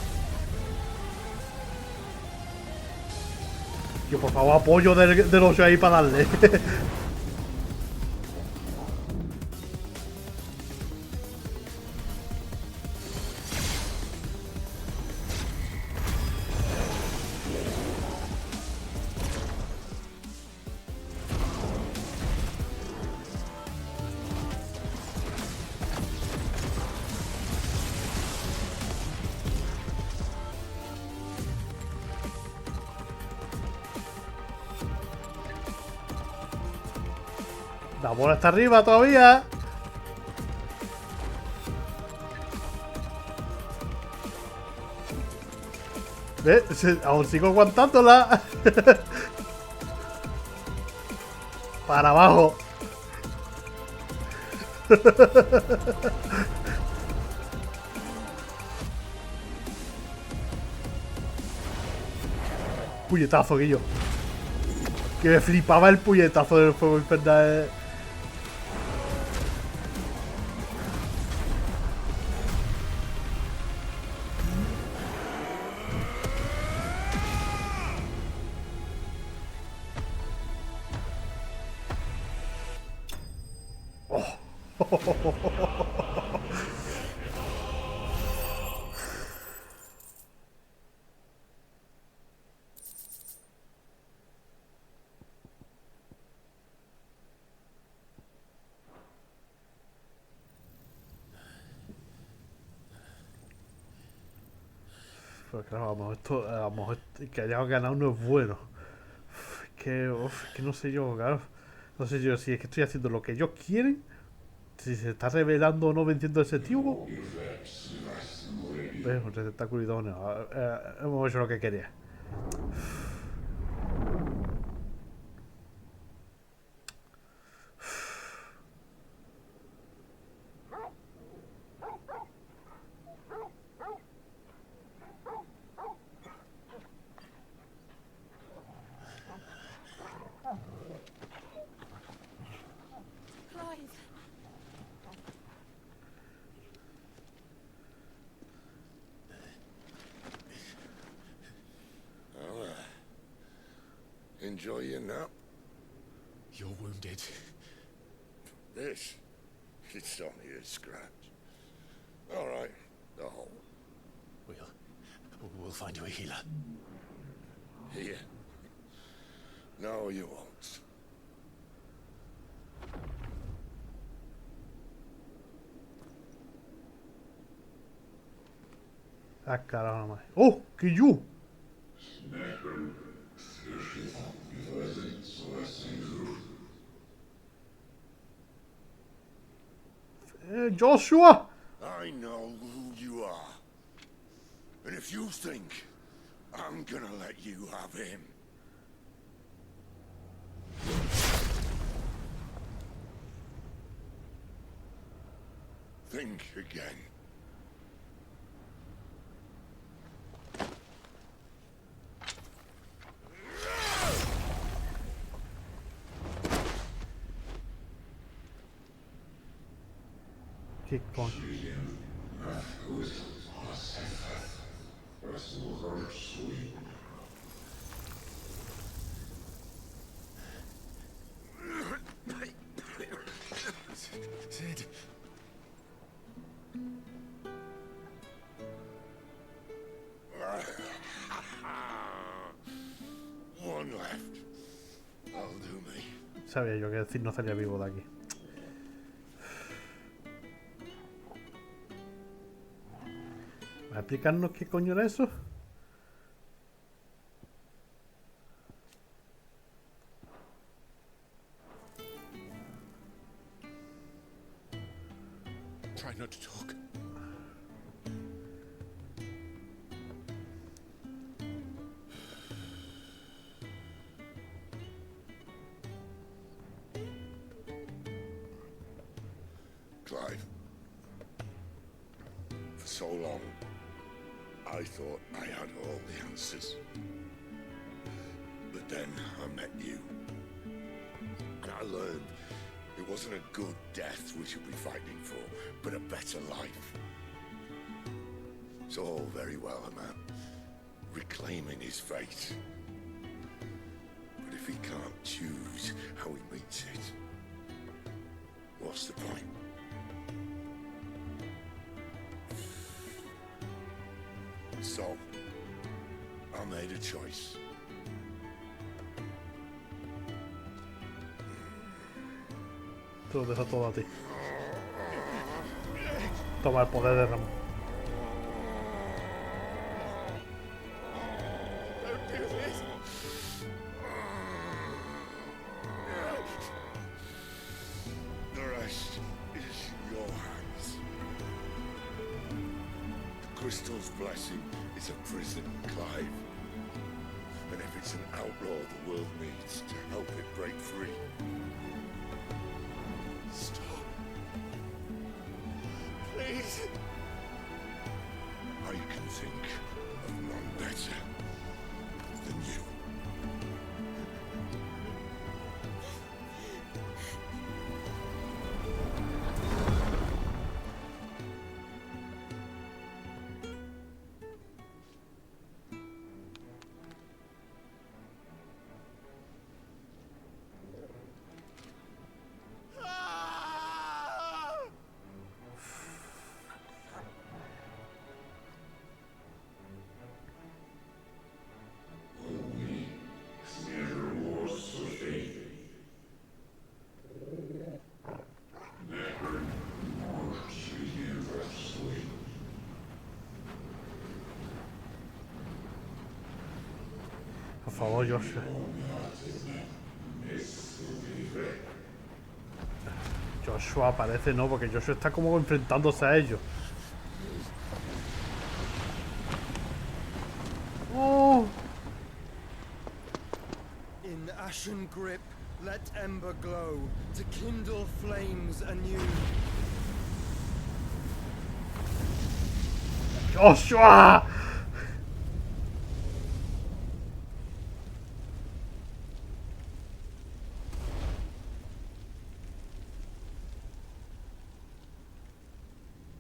Yo, por favor, apoyo del 8 ahí para darle. La bola está arriba todavía. Aún sigo aguantándola. Para abajo. Puñetazo, Guillo. Que me flipaba el puñetazo del fuego infernal. Pero claro, a lo mejor que hayamos ganado no es bueno. Es que no sé yo, claro. No sé yo si es que estoy haciendo lo que ellos quieren. Si se está revelando o no venciendo ese tío. Un receptáculo idóneo. Hemos hecho lo que quería. enjoy your nap? You're wounded. This? It's only a scratch. All right, the hole. We'll find you a healer. Here? No, you won't. Ah, carajo, nomás. ¡Oh! ¡Que yo! Joshua! I know who you are. And if you think I'm gonna let you have him... think again. ¿Qué coño? Sid. One left. That'll do me. Sabía yo que decir no salía vivo de aquí. ¿Va a explicarnos qué coño era eso? Try not to talk. Clive. For so long, I thought I had all the answers. But then I met you. And I learned it wasn't a good death we should be fighting for, but a better life. It's all very well, a man reclaiming his fate. But if he can't choose how he meets it, what's the point? So, I made a choice. Te lo dejo todo a ti. Toma el poder de Ramón. Don't do this. The rest is in your hands. The crystal's blessing is a prison, Clive. And if it's an outlaw the world needs to help it break free. Stop. Please. I can think of none better than you. Por favor, Joshua. Joshua aparece, no, porque Joshua está como enfrentándose a ellos. ¡Oh! In ashen grip, let ember glow to kindle flames anew. ¡Joshua!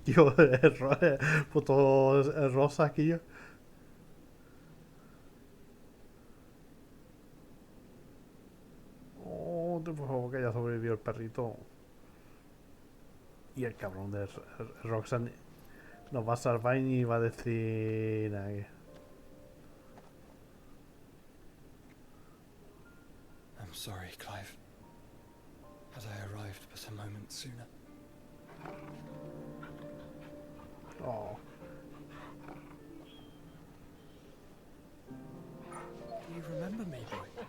Tío, puto rosa aquí yo. Ojo, que ya sobrevivió el perrito. Y el cabrón de Roxanne nos va a salvar y ni va a decir nada. I'm sorry, Clive. Had I arrived but a moment sooner. Oh. Do you remember me, boy?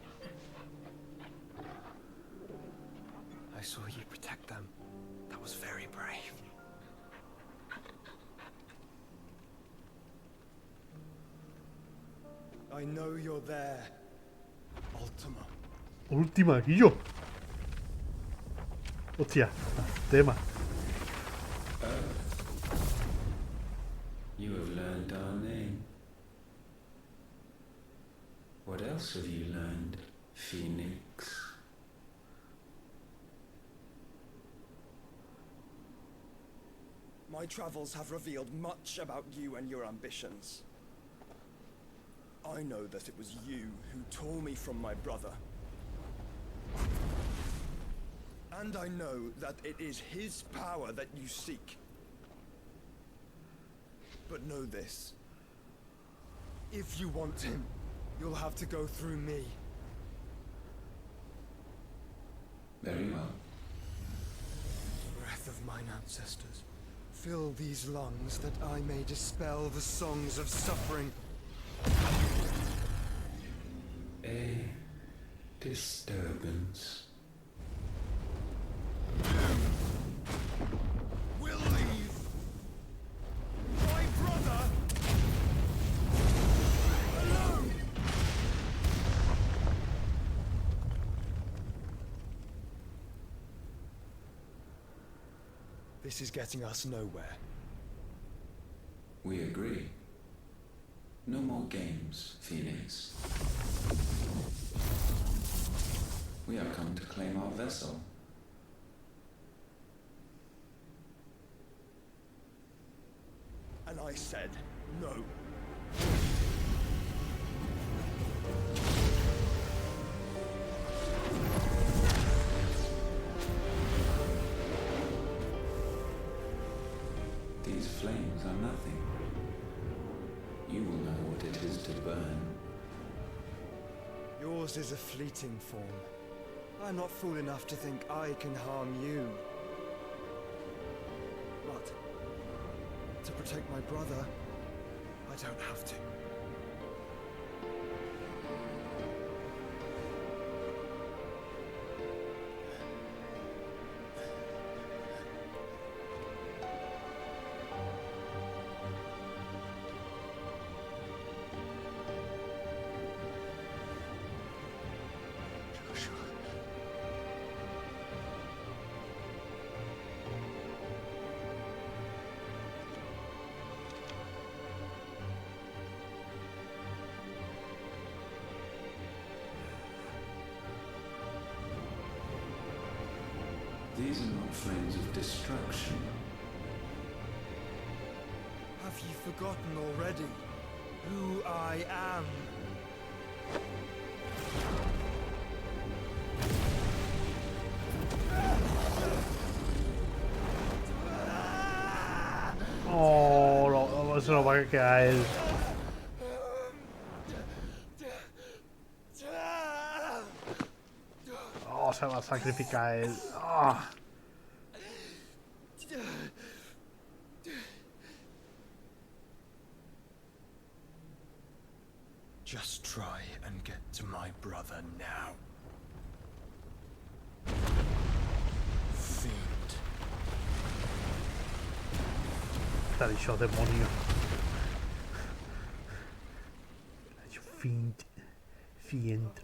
I saw you protect them. That was very brave. I know you're there, Ultima. Última, Guillo. Hostia, tema. You have learned our name. What else have you learned, Phoenix? My travels have revealed much about you and your ambitions. I know that it was you who tore me from my brother. And I know that it is his power that you seek. But know this. If you want him, you'll have to go through me. Very well. Breath of mine ancestors, fill these lungs that I may dispel the songs of suffering. A disturbance. We'll leave. My brother alone. This is getting us nowhere. We agree. No more games, Phoenix. We have come to claim our vessel. And I said no. These flames are nothing. You will know what it is to burn. Yours is a fleeting form. I'm not fool enough to think I can harm you. But to protect my brother, I don't have to. These are not flames of destruction. Have you forgotten already who I am? Oh, se lo va a caer. Oh, se va a sacrificar él. Oh. Just try and get to my brother now. Fiend. Te ha dicho demonio. Te ha dicho fiend. Fiend.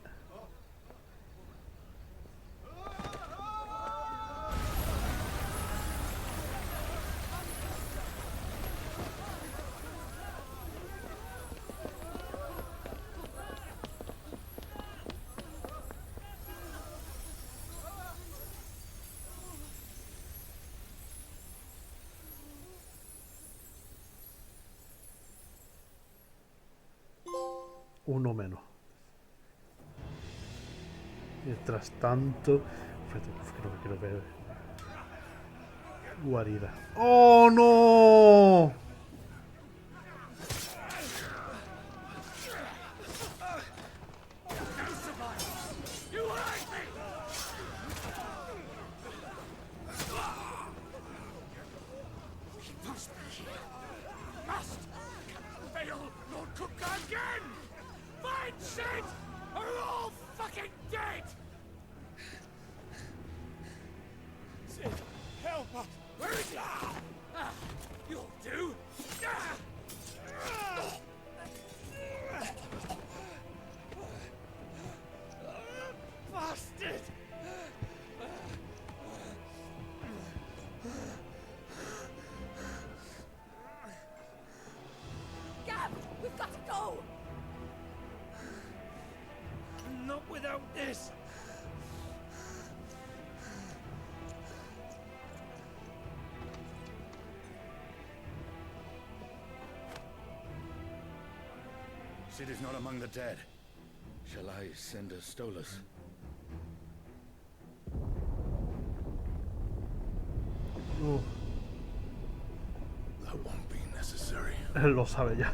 Uno menos. Mientras tanto, Creo que quiero ver. Guarida. ¡Oh, no! We've got to go! Not without this! Sid is not among the dead. Shall I send a Stolas? That won't be necessary. Él lo sabe ya.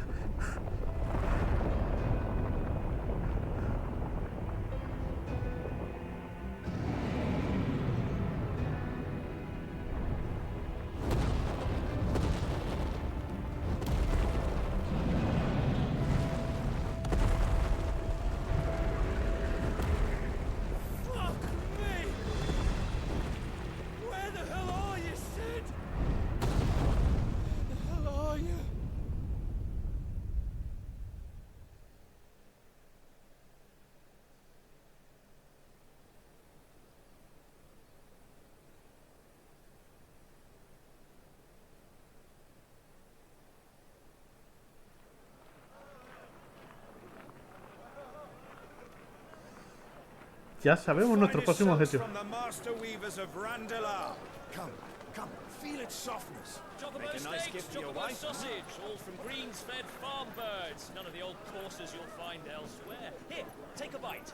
Ya sabemos nuestro próximo objetivo. From the master weavers of Dandole. Come, come, feel its softness. Make a nice gift for your wife. Sausage, all from greens-fed farm birds. None of the old courses you'll find elsewhere. Here, take a bite.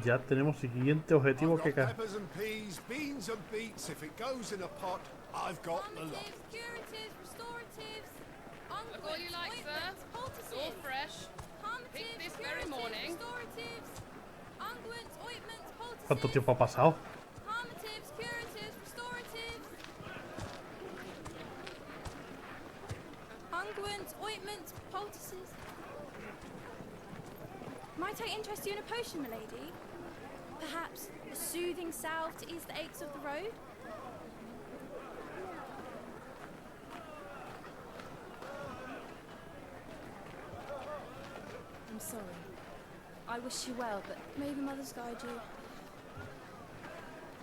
Ya tenemos siguiente objetivo que cae. Peppers and peas, beans and beets. If it goes in a pot, I've got the lot. Curatives, restoratives, look all you like, sir. It's all fresh. Picked this very morning. ¿Cuánto tiempo ha pasado? Calmatives, curatives, restoratives. Unguents, ointments, poultices. Might I interest you in a potion, milady? Perhaps a soothing salve to ease the aches of the road? I'm sorry. I wish you well, but may the mothers guide you.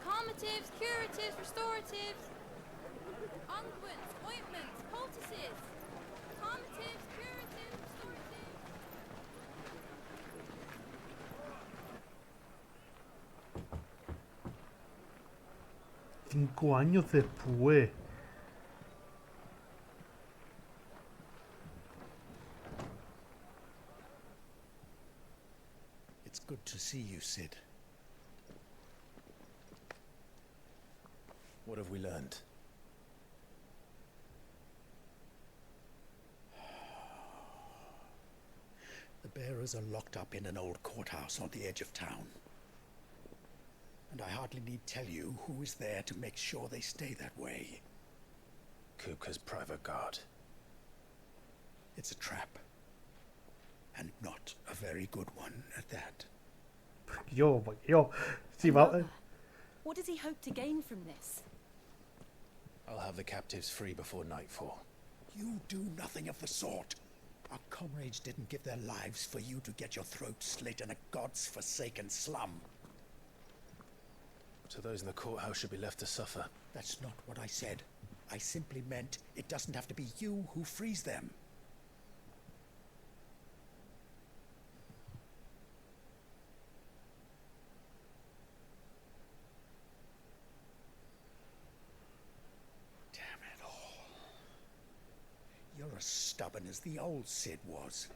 Calmatives, curatives, restoratives. Unguents, ointments, poultices. Calmatives, curatives, restoratives. 5 años después. It's good to see you, Sid. What have we learned? The bearers are locked up in an old courthouse on the edge of town. And I hardly need tell you who is there to make sure they stay that way. Kupka's private guard. It's a trap. And not a very good one at that. What does he hope to gain from this? I'll have the captives free before nightfall. You do nothing of the sort. Our comrades didn't give their lives for you to get your throat slit in a god's forsaken slum. So those in the courthouse should be left to suffer. That's not what I said. I simply meant it doesn't have to be you who frees them. Damn it all. You're as stubborn as the old Sid was.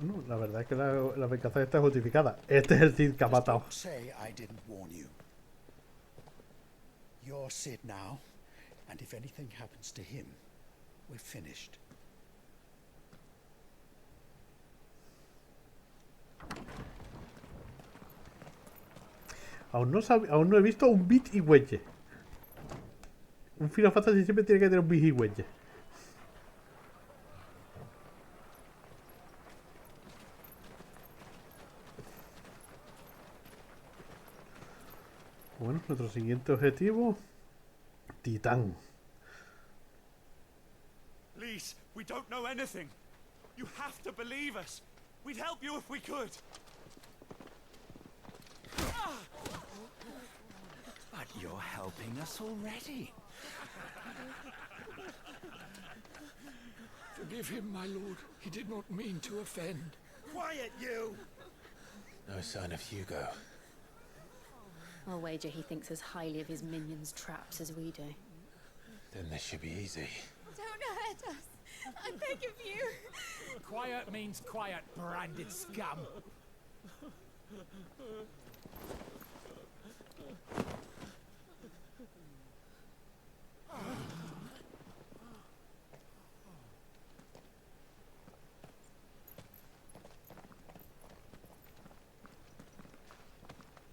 Bueno, la verdad es que la venganza está justificada. Este es el Cid que ha matado. Don't say I didn't warn you. You're Sid now, and if anything happens to him, we're finished. Aún no he visto un bit y wedge. Un Final Fantasy siempre tiene que tener un bit y wedge. Bueno, nuestro siguiente objetivo, Titán. Please, we don't know anything. You have to believe us. We'd help you if we could. But you're helping us already. Forgive him, my lord. He did not mean to offend. Quiet, you! No sign of Hugo. I'll wager he thinks as highly of his minions' traps as we do. Then this should be easy. Don't hurt us. I beg of you. Quiet means quiet, branded scum.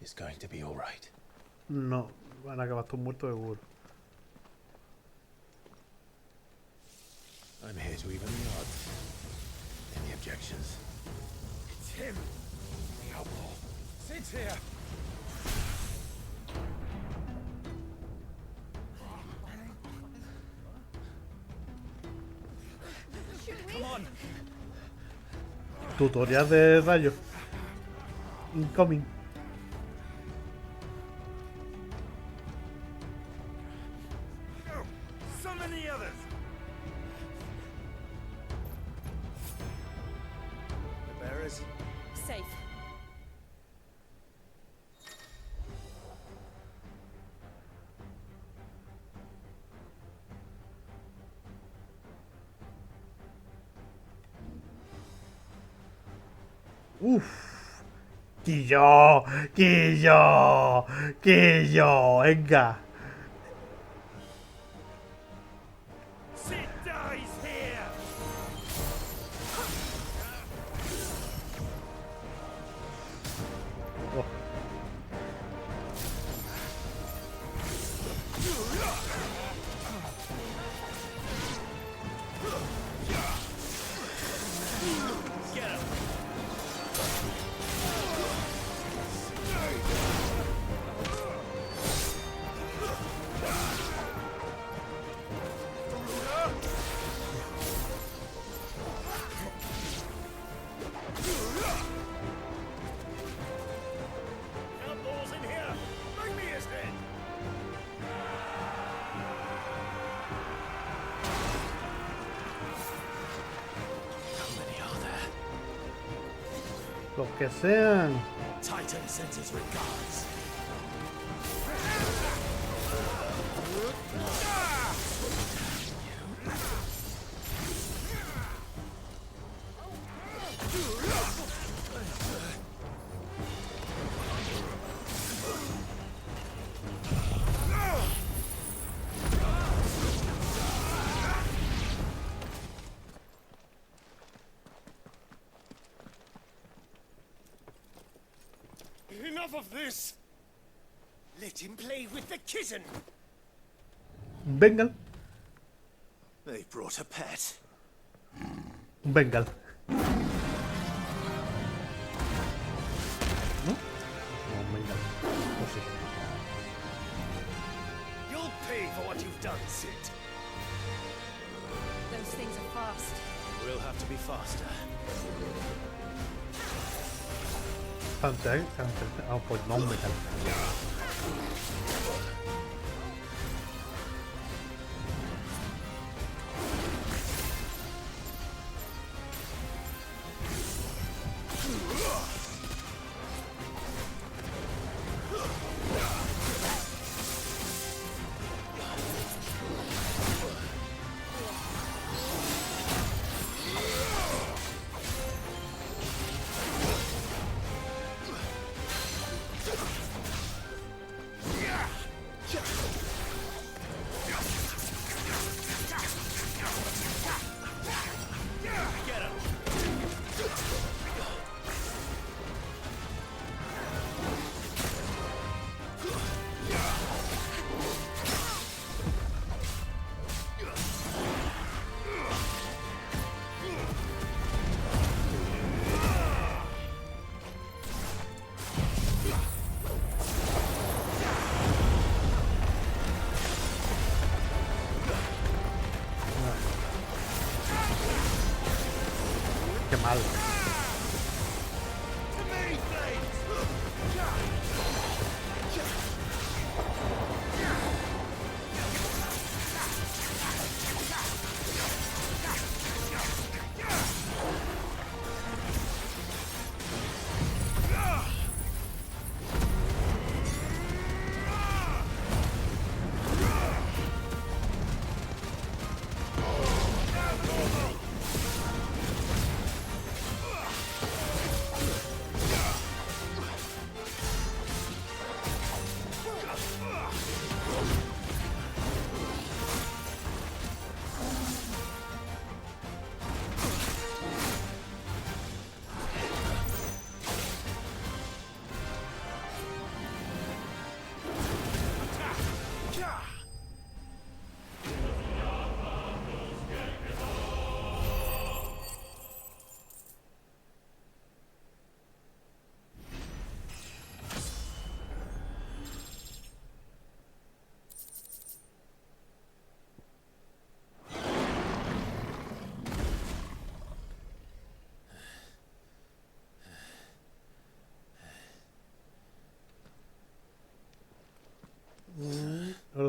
It's going to be all right. No, van a acabar todos muertos seguro. I'm here to even the odds. Any objections? It's him, the outlaw. Sid's here. Come on. Tutorial de rayos. Incoming. Summon the others. The bearers? Safe. Uff. Quillo, venga. Sid dies here. Oh. Get him. Outlaws in here. Bring me his head. How many are there? Los que sean. Titan sends his regards. Enough of this! Let him play with the kitten! Bengal. They brought a pet. Bengal. ¿No? No, Bengal. O sí. You'll pay for what you've done, Sid. Those things are fast. We'll have to be faster. Hunter. Ah, pues no, Bengal.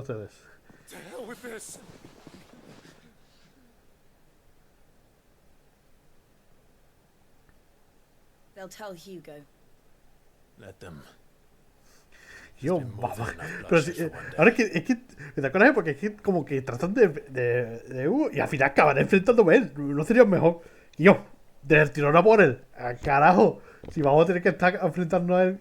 ustedes. To hell with this. They'll tell Hugo. Let them. Yo, mamá. Pero si, ahora es que me da coraje porque es que como que tratan de Hugo y al final acaban enfrentándome a él. No sería mejor. Y yo, del tirón a por él. ¡Al carajo! Si vamos a tener que estar enfrentando a él.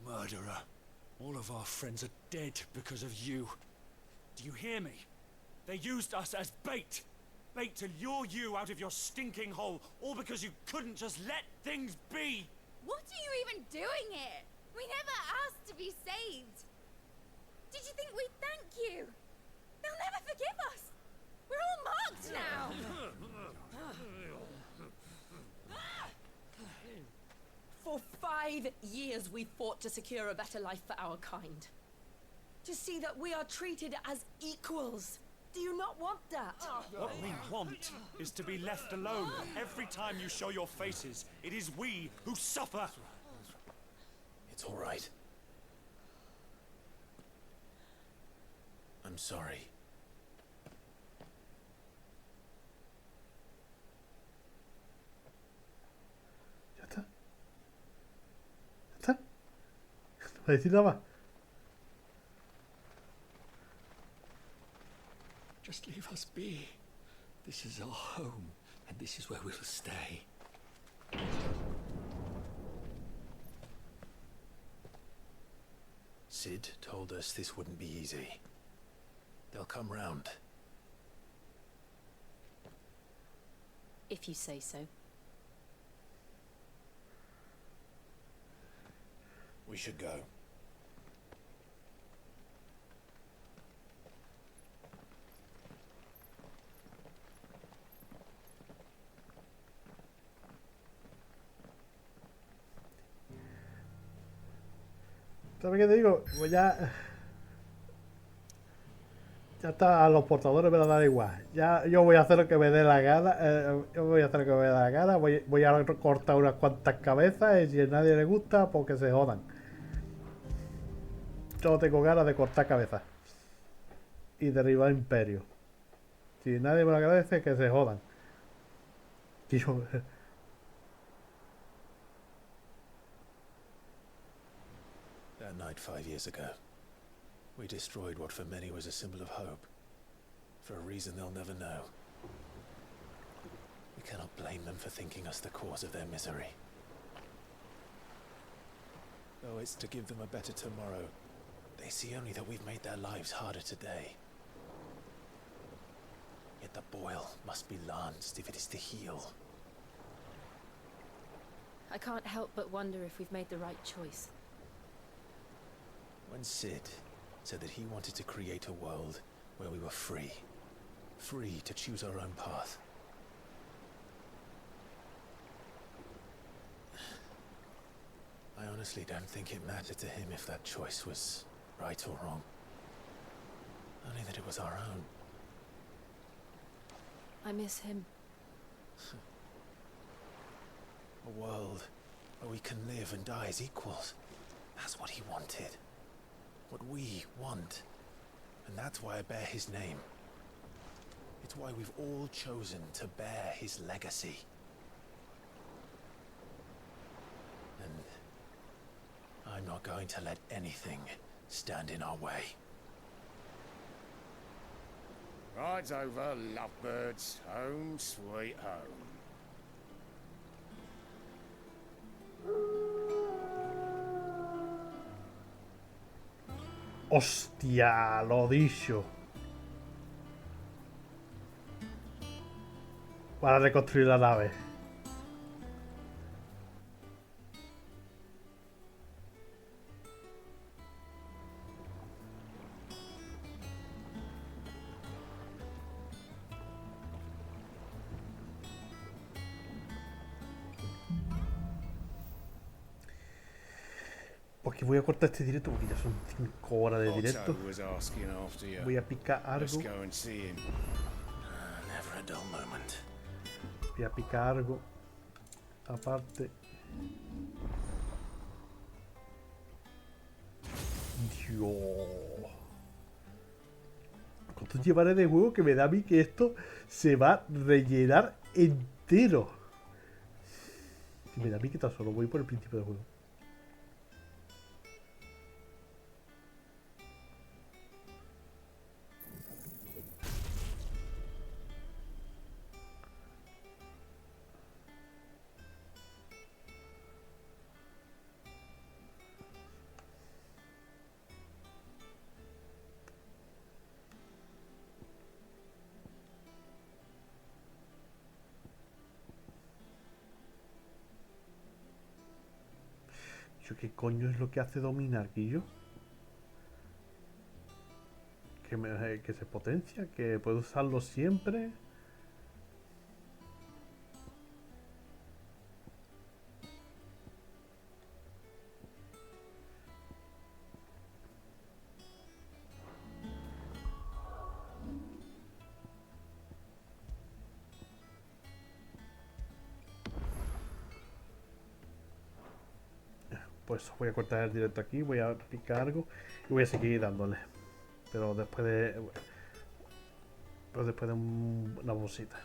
Murderer. All of our friends are dead because of you. Do you hear me? They used us as bait. Bait to lure you out of your stinking hole, all because you couldn't just let things be. What are you even doing here? We never asked to be saved. Did you think we'd thank you? They'll never forgive us. We're all marked now. For 5 years we fought to secure a better life for our kind. To see that we are treated as equals. Do you not want that? What we want is to be left alone. Every time you show your faces, it is we who suffer. It's all right. I'm sorry. Ya está. Ya está. No voy a decir nada más. Just leave us be. This is our home, and this is where we'll stay. Sid told us this wouldn't be easy. They'll come round. If you say so. We should go. ¿Sabes qué te digo? Pues ya está, a los portadores me la da igual. Ya yo voy a hacer lo que me dé la gana. Yo voy a hacer lo que me dé la gana. Voy a cortar unas cuantas cabezas y si a nadie le gusta, pues que se jodan. Yo tengo ganas de cortar cabezas y derribar imperios. Si nadie me lo agradece, que se jodan. Tío. That night 5 years ago, we destroyed what for many was a symbol of hope. For a reason they'll never know. We cannot blame them for thinking us the cause of their misery. Though it's to give them a better tomorrow, they see only that we've made their lives harder today. Yet the boil must be lanced if it is to heal. I can't help but wonder if we've made the right choice. When Sid said that he wanted to create a world where we were free. Free to choose our own path. I honestly don't think it mattered to him if that choice was right or wrong. Only that it was our own. I miss him. A world where we can live and die as equals. That's what he wanted. What we want. And that's why I bear his name. It's why we've all chosen to bear his legacy. And I'm not going to let anything stand in our way. Rides over, lovebirds. Home sweet home. Hostia, lo dicho. Para reconstruir la nave. Porque voy a cortar este directo porque ya son 5 horas de directo. Voy a picar algo. Voy a picar algo. Aparte. Dios. ¿Cuánto llevaré de juego que me da a mí que esto se va a rellenar entero? Me da a mí que tan solo voy por el principio del juego. ¿Qué coño es lo que hace dominar, Guillo? Que se potencia, que puedo usarlo siempre. Pues voy a cortar el directo aquí, voy a picar algo y voy a seguir dándole. Pero después de una bolsita.